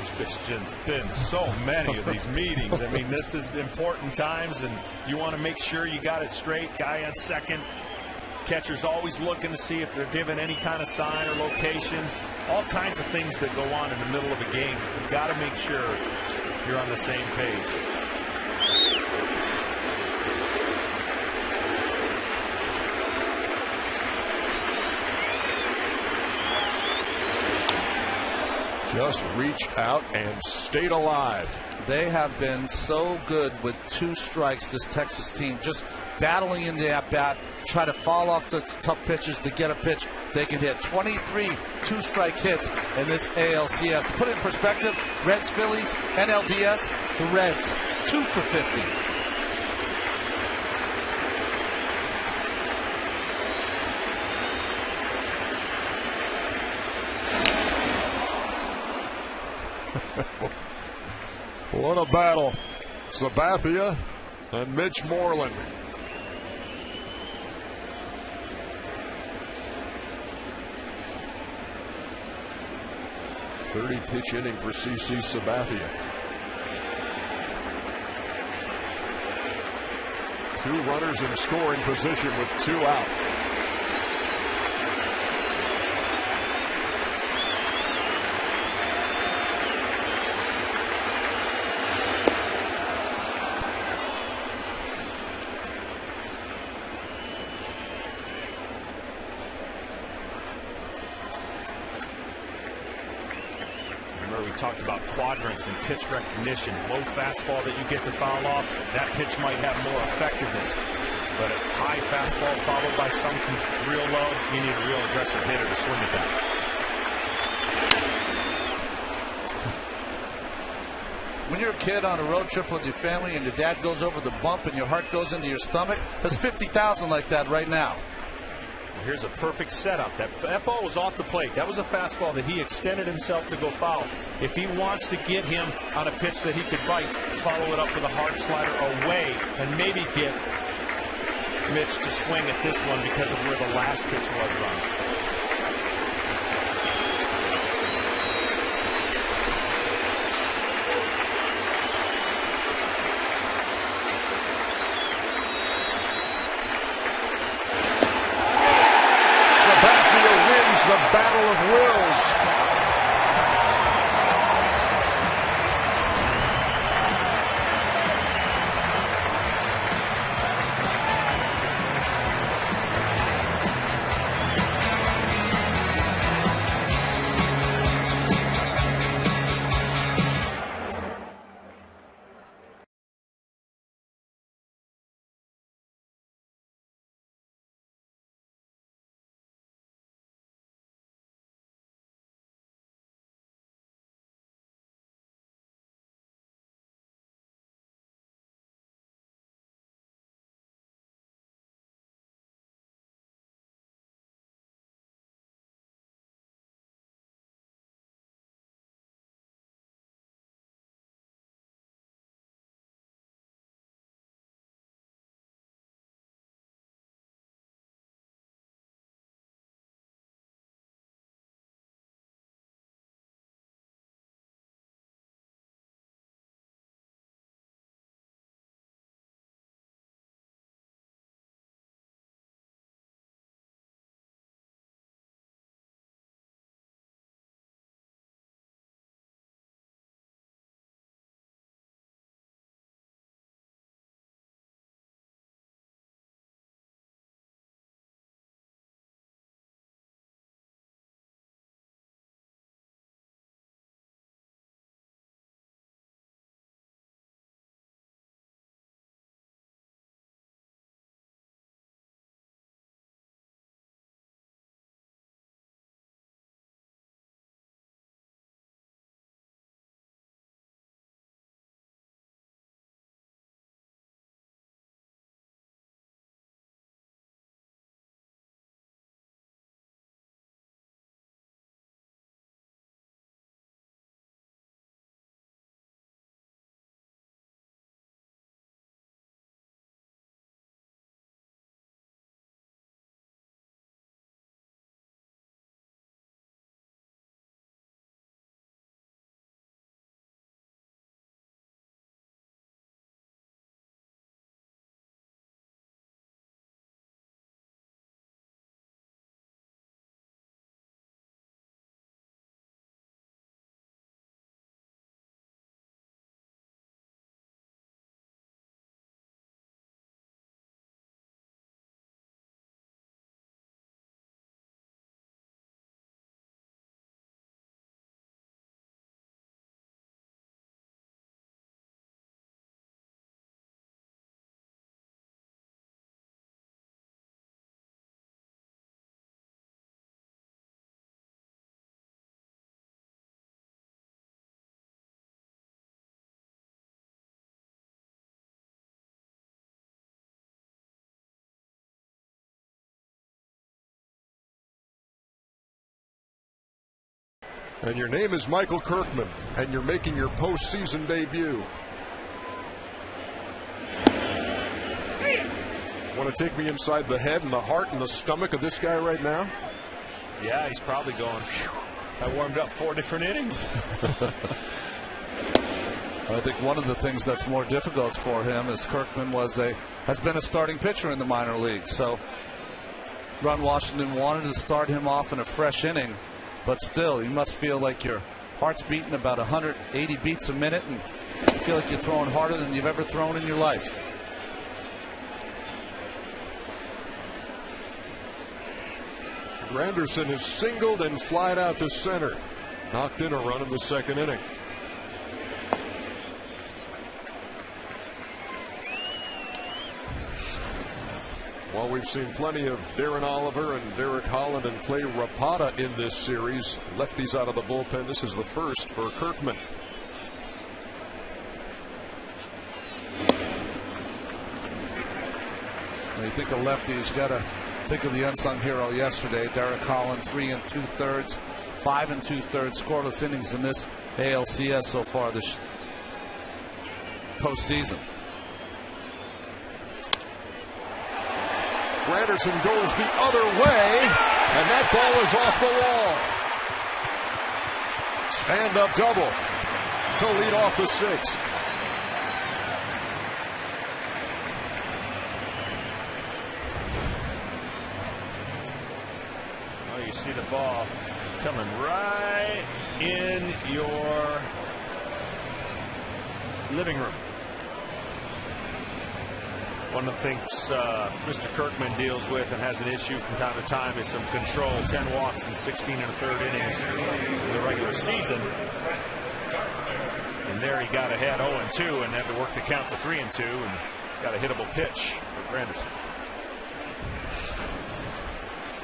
There's just been so many of these meetings. I mean, this is important times, and you want to make sure you got it straight. Guy on second. Catcher's always looking to see if they're given any kind of sign or location. All kinds of things that go on in the middle of a game. You've got to make sure you're on the same page. Just reached out and stayed alive. They have been so good with 2 strikes, this Texas team, just battling in the at-bat, try to fall off the tough pitches to get a pitch they can hit. 23 2-strike hits in this ALCS. To put it in perspective, Reds, Phillies, NLDS, the Reds, 2 for 50. What a battle. Sabathia and Mitch Moreland. .30-pitch inning for CC Sabathia. 2 runners in scoring position with 2 out. Talked about quadrants and pitch recognition. Low fastball that you get to foul off, that pitch might have more effectiveness. But a high fastball followed by something real low, you need a real aggressive hitter to swing at that. When you're a kid on a road trip with your family and your dad goes over the bump and your heart goes into your stomach, there's 50,000 like that right now. Here's a perfect setup. That ball was off the plate. That was a fastball that he extended himself to go foul. If he wants to get him on a pitch that he could bite, follow it up with a hard slider away and maybe get Mitch to swing at this one because of where the last pitch was run. The battle of wills. And your name is Michael Kirkman, and you're making your postseason debut. Want to take me inside the head and the heart and the stomach of this guy right now? Yeah, he's probably going, phew, I warmed up 4 different innings. I think one of the things that's more difficult for him is Kirkman has been a starting pitcher in the minor leagues. So Ron Washington wanted to start him off in a fresh inning, but still, you must feel like your heart's beating about 180 beats a minute, and you feel like you're throwing harder than you've ever thrown in your life. Granderson is singled and flied out to center. Knocked in a run in the second inning. While we've seen plenty of Darren Oliver and Derek Holland and Clay Rapata in this series, lefties out of the bullpen, this is the first for Kirkman. When you think of lefties, got to think of the unsung hero yesterday, Derek Holland, 3 2/3, 5 2/3 scoreless innings in this ALCS so far this postseason. Granderson goes the other way, and that ball is off the wall. Stand-up double to lead off the 6th. Oh, you see the ball coming right in your living room. One of the things Mr. Kirkman deals with and has an issue from time to time is some control. 10 walks in 16 1/3 innings in the regular season. And there he got ahead 0-2 and had to work the count to 3-2 and got a hittable pitch for Granderson.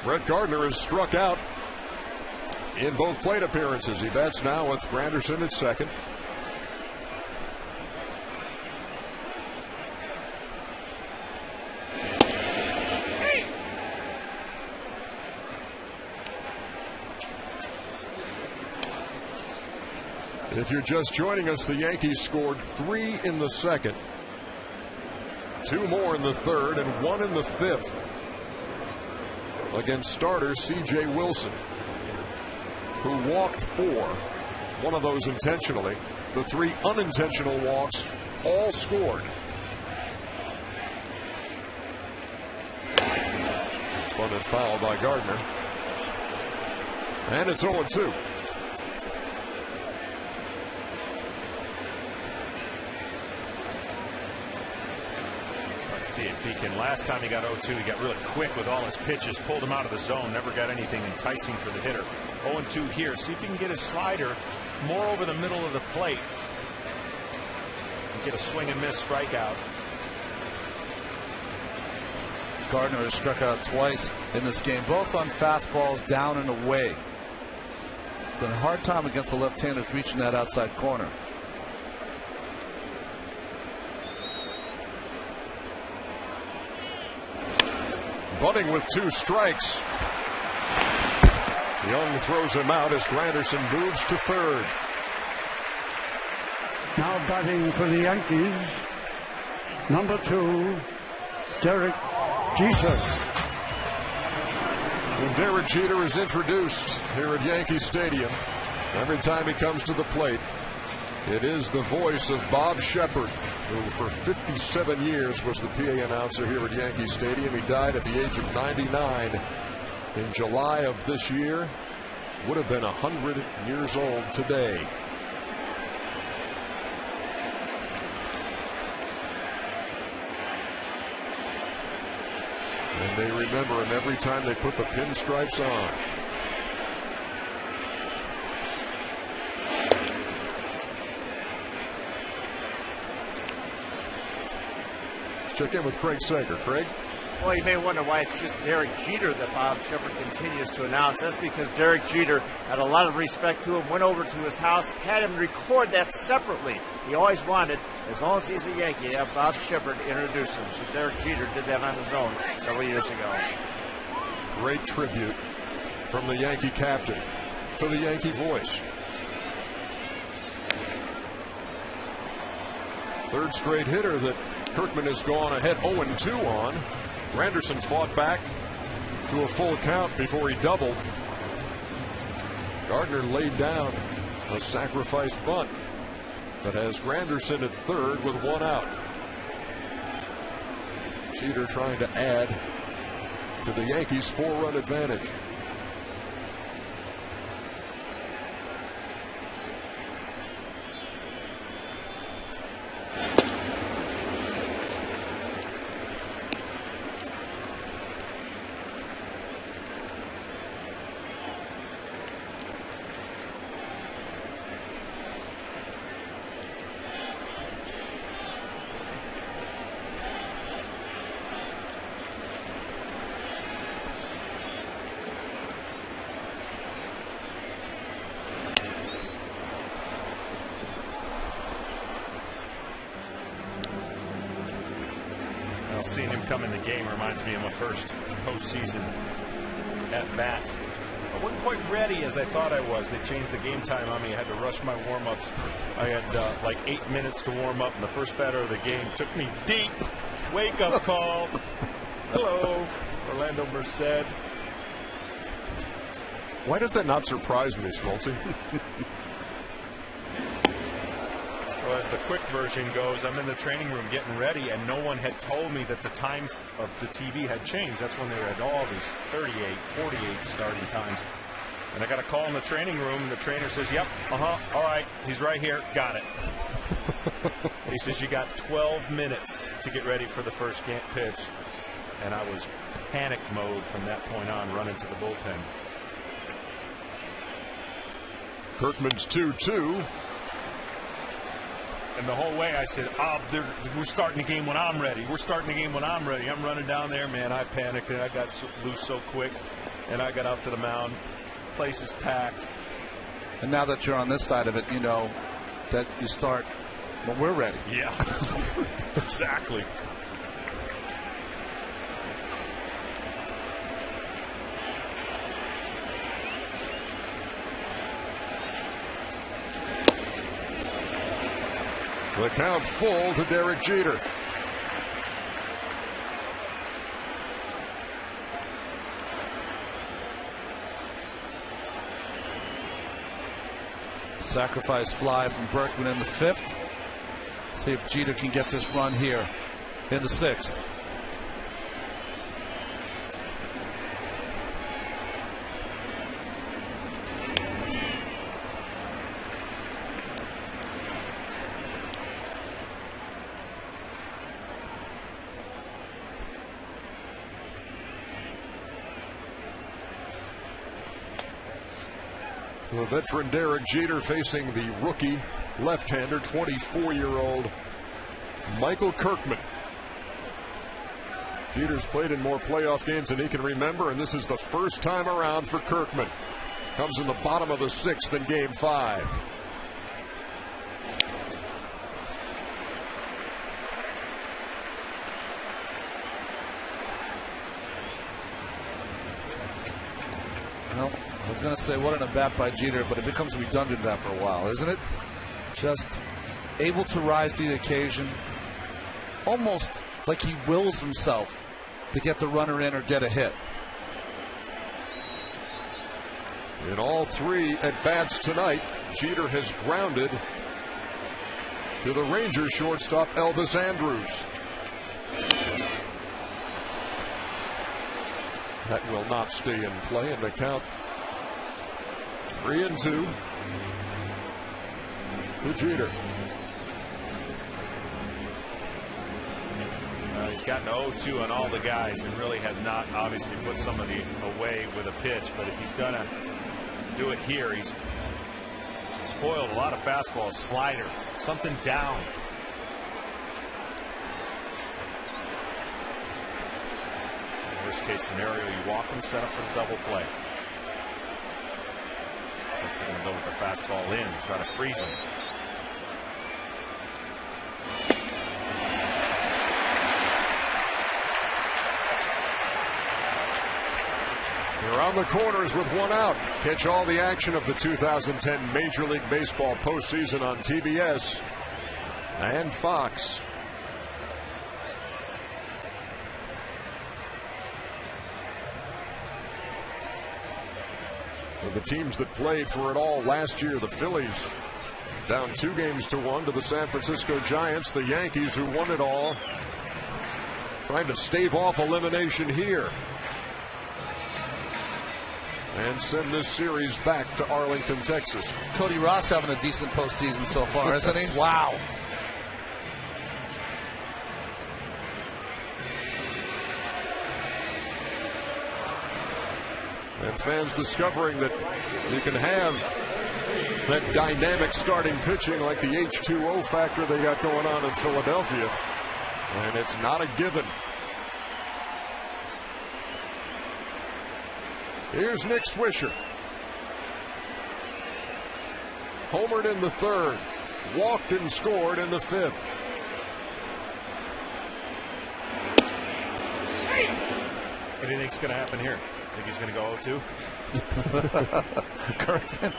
Brett Gardner is struck out in both plate appearances. He bats now with Granderson at second. If you're just joining us, the Yankees scored 3 in the second, 2 more in the third, and 1 in the 5th against starter C.J. Wilson, who walked 4, one of those intentionally. The 3 unintentional walks all scored. But then fouled by Gardner. And it's 0-2. See if he can. Last time he got 0-2, he got really quick with all his pitches, pulled him out of the zone, never got anything enticing for the hitter. 0-2 here. See if he can get his slider more over the middle of the plate and get a swing and miss strikeout. Gardner has struck out twice in this game, both on fastballs down and away. Been a hard time against the left-handers reaching that outside corner. Bunting with 2 strikes. Young throws him out as Granderson moves to third. Now batting for the Yankees, number 2, Derek Jeter. When Derek Jeter is introduced here at Yankee Stadium, every time he comes to the plate, it is the voice of Bob Shepard, who for 57 years was the PA announcer here at Yankee Stadium. He died at the age of 99 in July of this year. Would have been 100 years old today. And they remember him every time they put the pinstripes on. Check in with Craig Sager. Craig? Well, you may wonder why it's just Derek Jeter that Bob Shepard continues to announce. That's because Derek Jeter had a lot of respect to him, went over to his house, had him record that separately. He always wanted, as long as he's a Yankee, to have Bob Shepard introduce him. So Derek Jeter did that on his own several years ago. Great tribute from the Yankee captain. for the Yankee voice. Third straight hitter that Kirkman has gone ahead 0-2 on. Granderson fought back to a full count before he doubled. Gardner laid down a sacrifice bunt that has Granderson at third with one out. Jeter trying to add to the Yankees' 4-run advantage. Seeing him come in the game reminds me of my first postseason at bat. I wasn't quite ready as I thought I was. They changed the game time on me. I had to rush my warm-ups. I had like 8 minutes to warm up, and the first batter of the game took me deep. Wake-up call. Hello, Orlando Merced. Why does that not surprise me, Smoltzy? Well, as the quick version goes, I'm in the training room getting ready, and no one had told me that the time of the TV had changed. That's when they had all these 38, 48 starting times. And I got a call in the training room, and the trainer says, yep, all right, he's right here, got it. He says, you got 12 minutes to get ready for the first pitch. And I was panic mode from that point on, running to the bullpen. Kirkman's 2-2. And the whole way I said, we're starting the game when I'm ready. We're starting the game when I'm ready. I'm running down there, man. I panicked, and I got loose so quick. And I got out to the mound. Place is packed. And now that you're on this side of it, you know that you start when we're ready. Yeah, exactly. The count full to Derek Jeter. Sacrifice fly from Berkman in the 5th. See if Jeter can get this run here in the 6th. The veteran Derek Jeter facing the rookie left-hander, 24-year-old Michael Kirkman. Jeter's played in more playoff games than he can remember, and this is the first time around for Kirkman. Comes in the bottom of the 6th in Game 5. Well, I was going to say, what an at-bat by Jeter, but it becomes redundant that for a while, isn't it? Just able to rise to the occasion, almost like he wills himself to get the runner in or get a hit. In all 3 at-bats tonight, Jeter has grounded to the Rangers shortstop Elvis Andrus. That will not stay in play, and the count 3-2 to Jeter. He's gotten 0-2 on all the guys and really has not obviously put somebody away with a pitch. But if he's going to do it here, he's spoiled a lot of fastballs, slider, something down. Worst case scenario, you walk him, set up for the double play. So if they're going to go with the fastball in, try to freeze him. Here on the corners with one out. Catch all the action of the 2010 Major League Baseball postseason on TBS and Fox. For the teams that played for it all last year, the Phillies down 2-1 to the San Francisco Giants. The Yankees, who won it all, trying to stave off elimination here and send this series back to Arlington, Texas. Cody Ross having a decent postseason so far, isn't he? Wow. And fans discovering that you can have that dynamic starting pitching like the H2O factor they got going on in Philadelphia. And it's not a given. Here's Nick Swisher. Homered in the third. Walked and scored in the fifth. What do you think's going to happen here? Think he's going to go 0-2? Kirkman.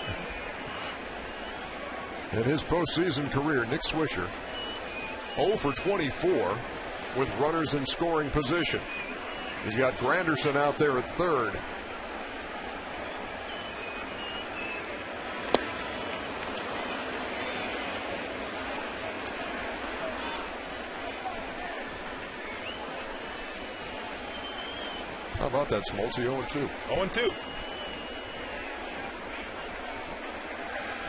In his postseason career, Nick Swisher 0 for 24 with runners in scoring position. He's got Granderson out there at third. How about that, Smoltz? 0-2. 0-2.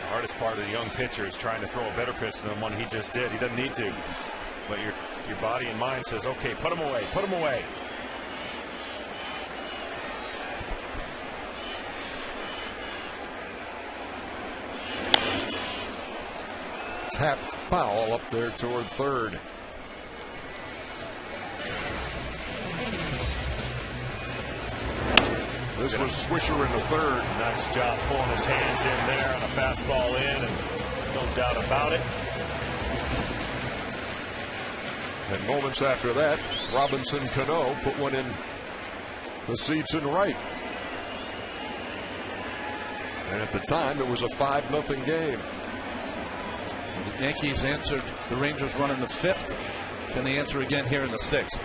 The hardest part of the young pitcher is trying to throw a better pitch than the one he just did. He doesn't need to. But your body and mind says, okay, put him away, put him away. Tapped foul up there toward third. This was Swisher in the third. Nice job pulling his hands in there on a fastball in, and no doubt about it. And moments after that, Robinson Cano put one in the seats in right. And at the time, it was a 5-0 game. The Yankees answered the Rangers run in the fifth. Can they answer again here in the sixth?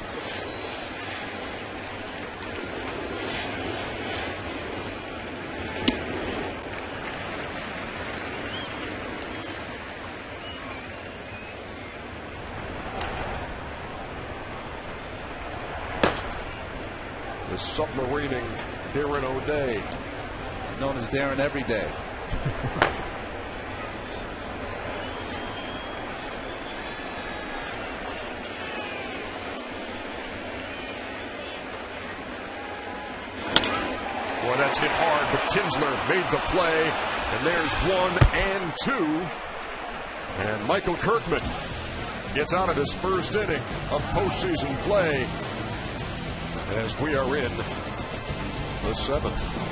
The submarining Darren O'Day. Known as Darren Every Day. Boy, that's hit hard, but Kinsler made the play. And there's 1 and 2. And Michael Kirkman gets out of his first inning of postseason play as we are in the 7th.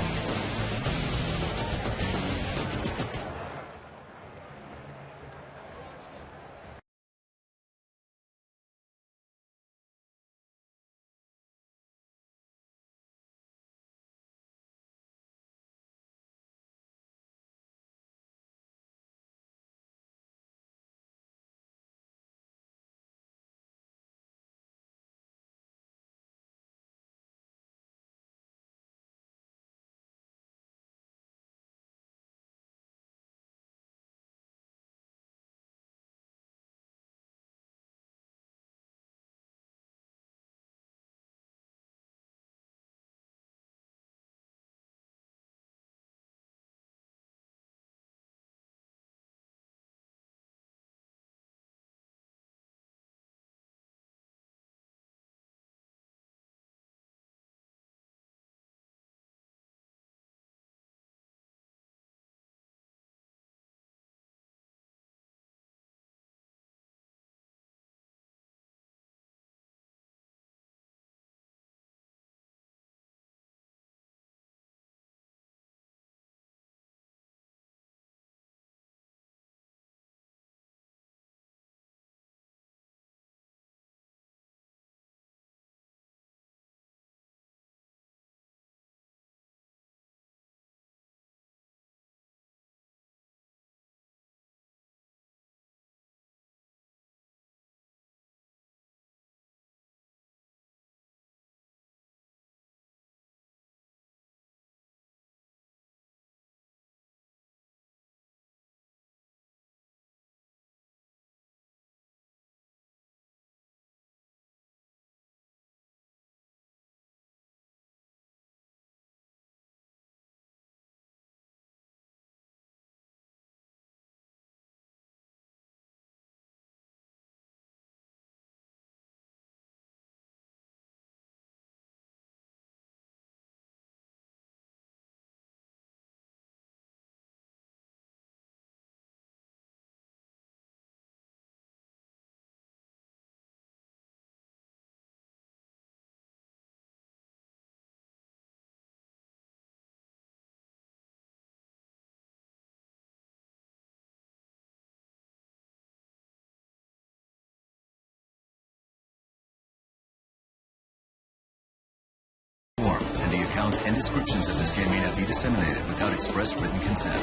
accounts and descriptions of this game may not be disseminated without express written consent.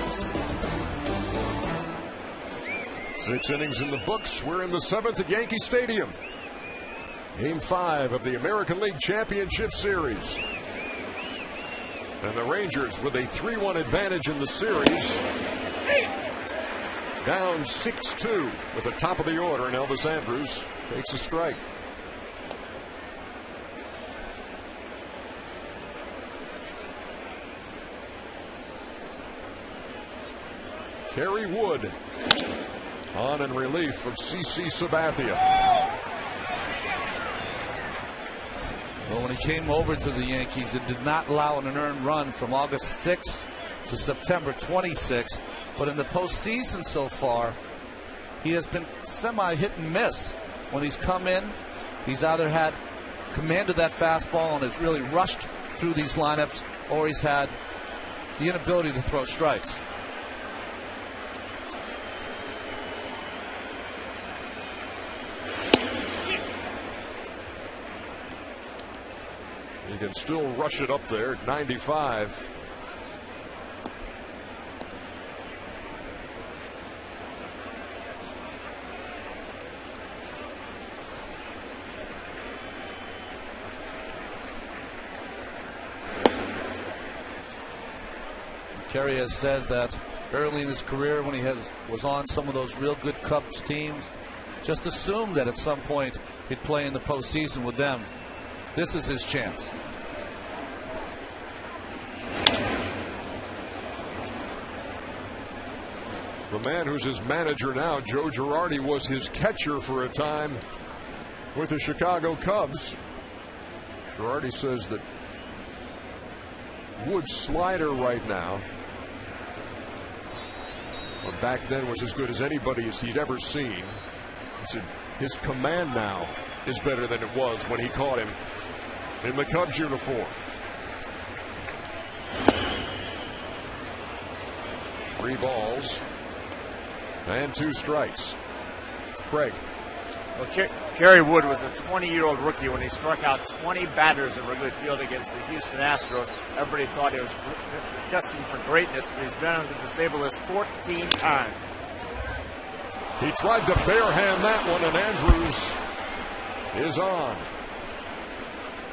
6 innings in the books. We're in the 7th at Yankee Stadium. Game 5 of the American League Championship Series. And the Rangers with a 3-1 advantage in the series. Down 6-2 with the top of the order, and Elvis Andrus takes a strike. Kerry Wood on in relief of CC Sabathia. Well, when he came over to the Yankees, it did not allow an earned run from August 6th to September 26th. But in the postseason so far, he has been semi-hit and miss. When he's come in, he's either had commanded that fastball and has really rushed through these lineups, or he's had the inability to throw strikes. He can still rush it up there at 95. Kerry has said that early in his career, when he was on some of those real good Cubs teams, just assumed that at some point he'd play in the postseason with them. This is his chance. The man who's his manager now, Joe Girardi, was his catcher for a time with the Chicago Cubs. Girardi says that Wood's slider right now, well, back then, was as good as anybody as he'd ever seen. He said his command now is better than it was when he caught him in the Cubs uniform. 3 balls and 2 strikes. Craig. Well, Kerry Wood was a 20-year-old rookie when he struck out 20 batters in Wrigley Field against the Houston Astros. Everybody thought he was destined for greatness, but he's been able to disable this 14 times. He tried to barehand that one, and Andrus is on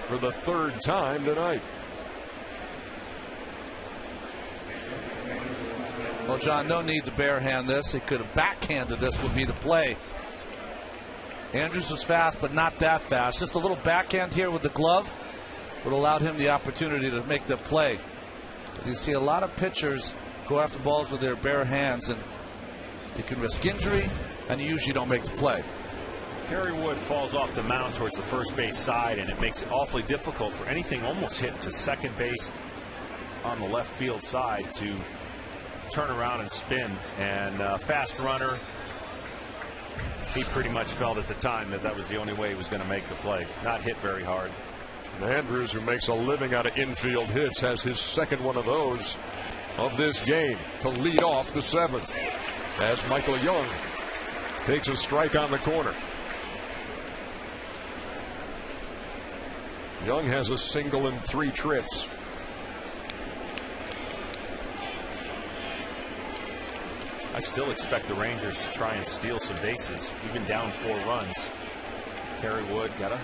for the 3rd time tonight. Well, John, no need to barehand this. He could have backhanded this would be the play. Andrus was fast, but not that fast. Just a little backhand here with the glove would allow him the opportunity to make the play. You see a lot of pitchers go after balls with their bare hands, and you can risk injury, and you usually don't make the play. Kerry Wood falls off the mound towards the first base side, and it makes it awfully difficult for anything almost hit to second base on the left field side to turn around and spin. And fast runner, he pretty much felt at the time that was the only way he was going to make the play. Not hit very hard. And Andrus, who makes a living out of infield hits, has his 2nd one of those of this game to lead off the 7th as Michael Young takes a strike on the corner. Young has a single in 3 trips. I still expect the Rangers to try and steal some bases, even down 4 runs. Kerry Wood got a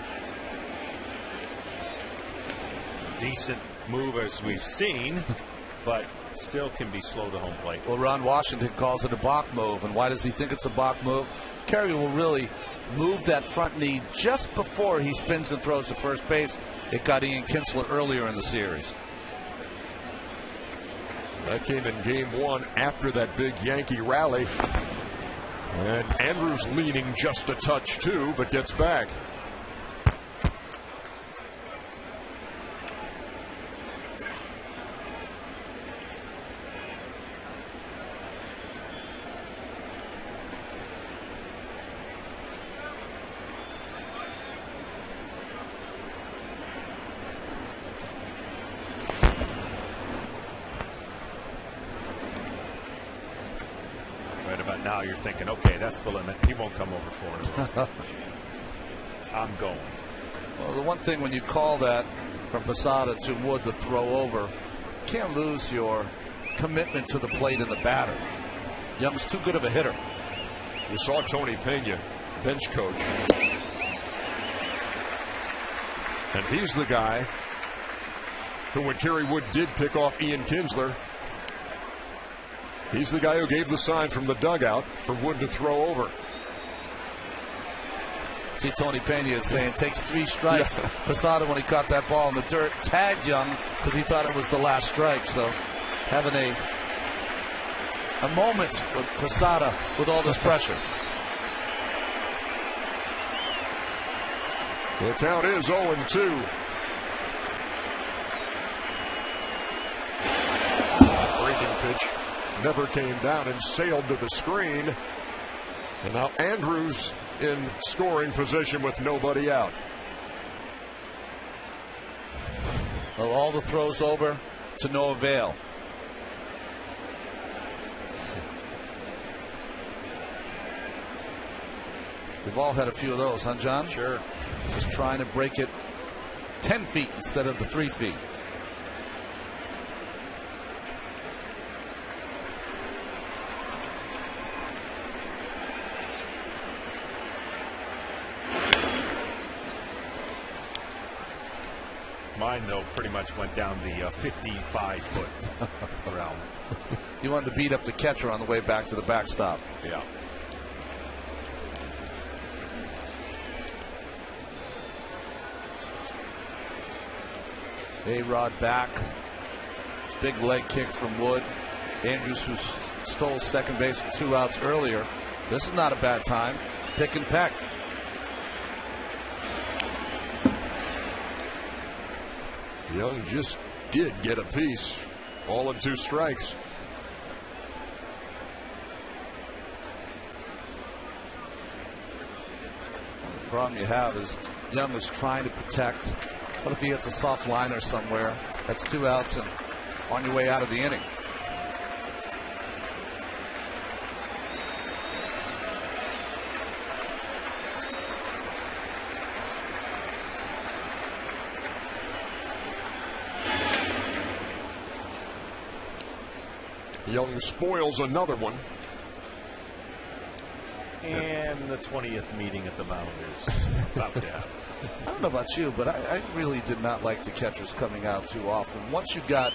decent move as we've seen, but still can be slow to home plate. Well, Ron Washington calls it a balk move, and why does he think it's a balk move? Kerry will really move that front knee just before he spins and throws to first base. It got Ian Kinsler earlier in the series. That came in game 1 after that big Yankee rally. And Andrus leaning just a touch too, but gets back. Now you're thinking, okay, that's the limit. He won't come over for it. I'm going. Well, the one thing when you call that from Posada to Wood to throw over. Can't lose your commitment to the plate and the batter. Young's too good of a hitter. You saw Tony Pena, bench coach. And he's the guy who, when Kerry Wood did pick off Ian Kinsler, he's the guy who gave the sign from the dugout for Wood to throw over. See, Tony Pena is saying takes 3 strikes. Yeah. Posada, when he caught that ball in the dirt, tagged Young because he thought it was the last strike. So having a moment with Posada with all this pressure. The count is 0-2. Breaking pitch never came down and sailed to the screen. And now Andrews in scoring position with nobody out. Well, all the throws over to no avail. We've all had a few of those, huh, John? Sure. Just trying to break it 10 feet instead of the 3 feet. Mine, though, pretty much went down the 55-foot realm. You wanted to beat up the catcher on the way back to the backstop. Yeah. A-Rod back. Big leg kick from Wood. Andrews, who stole second base with 2 outs earlier. This is not a bad time. Pick and peck. Young just did get a piece. All in 2 strikes. The problem you have is Young is trying to protect. What if he hits a soft liner somewhere? That's 2 outs and on your way out of the inning. Young spoils another one. And the 20th meeting at the mound is about to happen. I don't know about you, but I really did not like the catchers coming out too often. Once you got,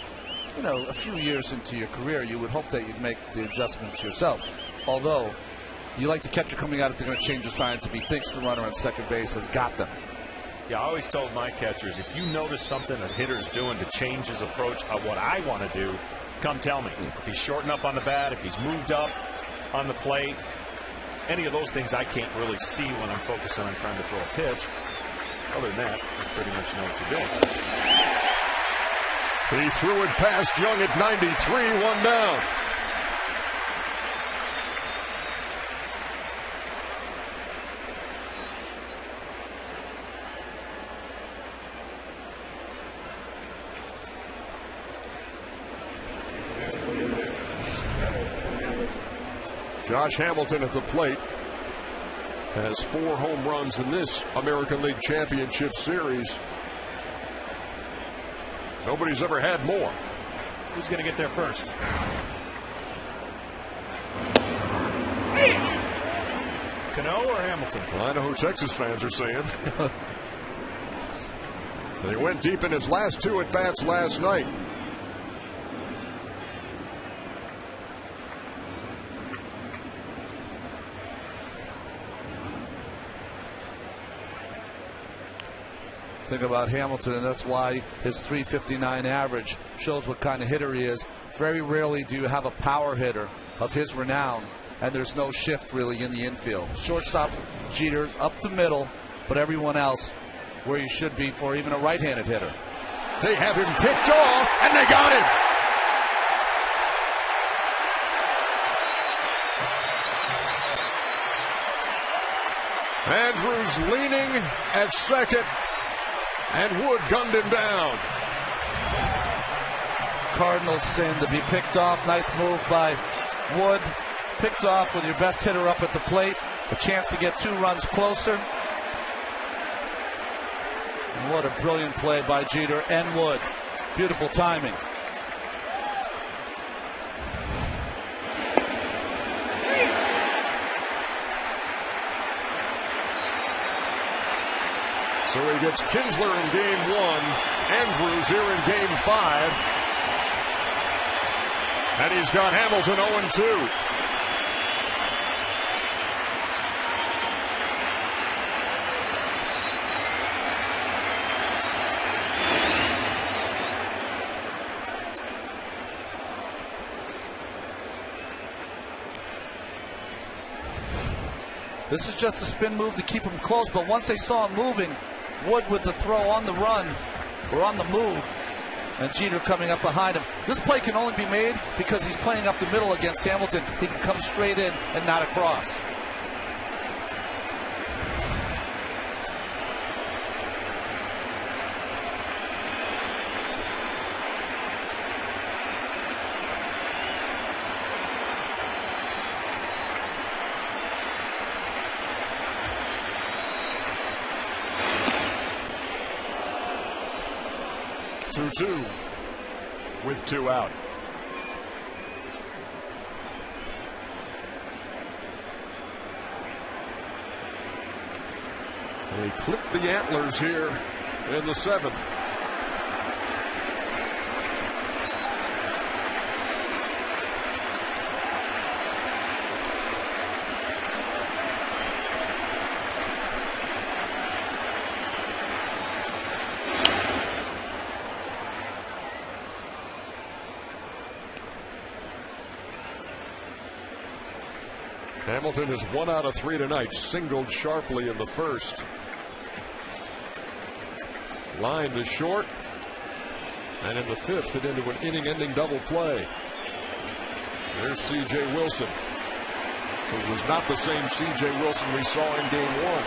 a few years into your career, you would hope that you'd make the adjustments yourself. Although, you like the catcher coming out if they're going to change the signs if he thinks the runner on second base has got them. Yeah, I always told my catchers, if you notice something a hitter's doing to change his approach of what I want to do, come tell me. If he's shorting up on the bat, if he's moved up on the plate, any of those things I can't really see when I'm focusing on trying to throw a pitch. Other than that, you pretty much know what you're doing. He threw it past Young at 93, 1 down. Josh Hamilton at the plate has 4 home runs in this American League Championship Series. Nobody's ever had more. Who's going to get there first? Cano or Hamilton? Well, I know who Texas fans are saying. They went deep in his last 2 at-bats last night. Think about Hamilton, and that's why his .359 average shows what kind of hitter he is. Very rarely do you have a power hitter of his renown, and there's no shift really in the infield. Shortstop Jeter's up the middle, but everyone else where you should be for even a right-handed hitter. They have him picked off, and they got him. Andrews leaning at second. And Wood gunned him down. Cardinals sin to be picked off. Nice move by Wood. Picked off with your best hitter up at the plate. A chance to get 2 runs closer. What a brilliant play by Jeter and Wood. Beautiful timing. So he gets Kinsler in game 1, Andrews here in game 5. And he's got Hamilton 0-2. This is just a spin move to keep him close, but once they saw him moving, Wood with the throw on the run, or on the move, and Jeter coming up behind him. This play can only be made because he's playing up the middle against Hamilton. He can come straight in and not across. Two with 2 out. They clipped the antlers here in the 7th. Hamilton has 1 out of 3 tonight, singled sharply in the first. Line to short, and in the 5th it into an inning-ending double play. There's C.J. Wilson, who was not the same C.J. Wilson we saw in game 1.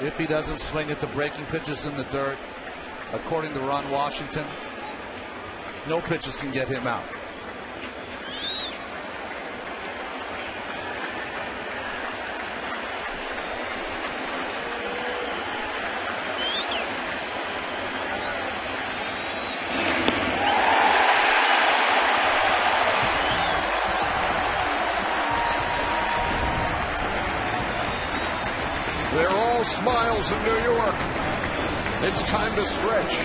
If he doesn't swing at the breaking pitches in the dirt, according to Ron Washington, no pitches can get him out. They're all smiles in New York. It's time to stretch.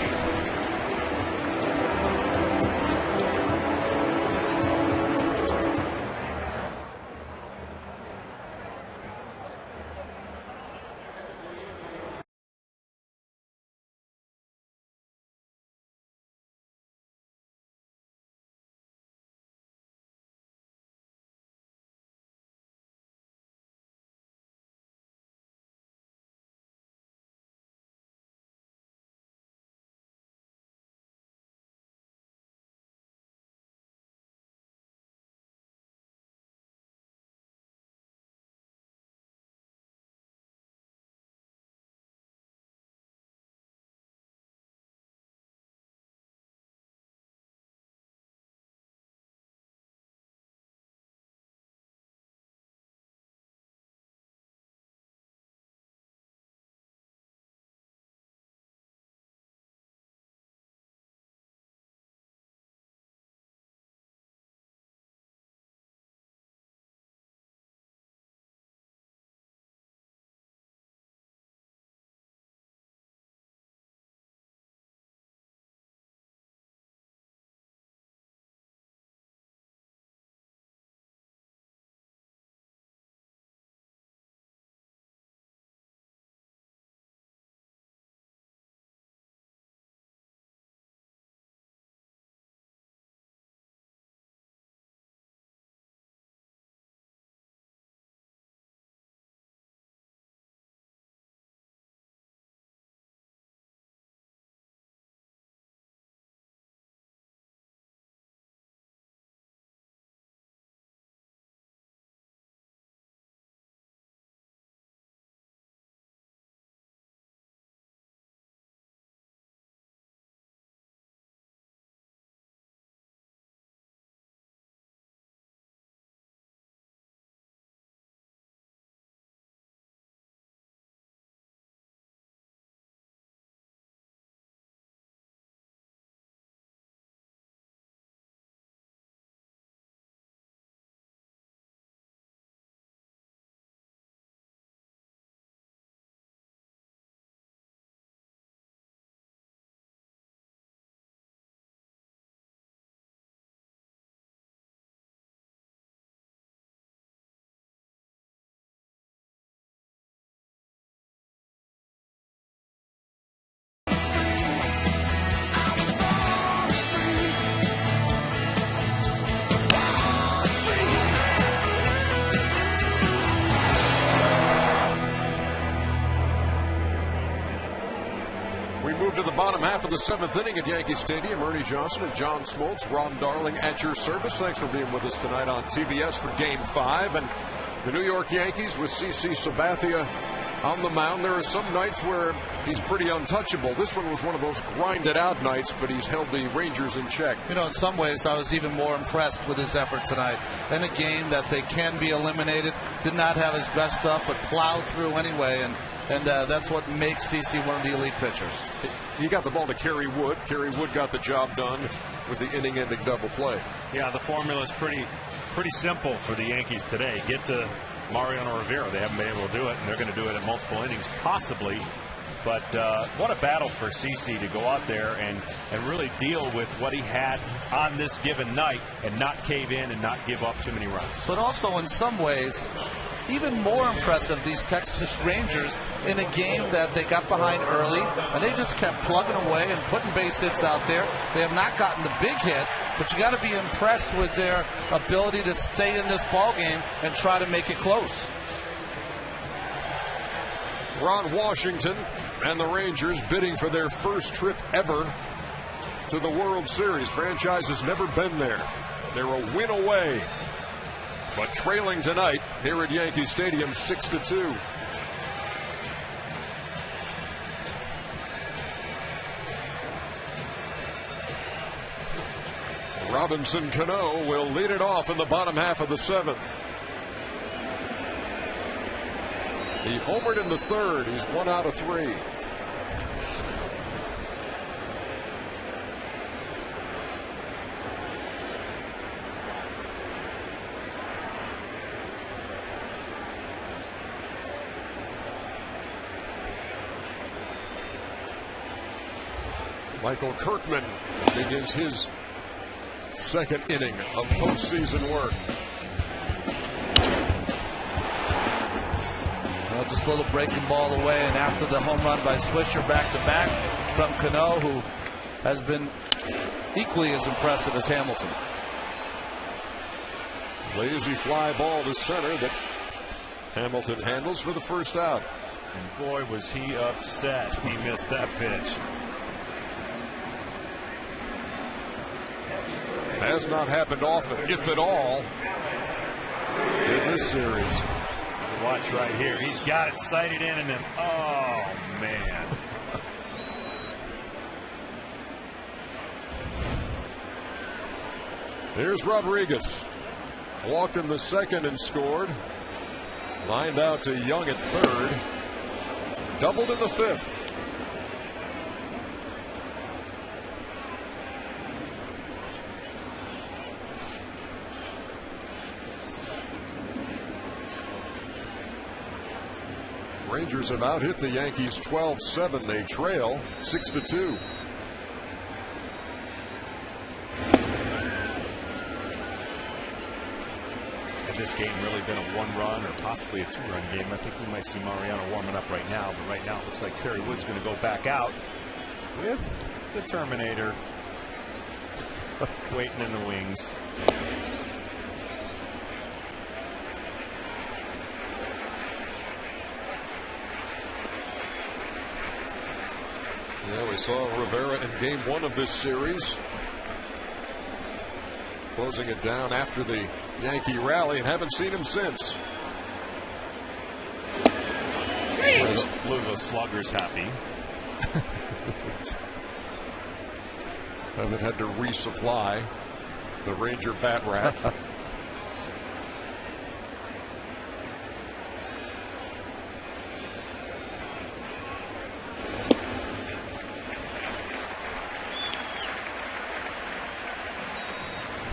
We move to the bottom half of the 7th inning at Yankee Stadium. Ernie Johnson and John Smoltz, Ron Darling at your service. Thanks for being with us tonight on TBS for Game 5. And the New York Yankees with CC Sabathia on the mound. There are some nights where he's pretty untouchable. This one was one of those grinded out nights, but he's held the Rangers in check. You know, in some ways, I was even more impressed with his effort tonight. In a game that they can be eliminated, did not have his best stuff, but plowed through anyway, and that's what makes CC one of the elite pitchers. He got the ball to Kerry Wood. Kerry Wood got the job done with the inning-ending double play. Yeah, the formula is pretty simple for the Yankees today. Get to Mariano Rivera. They haven't been able to do it, and they're going to do it in multiple innings, possibly. But what a battle for CC to go out there and really deal with what he had on this given night and not cave in and not give up too many runs. But also, in some ways, even more impressive, these Texas Rangers in a game that they got behind early, and they just kept plugging away and putting base hits out there. They have not gotten the big hit, but you got to be impressed with their ability to stay in this ball game and try to make it close. Ron Washington and the Rangers bidding for their first trip ever to the World Series. Franchise has never been there. They're a win away, but trailing tonight here at Yankee Stadium 6-2. Robinson Cano will lead it off in the bottom half of the 7th. He homered in the 3rd. He's 1 out of 3. Michael Kirkman begins his 2nd inning of postseason work. Well, just a little breaking ball away, and after the home run by Swisher back-to-back from Cano, who has been equally as impressive as Hamilton. Lazy fly ball to center that Hamilton handles for the first out. And boy, was he upset he missed that pitch. Has not happened often, if at all, in this series. Watch right here. He's got it sighted in, and then, oh, man. Here's Rodriguez. Walked in the 2nd and scored. Lined out to Young at 3rd. Doubled in the 5th. Rangers have out-hit the Yankees 12-7. They trail 6-2. Had this game really been a 1-run or possibly a 2-run game, I think we might see Mariano warming up right now. But right now it looks like Kerry Wood's going to go back out with the Terminator waiting in the wings. Yeah, we saw Rivera in game 1 of this series, closing it down after the Yankee rally, and haven't seen him since. Louisville Sluggers happy. Haven't had to resupply the Ranger bat rack.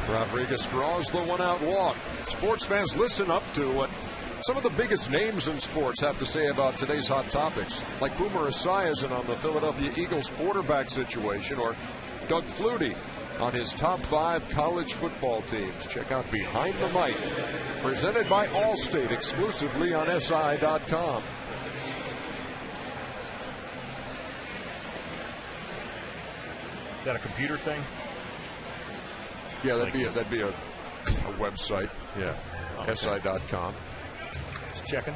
Rodriguez draws the 1-out walk. Sports fans, listen up to what some of the biggest names in sports have to say about today's hot topics, like Boomer Esiason on the Philadelphia Eagles quarterback situation, or Doug Flutie on his top 5 college football teams. Check out Behind the Mic, presented by Allstate, exclusively on SI.com. Is that a computer thing? Yeah, that'd be a website. Yeah, okay. SI.com. Just checking.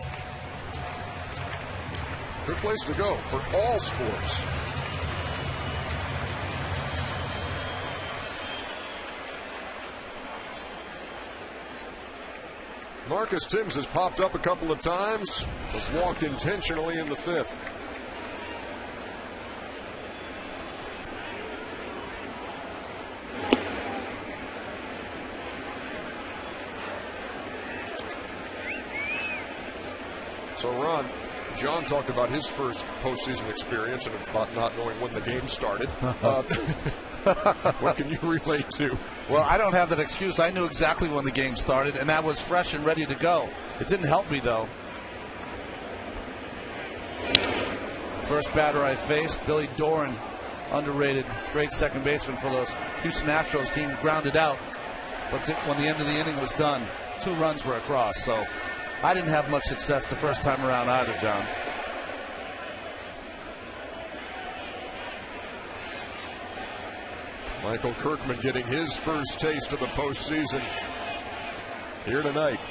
Good place to go for all sports. Marcus Timms has popped up a couple of times, was walked intentionally in the 5th. So, Ron, John talked about his first postseason experience and about not knowing when the game started. What can you relate to? Well, I don't have that excuse. I knew exactly when the game started, and I was fresh and ready to go. It didn't help me, though. First batter I faced, Billy Doran, underrated, great second baseman for those Houston Astros team, grounded out. But when the end of the inning was done, 2 runs were across, so I didn't have much success the first time around either, John. Michael Kirkman getting his first taste of the postseason here tonight.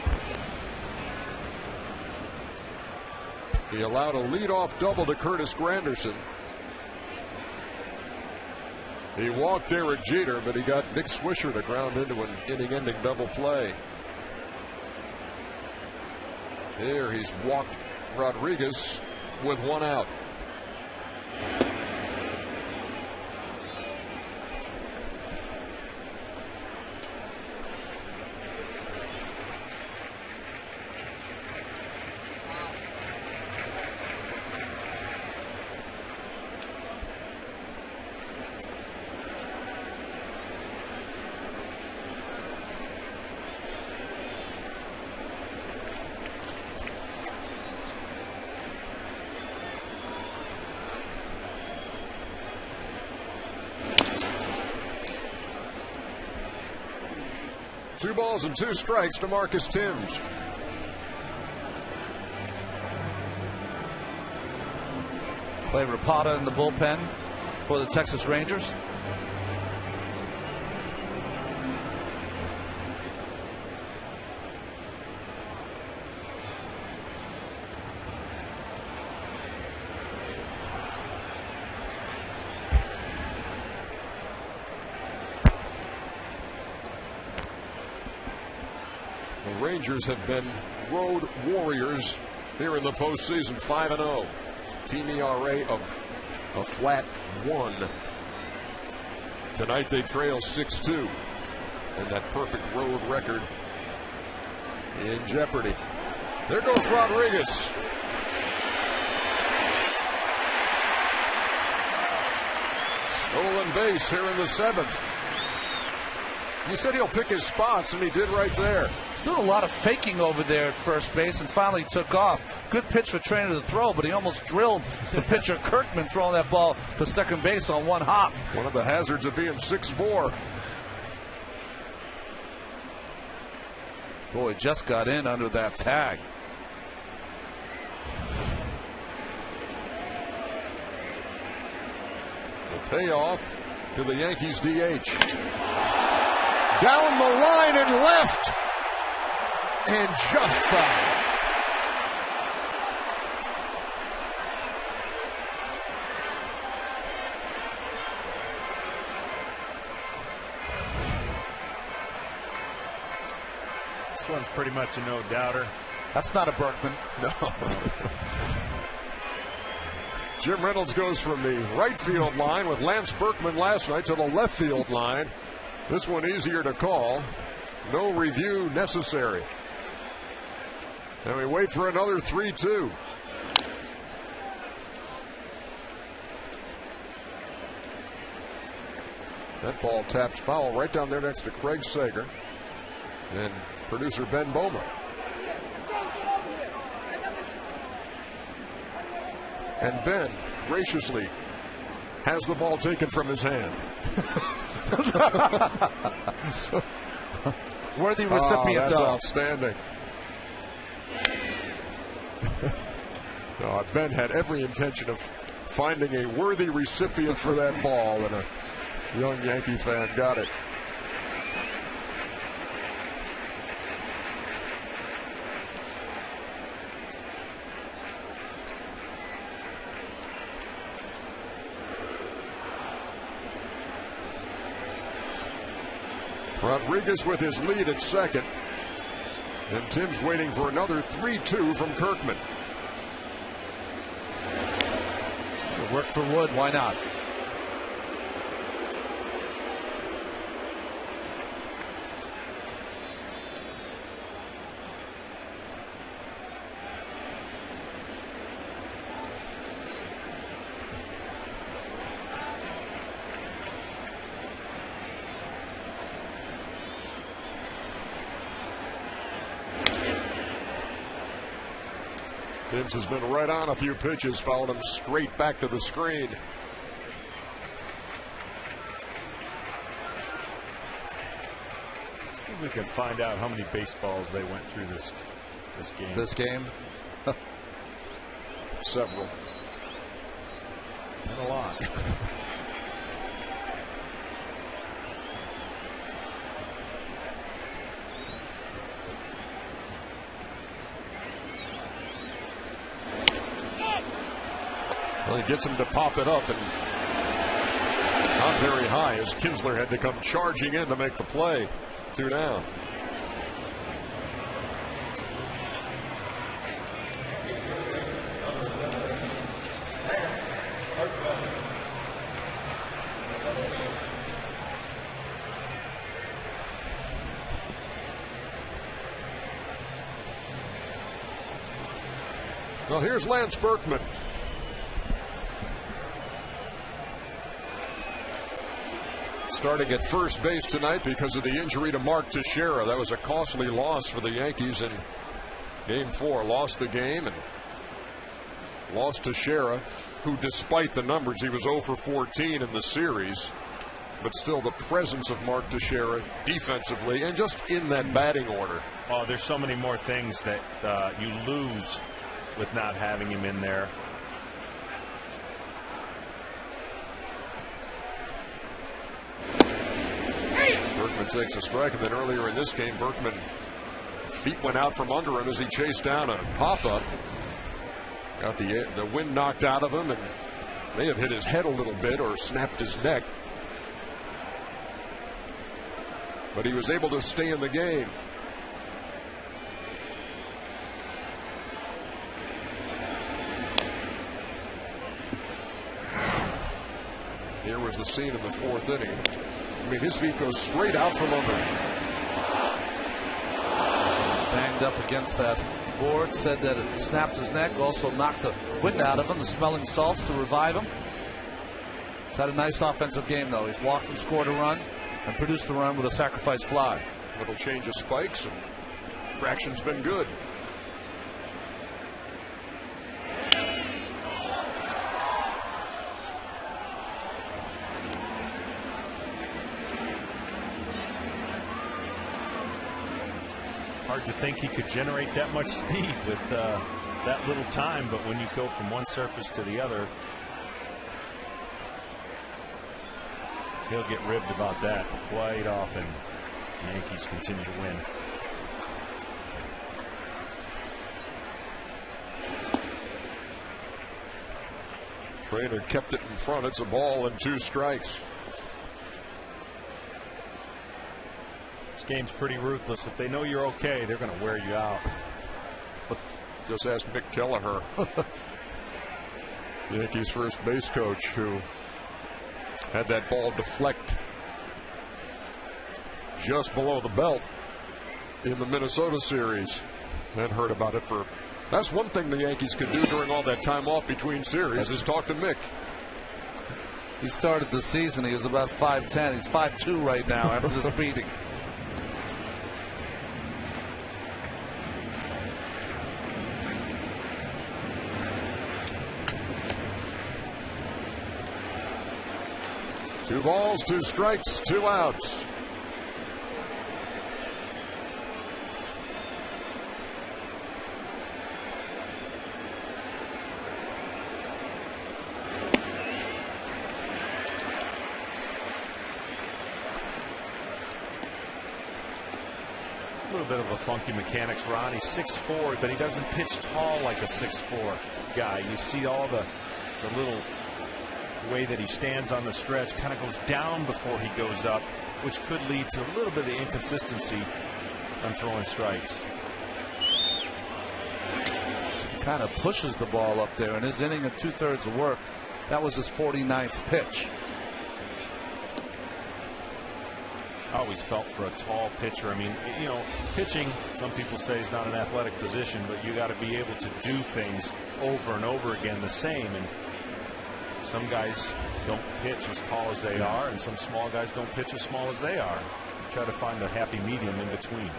He allowed a leadoff double to Curtis Granderson. He walked Derek Jeter, but he got Nick Swisher to ground into an inning-ending double play. Here he's walked Rodriguez with 1 out. Two balls and 2 strikes to Marcus Timms. Play Rapata in the bullpen for the Texas Rangers. Rangers have been road warriors here in the postseason, 5-0. Team ERA of a flat 1. Tonight they trail 6-2, and that perfect road record in jeopardy. There goes Rodriguez. Stolen base here in the 7th. You said he'll pick his spots, and he did right there. Doing a lot of faking over there at first base and finally took off. Good pitch for Trainer to throw, but he almost drilled the pitcher Kirkman throwing that ball to second base on 1 hop. One of the hazards of being 6'4". Boy, just got in under that tag. The payoff to the Yankees DH. Down the line and left. And just foul. This one's pretty much a no-doubter. That's not a Berkman. No. Jim Reynolds goes from the right field line with Lance Berkman last night to the left field line. This one easier to call. No review necessary. And we wait for another 3-2. That ball taps foul right down there next to Craig Sager and producer Ben Bowman. And Ben graciously has the ball taken from his hand. Worthy recipient. That's outstanding. No, Ben had every intention of finding a worthy recipient for that ball, and a young Yankee fan got it. Rodriguez with his lead at second. And Tim's waiting for another 3-2 from Kirkman. Work for Wood, why not? Timms has been right on a few pitches, fouled him straight back to the screen. See if we can find out how many baseballs they went through this game. This game? Several. And a lot. Well, he gets him to pop it up, and not very high as Kinsler had to come charging in to make the play. 2 down. Well, here's Lance Berkman. Starting at first base tonight because of the injury to Mark Teixeira. That was a costly loss for the Yankees in Game 4. Lost the game and lost Teixeira, who, despite the numbers, he was 0 for 14 in the series. But still, the presence of Mark Teixeira defensively and just in that batting order. Oh, there's so many more things that you lose with not having him in there. Berkman takes a strike, and then earlier in this game, Berkman feet went out from under him as he chased down a pop-up. Got the wind knocked out of him and may have hit his head a little bit or snapped his neck. But he was able to stay in the game. Here was the scene in the 4th inning. I mean, his feet go straight out from under. Banged up against that board. Said that it snapped his neck. Also knocked the wind out of him. The smelling salts to revive him. He's had a nice offensive game, though. He's walked and scored a run and produced a run with a sacrifice fly. Little change of spikes, and traction's been good. Hard to think he could generate that much speed with that little time, but when you go from one surface to the other, he'll get ribbed about that quite often. The Yankees continue to win. Trainer kept it in front. It's a ball and 2 strikes. Game's pretty ruthless. If they know you're okay, they're going to wear you out. Just ask Mick Kelleher, the Yankees' first base coach, who had that ball deflect just below the belt in the Minnesota series. And heard about it for. That's one thing the Yankees could do during all that time off between series is talk to Mick. He started the season. He was about 5'10". He's 5'2" right now after this beating. Two balls, 2 strikes, 2 outs. A little bit of a funky mechanics, Ron. He's 6'4", but he doesn't pitch tall like a 6'4" guy. You see all the little way that he stands on the stretch, kind of goes down before he goes up, which could lead to a little bit of the inconsistency on throwing strikes. kind of pushes the ball up there. In his inning of 2/3 of work, that was his 49th pitch. I always felt for a tall pitcher. I mean, you know, pitching, some people say, is not an athletic position, but you got to be able to do things over and over again the same. And some guys don't pitch as tall as they are, and some small guys don't pitch as small as they are. Try to find a happy medium in between.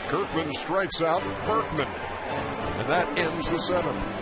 Kirkman strikes out Berkman, and that ends the 7th.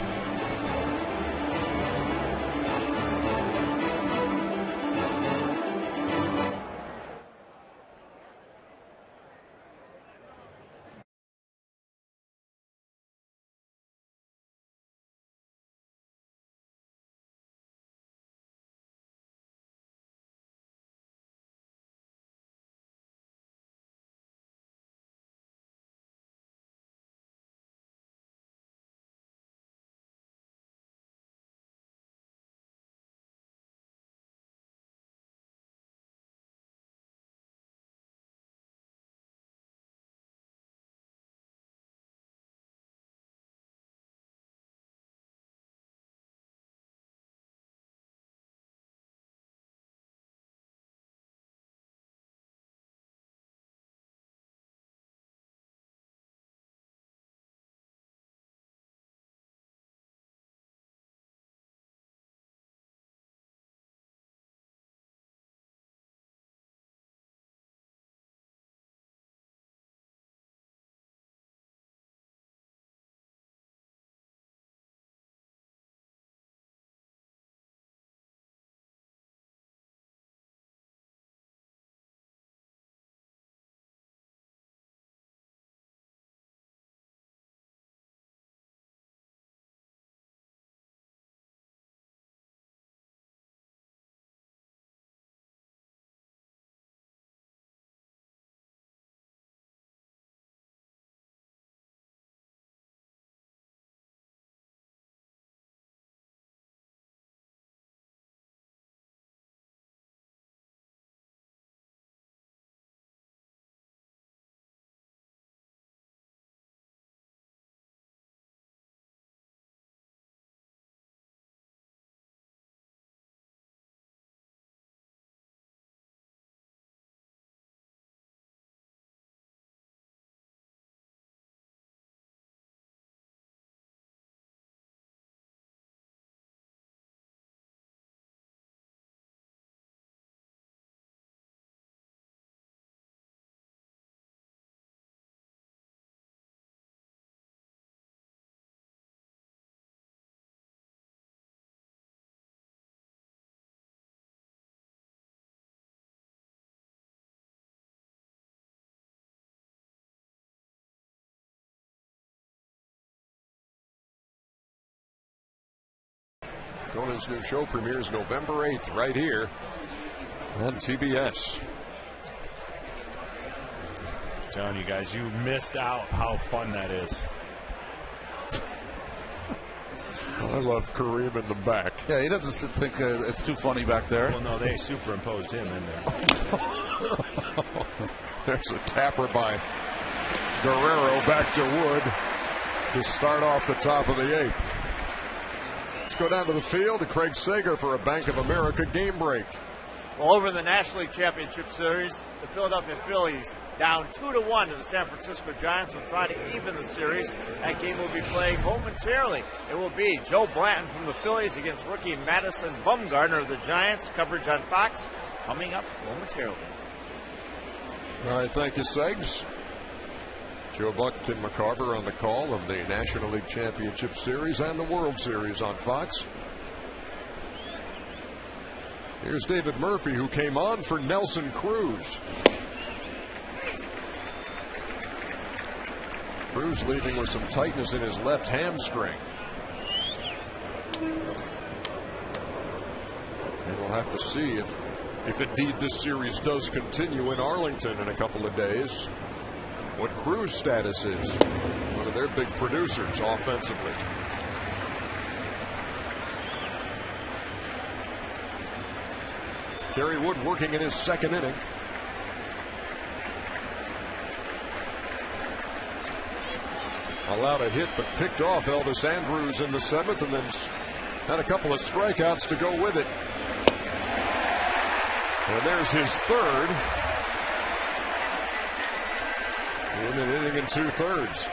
Conan's new show premieres November 8th right here on TBS. I'm telling you guys, you missed out how fun that is. I love Kareem in the back. Yeah, he doesn't think it's too funny back there. Well, no, they superimposed him in there. There's a tapper by Guerrero back to Wood to start off the top of the 8th. Let's go down to the field to Craig Sager for a Bank of America game break. Well, over the National League Championship Series, the Philadelphia Phillies down 2-1 to the San Francisco Giants will try to even the series. That game will be playing momentarily. It will be Joe Blanton from the Phillies against rookie Madison Bumgarner of the Giants. Coverage on Fox coming up momentarily. All right, thank you, Segs. Joe Buck, Tim McCarver on the call of the National League Championship Series and the World Series on Fox. Here's David Murphy, who came on for Nelson Cruz. Cruz leaving with some tightness in his left hamstring. And we'll have to see if indeed this series does continue in Arlington in a couple of days, what Cruz status is. One of their big producers offensively. Kerry Wood working in his 2nd inning. Allowed a hit, but picked off Elvis Andrus in the 7th, and then had a couple of strikeouts to go with it. And there's his 3rd in an inning and 2/3.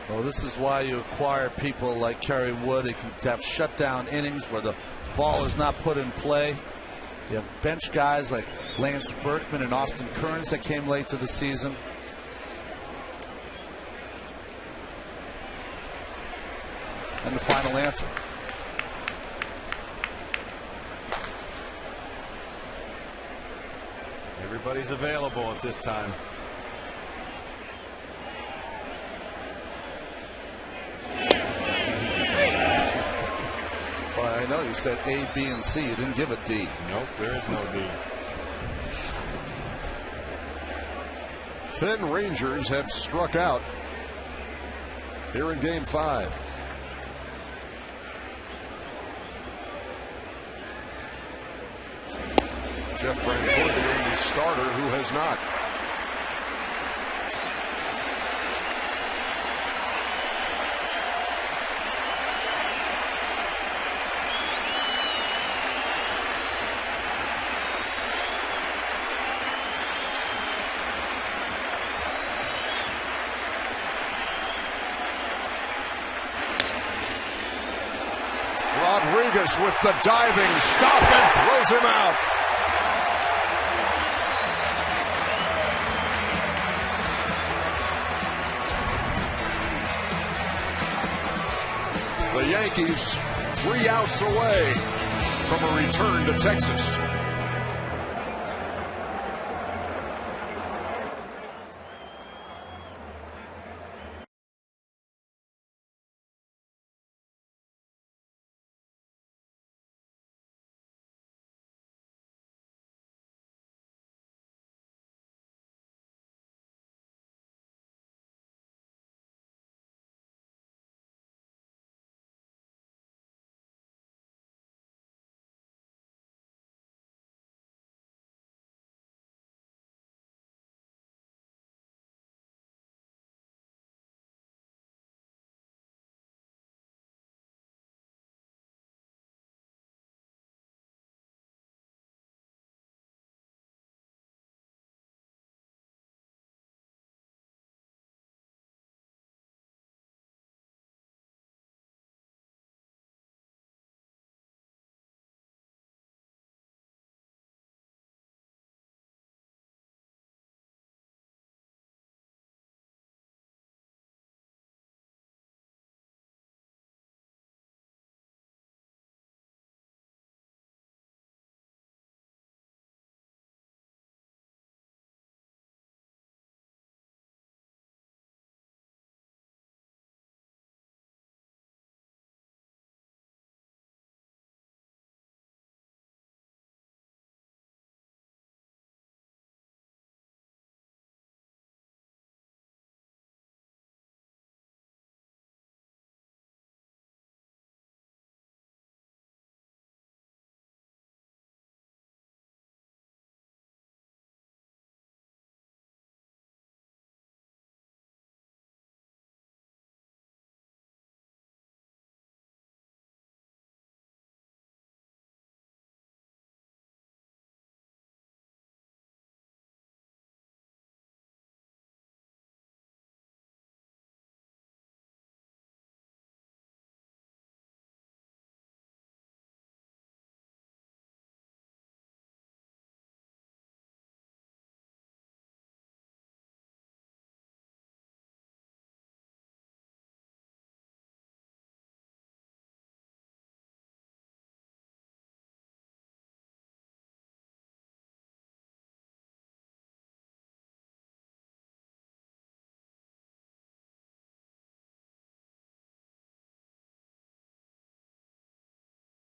Well, this is why you acquire people like Kerry Wood. They can have shutdown innings where the ball is not put in play. You have bench guys like Lance Berkman and Austin Kearns that came late to the season. And the final answer. Everybody's available at this time. Well, I know you said A, B, and C. You didn't give a D. Nope, there is no D. 10 Rangers have struck out here in Game 5. Jeff Francoeur, the Yankees starter, who has not. Rodriguez with the diving stop and throws him out. The Yankees 3 outs away from a return to Texas.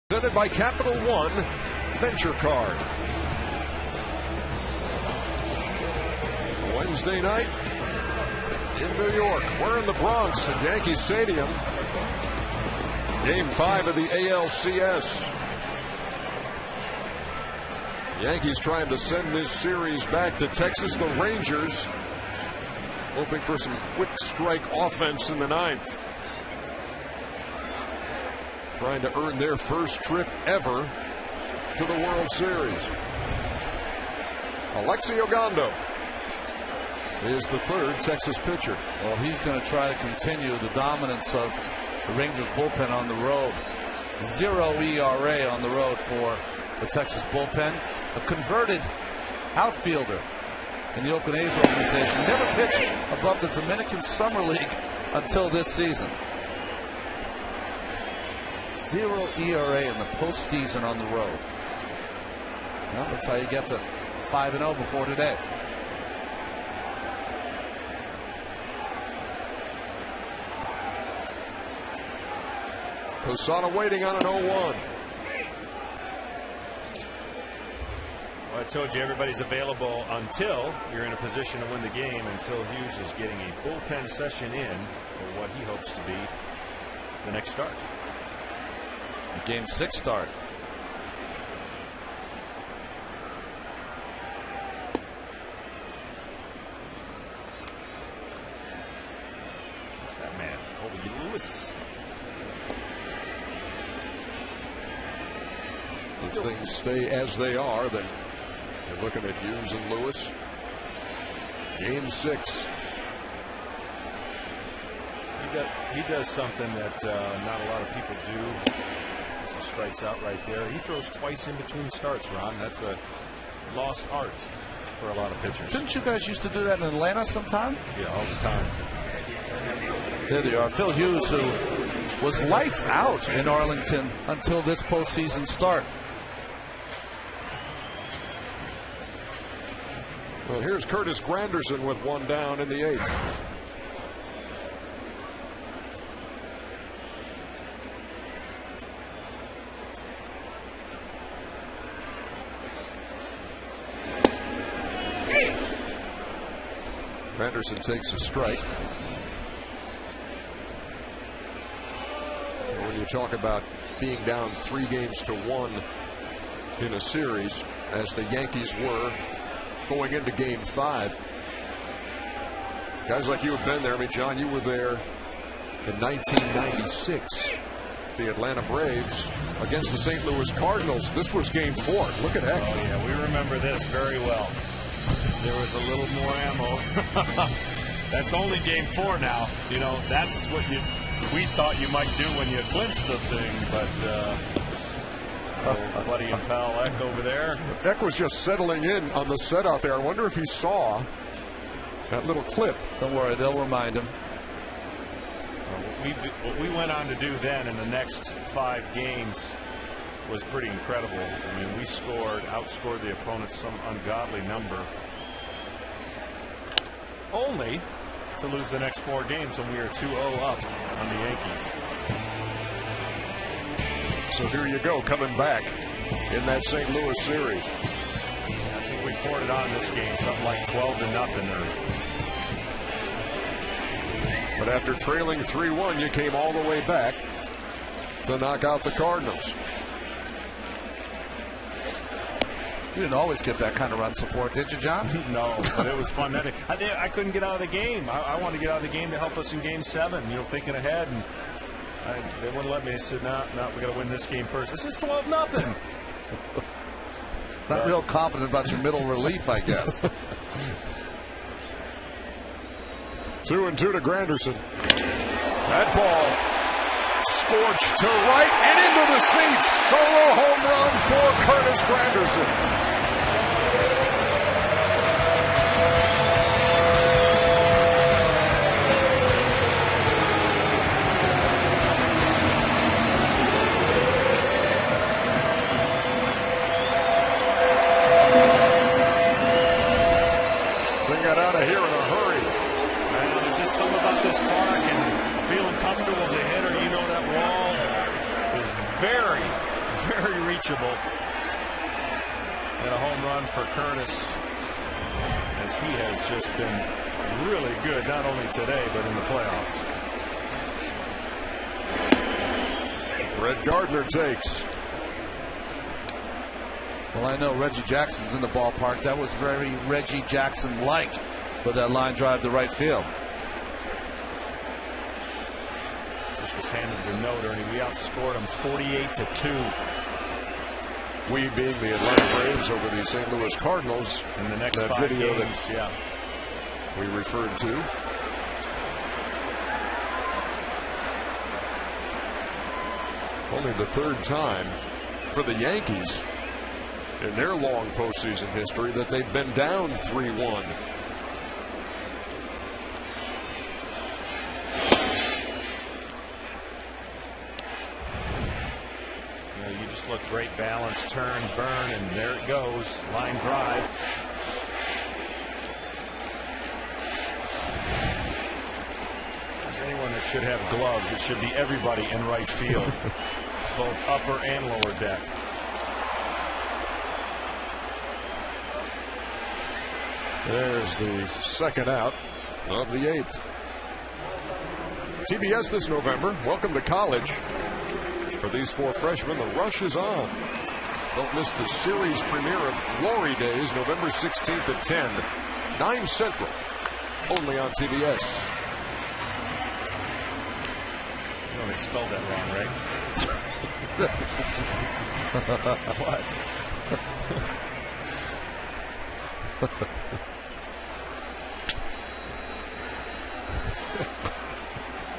Presented by Capital One Venture Card. Wednesday night in New York. We're in the Bronx at Yankee Stadium. Game 5 of the ALCS. Yankees trying to send this series back to Texas. The Rangers hoping for some quick strike offense in the ninth. Trying to earn their first trip ever to the World Series. Alexi Ogando is the third Texas pitcher. Well, he's going to try to continue the dominance of the Rangers bullpen on the road. 0 ERA on the road for the Texas bullpen. A converted outfielder in the Oakland A's organization. Never pitched above the Dominican Summer League until this season. 0 ERA in the postseason on the road. Well, that's how you get to 5-0 before today. Posada waiting on an 0-1. Well, I told you everybody's available until you're in a position to win the game, and Phil Hughes is getting a bullpen session in for what he hopes to be the next start. Game 6 start. What's that man? Colby Lewis. If things stay as they are, then you're looking at Hughes and Lewis. Game 6. He does something that not a lot of people do. He strikes out right there. He throws twice in between starts, Ron. That's a lost art for a lot of pitchers. Didn't you guys used to do that in Atlanta sometime? Yeah, all the time. There they are. Phil Hughes, who was lights out in Arlington until this postseason start. Well, here's Curtis Granderson with one down in the 8th. Granderson takes a strike. When you talk about being down 3-1 in a series, as the Yankees were going into Game 5, guys like you have been there. I mean, John, you were there in 1996. The Atlanta Braves against the St. Louis Cardinals. This was Game 4. Look at heck. Oh, yeah, we remember this very well. There was a little more ammo. That's only Game 4 now. You know, that's what we thought you might do when you clinched the thing, but buddy and pal Eck over there. Eck was just settling in on the set out there. I wonder if he saw that little clip. Don't worry, they'll remind him. What we went on to do then in the next 5 games was pretty incredible. I mean, we outscored the opponent some ungodly number, only to lose the next 4 games when we were 2-0 up on the Yankees. So here you go, coming back in that St. Louis series. I think we poured it on this game, something like 12-0. But after trailing 3-1, you came all the way back to knock out the Cardinals. You didn't always get that kind of run support, did you, John? No, but it was fun. I couldn't get out of the game. I wanted to get out of the game to help us in Game 7, thinking ahead. And they wouldn't let me. I said, no, we got to win this game first. This is 12-0. Not real confident about your middle relief, I guess. 2-2 to Granderson. That ball scorched to right and into the seats. Solo home run for Curtis Granderson. They got out of here in a hurry. Man, there's just something about this park and feeling comfortable as a hitter. That wall is very, very reachable. And a home run for Curtis, as he has just been really good, not only today, but in the playoffs. Brett Gardner takes. Well, I know Reggie Jackson's in the ballpark. That was very Reggie Jackson-like with that line drive to right field. Just was handed the note, Ernie. We outscored them 48-2. We being the Atlanta Braves over the St. Louis Cardinals in the next 5 video games. that we referred to. Only the third time for the Yankees in their long postseason history that they've been down 3-1. You just look great balance, turn, burn, and there it goes. Line drive. If there's anyone that should have gloves, it should be everybody in right field, both upper and lower deck. There's the second out of the 8th. TBS this November. Welcome to college. For these 4 freshmen, the rush is on. Don't miss the series premiere of Glory Days, November 16th at 10, 9 Central, only on TBS. You know they spelled that wrong, right? What?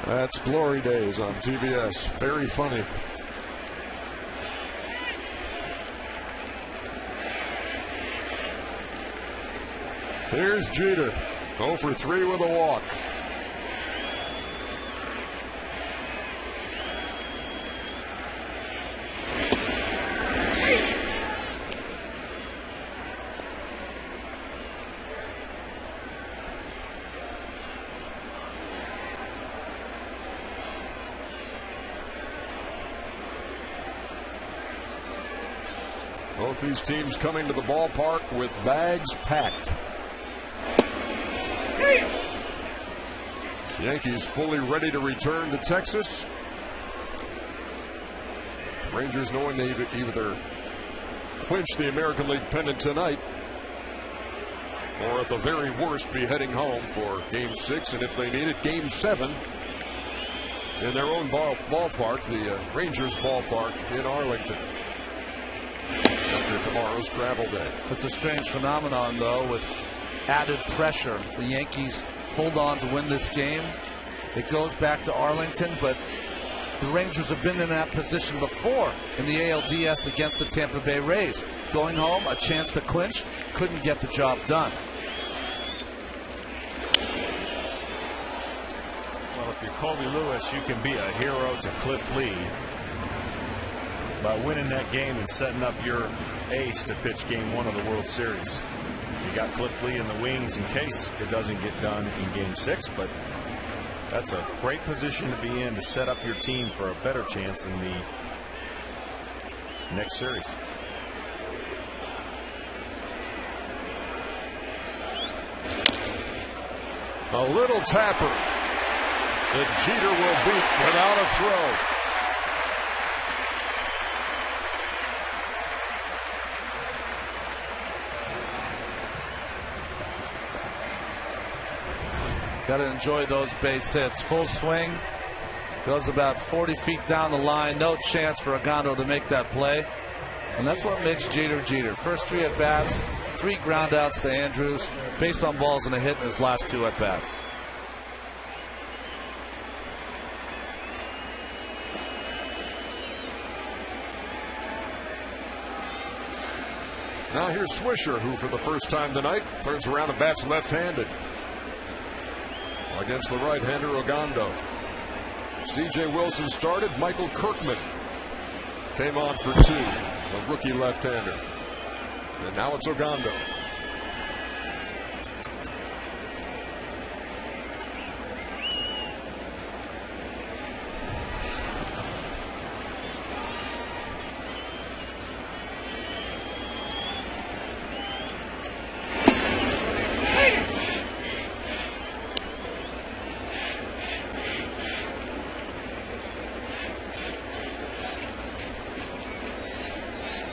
That's Glory Days on TBS. Very funny. Here's Jeter. 0 for 3 with a walk. Both these teams coming to the ballpark with bags packed. Yankees fully ready to return to Texas. Rangers knowing they either clinch the American League pennant tonight or at the very worst be heading home for Game 6, and if they need it, Game 7 in their own ballpark, the Rangers ballpark in Arlington, after tomorrow's travel day. It's a strange phenomenon, though, with added pressure. The Yankees hold on to win this game. It goes back to Arlington, but the Rangers have been in that position before in the ALDS against the Tampa Bay Rays. Going home, a chance to clinch, couldn't get the job done. Well, if you're Colby Lewis, you can be a hero to Cliff Lee by winning that game and setting up your ace to pitch Game 1 of the World Series. You got Cliff Lee in the wings in case it doesn't get done in Game 6, but that's a great position to be in to set up your team for a better chance in the next series. A little tapper that Jeter will beat without a throw. Got to enjoy those base hits. Full swing. Goes about 40 feet down the line. No chance for Ogando to make that play. And that's what makes Jeter Jeter. First 3 at-bats, 3 groundouts to Andrews. Base on balls and a hit in his last 2 at-bats. Now here's Swisher, who for the first time tonight turns around and bats left-handed against the right-hander Ogando. C.J. Wilson started. Michael Kirkman came on for 2, a rookie left-hander. And now it's Ogando.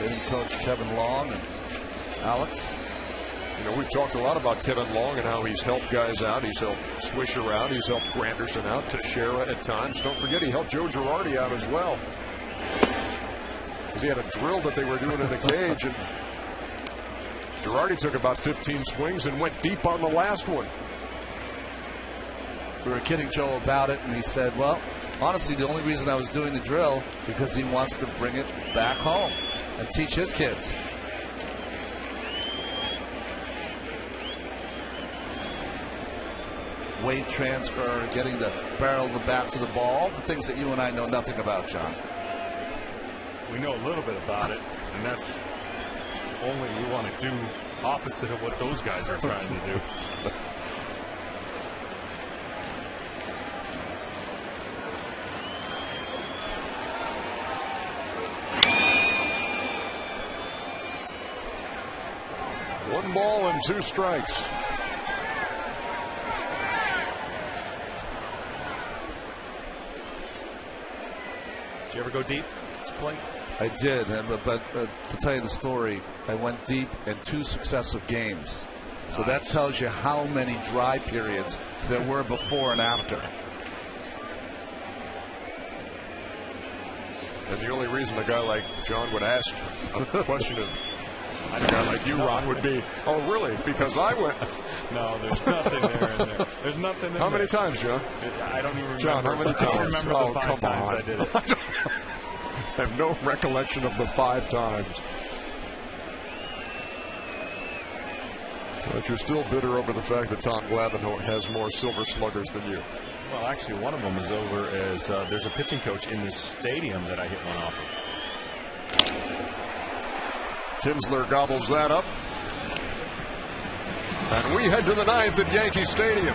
Hitting coach Kevin Long and Alex. You know, we've talked a lot about Kevin Long and how he's helped guys out. He's helped Swisher out. He's helped Granderson out. Teixeira at times. Don't forget he helped Joe Girardi out as well. He had a drill that they were doing in the cage, and Girardi took about 15 swings and went deep on the last one. We were kidding Joe about it, and he said, well, honestly, the only reason I was doing the drill because he wants to bring it back home and teach his kids. Weight transfer, getting the barrel of the bat to the ball, all the things that you and I know nothing about, John. We know a little bit about it, and that's only we want to do opposite of what those guys are trying to do. One ball and 2 strikes. Did you ever go deep? Play? I did, but to tell you the story, I went deep in 2 successive games. So that tells you how many dry periods there were before and after. And the only reason a guy like John would ask a question of a guy like you, Ron, would be, oh, really? Because I went. No, there's nothing there in there. There's nothing in there. How many times, John? I don't even remember. John, how many times? I don't remember the 5 times I did it. I have no recollection of the 5 times. But you're still bitter over the fact that Tom Glavine has more silver sluggers than you. Well, actually, one of them is over as there's a pitching coach in this stadium that I hit one off of. Kinsler gobbles that up. And we head to the 9th at Yankee Stadium.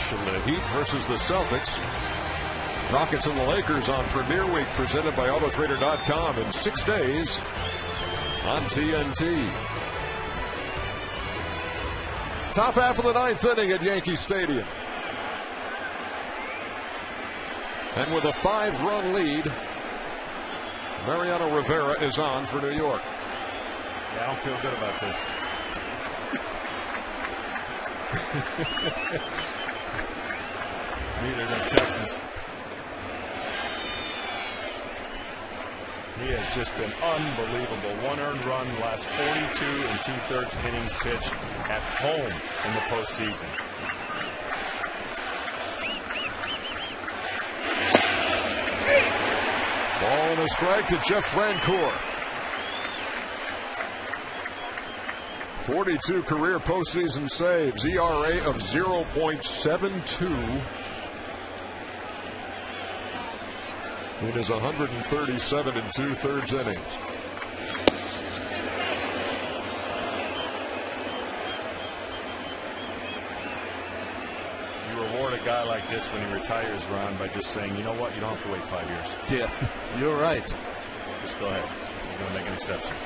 And the Heat versus the Celtics. Rockets and the Lakers on Premier Week, presented by Autotrader.com in 6 days on TNT. Top half of the 9th inning at Yankee Stadium. And with a 5-run lead, Mariano Rivera is on for New York. Yeah, I don't feel good about this. Neither does Texas. He has just been unbelievable. 1 earned run, last 42 and 2/3 innings pitched at home in the postseason. Ball and a strike to Jeff Francoeur. 42 career postseason saves, ERA of 0.72. In his 137 and 2/3 innings. You reward a guy like this when he retires, Ron, by just saying, you know what, you don't have to wait 5 years. Yeah, you're right. Just go ahead. You're going to make an exception.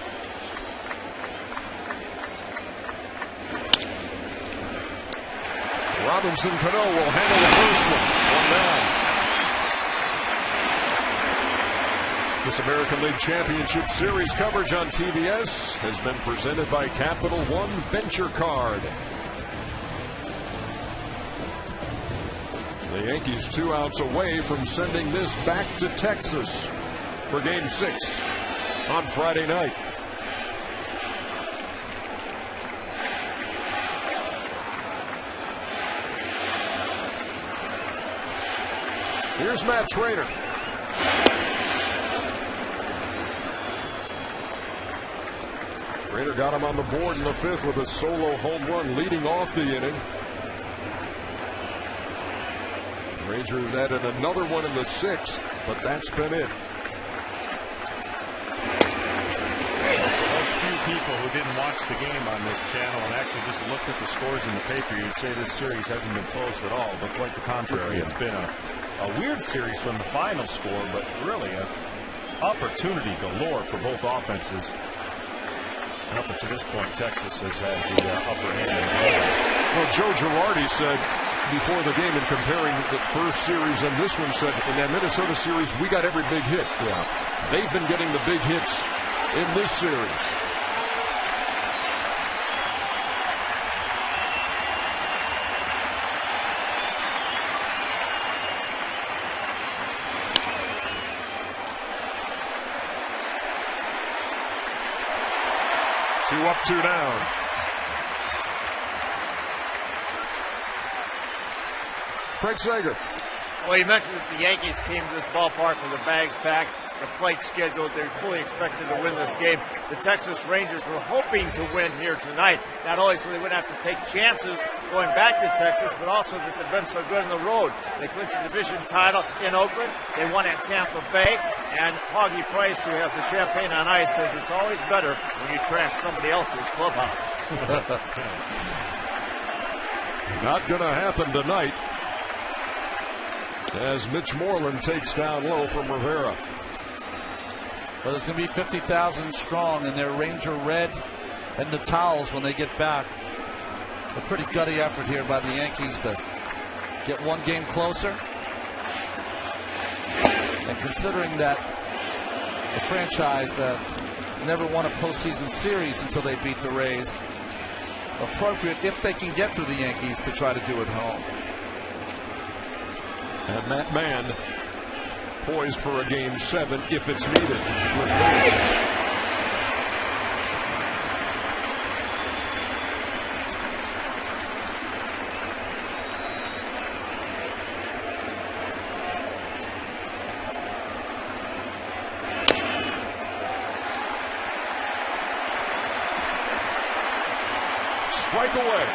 Robinson Cano will handle the first one. 1 down. This American League Championship Series coverage on TBS has been presented by Capital One Venture Card. The Yankees 2 outs away from sending this back to Texas for Game 6 on Friday night. Here's Matt Trainer. Trainer got him on the board in the 5th with a solo home run leading off the inning. Rangers added another one in the 6th, but that's been it. Most few people who didn't watch the game on this channel and actually just looked at the scores in the paper, you'd say this series hasn't been close at all, but quite the contrary. It's been a weird series from the final score, but really an opportunity galore for both offenses. And up to this point, Texas has had the upper hand. Well, Joe Girardi said before the game in comparing the first series and this one, said in that Minnesota series, we got every big hit. Yeah. They've been getting the big hits in this series. Two up, two down. Craig Sager. Well, you mentioned that the Yankees came to this ballpark with their bags packed, the flight scheduled. They're fully expected to win this game. The Texas Rangers were hoping to win here tonight, not only so they wouldn't have to take chances going back to Texas, but also that they've been so good on the road. They clinched the division title in Oakland. They won at Tampa Bay. And Hoggy Price, who has the champagne on ice, says it's always better when you trash somebody else's clubhouse. Not going to happen tonight, as Mitch Moreland takes down low from Rivera. Well, there's going to be 50,000 strong in their Ranger red and the towels when they get back. A pretty gutty effort here by the Yankees to get one game closer. And considering that the franchise that never won a postseason series until they beat the Rays, appropriate if they can get through the Yankees to try to do it home. And that man poised for a Game 7 if it's needed. Strike away.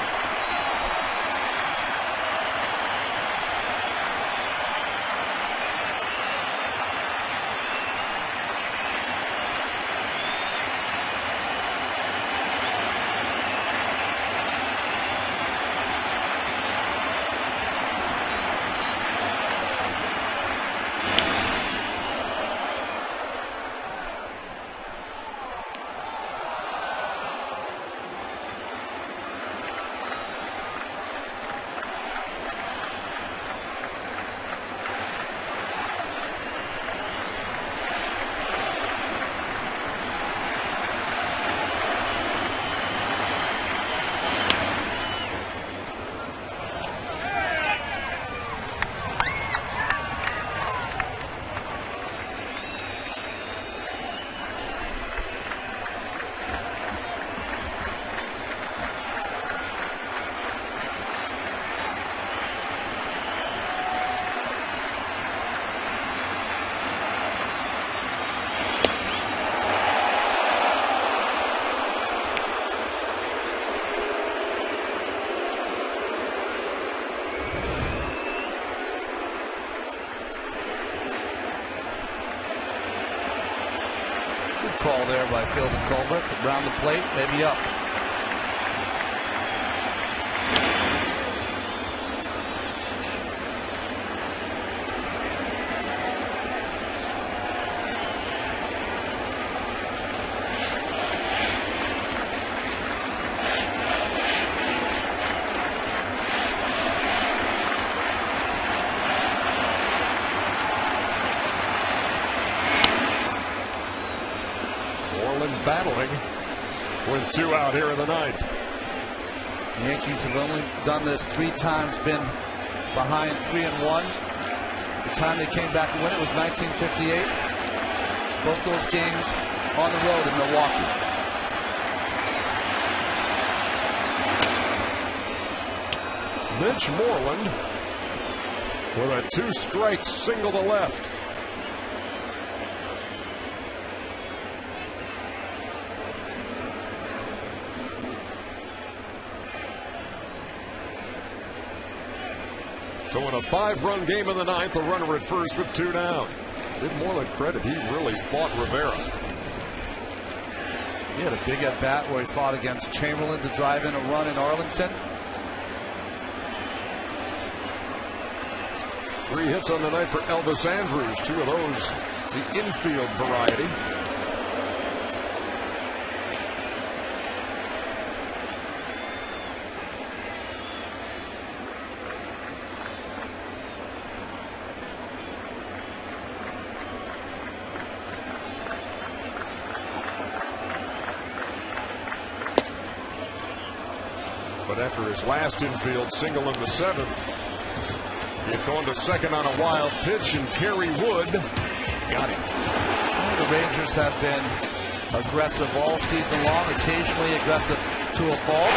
ball there by Field and Colbert. Around the plate, maybe up. Battling with 2 out here in the ninth. The Yankees have only done this 3 times, been behind 3-1. The time they came back to win it was 1958. Both those games on the road in Milwaukee. Mitch Moreland with a 2-strike single to left. So in a 5-run game in the ninth, a runner at first with 2 down. Give Moreland credit. He really fought Rivera. He had a big at-bat where he fought against Chamberlain to drive in a run in Arlington. 3 hits on the night for Elvis Andrus. 2 of those, the infield variety. But after his last infield single in the 7th, he had gone to second on a wild pitch, and Kerry Wood got him. The Rangers have been aggressive all season long, occasionally aggressive to a fault.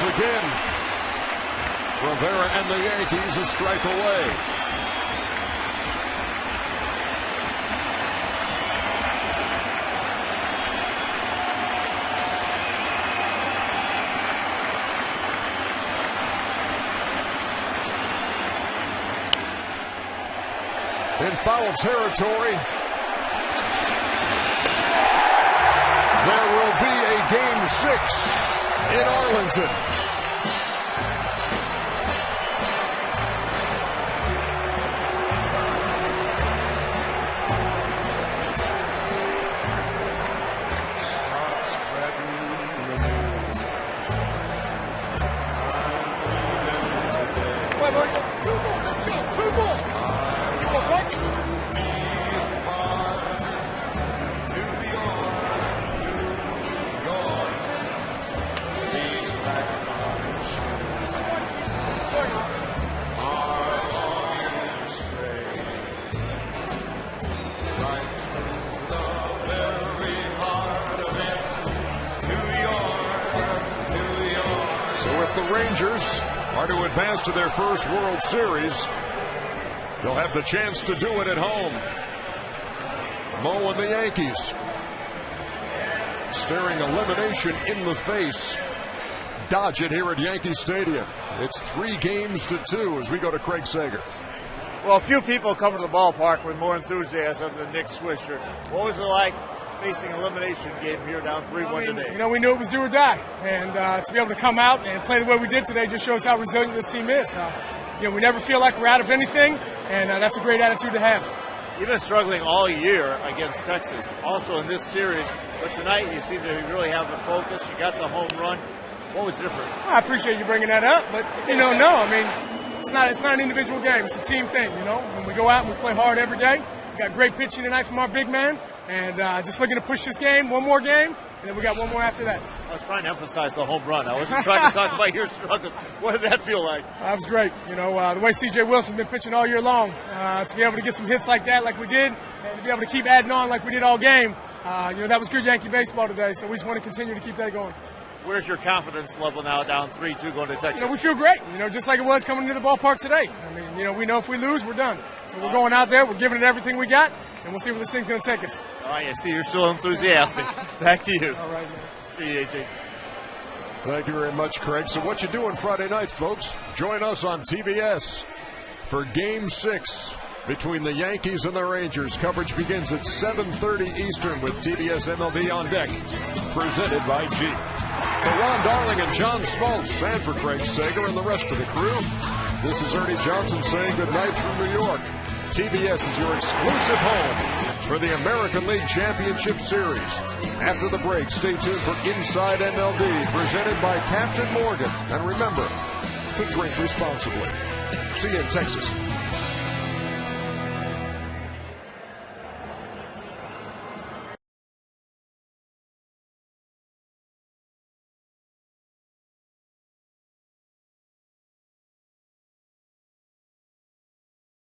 Again, Rivera and the Yankees a strike away. In foul territory, there will be a Game 6 in Arlington. Are to advance to their first World Series. They'll have the chance to do it at home. Mo and the Yankees staring elimination in the face. Dodge it here at Yankee Stadium. It's 3-2 as we go to Craig Sager. Well, few people come to the ballpark with more enthusiasm than Nick Swisher. What was it like facing elimination game here down 3-1 today? You know, we knew it was do or die, and to be able to come out and play the way we did today just shows how resilient this team is. You know, we never feel like we're out of anything, and that's a great attitude to have. You've been struggling all year against Texas, also in this series, but tonight you seem to really have the focus. You got the home run. What was different? I appreciate you bringing that up, but no, I mean, it's not an individual game. It's a team thing, you know. When we go out and we play hard every day, We got great pitching tonight from our big man, and just looking to push this game, one more game, and then we got one more after that. I was trying to emphasize the home run. I wasn't trying to talk about your struggles. What did that feel like? That was great. You know, the way C.J. Wilson's been pitching all year long, to be able to get some hits like that, like we did, and to be able to keep adding on like we did all game, that was good Yankee baseball today, so we just want to continue to keep that going. Where's your confidence level now, down 3-2 going to Texas? You know, we feel great, just like it was coming into the ballpark today. I mean, we know if we lose, we're done. So we're going out there, we're giving it everything we got, and we'll see where this thing's going to take us. All right, I see you're still enthusiastic. Back to you. All right, man. See you, AJ. Thank you very much, Craig. So what you doing Friday night, folks? Join us on TBS for Game 6 between the Yankees and the Rangers. Coverage begins at 7:30 Eastern with TBS MLB on deck. Presented by G. For Ron Darling and John Smoltz, and for Craig Sager and the rest of the crew, this is Ernie Johnson saying good night from New York. TBS is your exclusive home for the American League Championship Series. After the break, stay tuned for Inside MLB, presented by Captain Morgan. And remember, to drink responsibly. See you in Texas.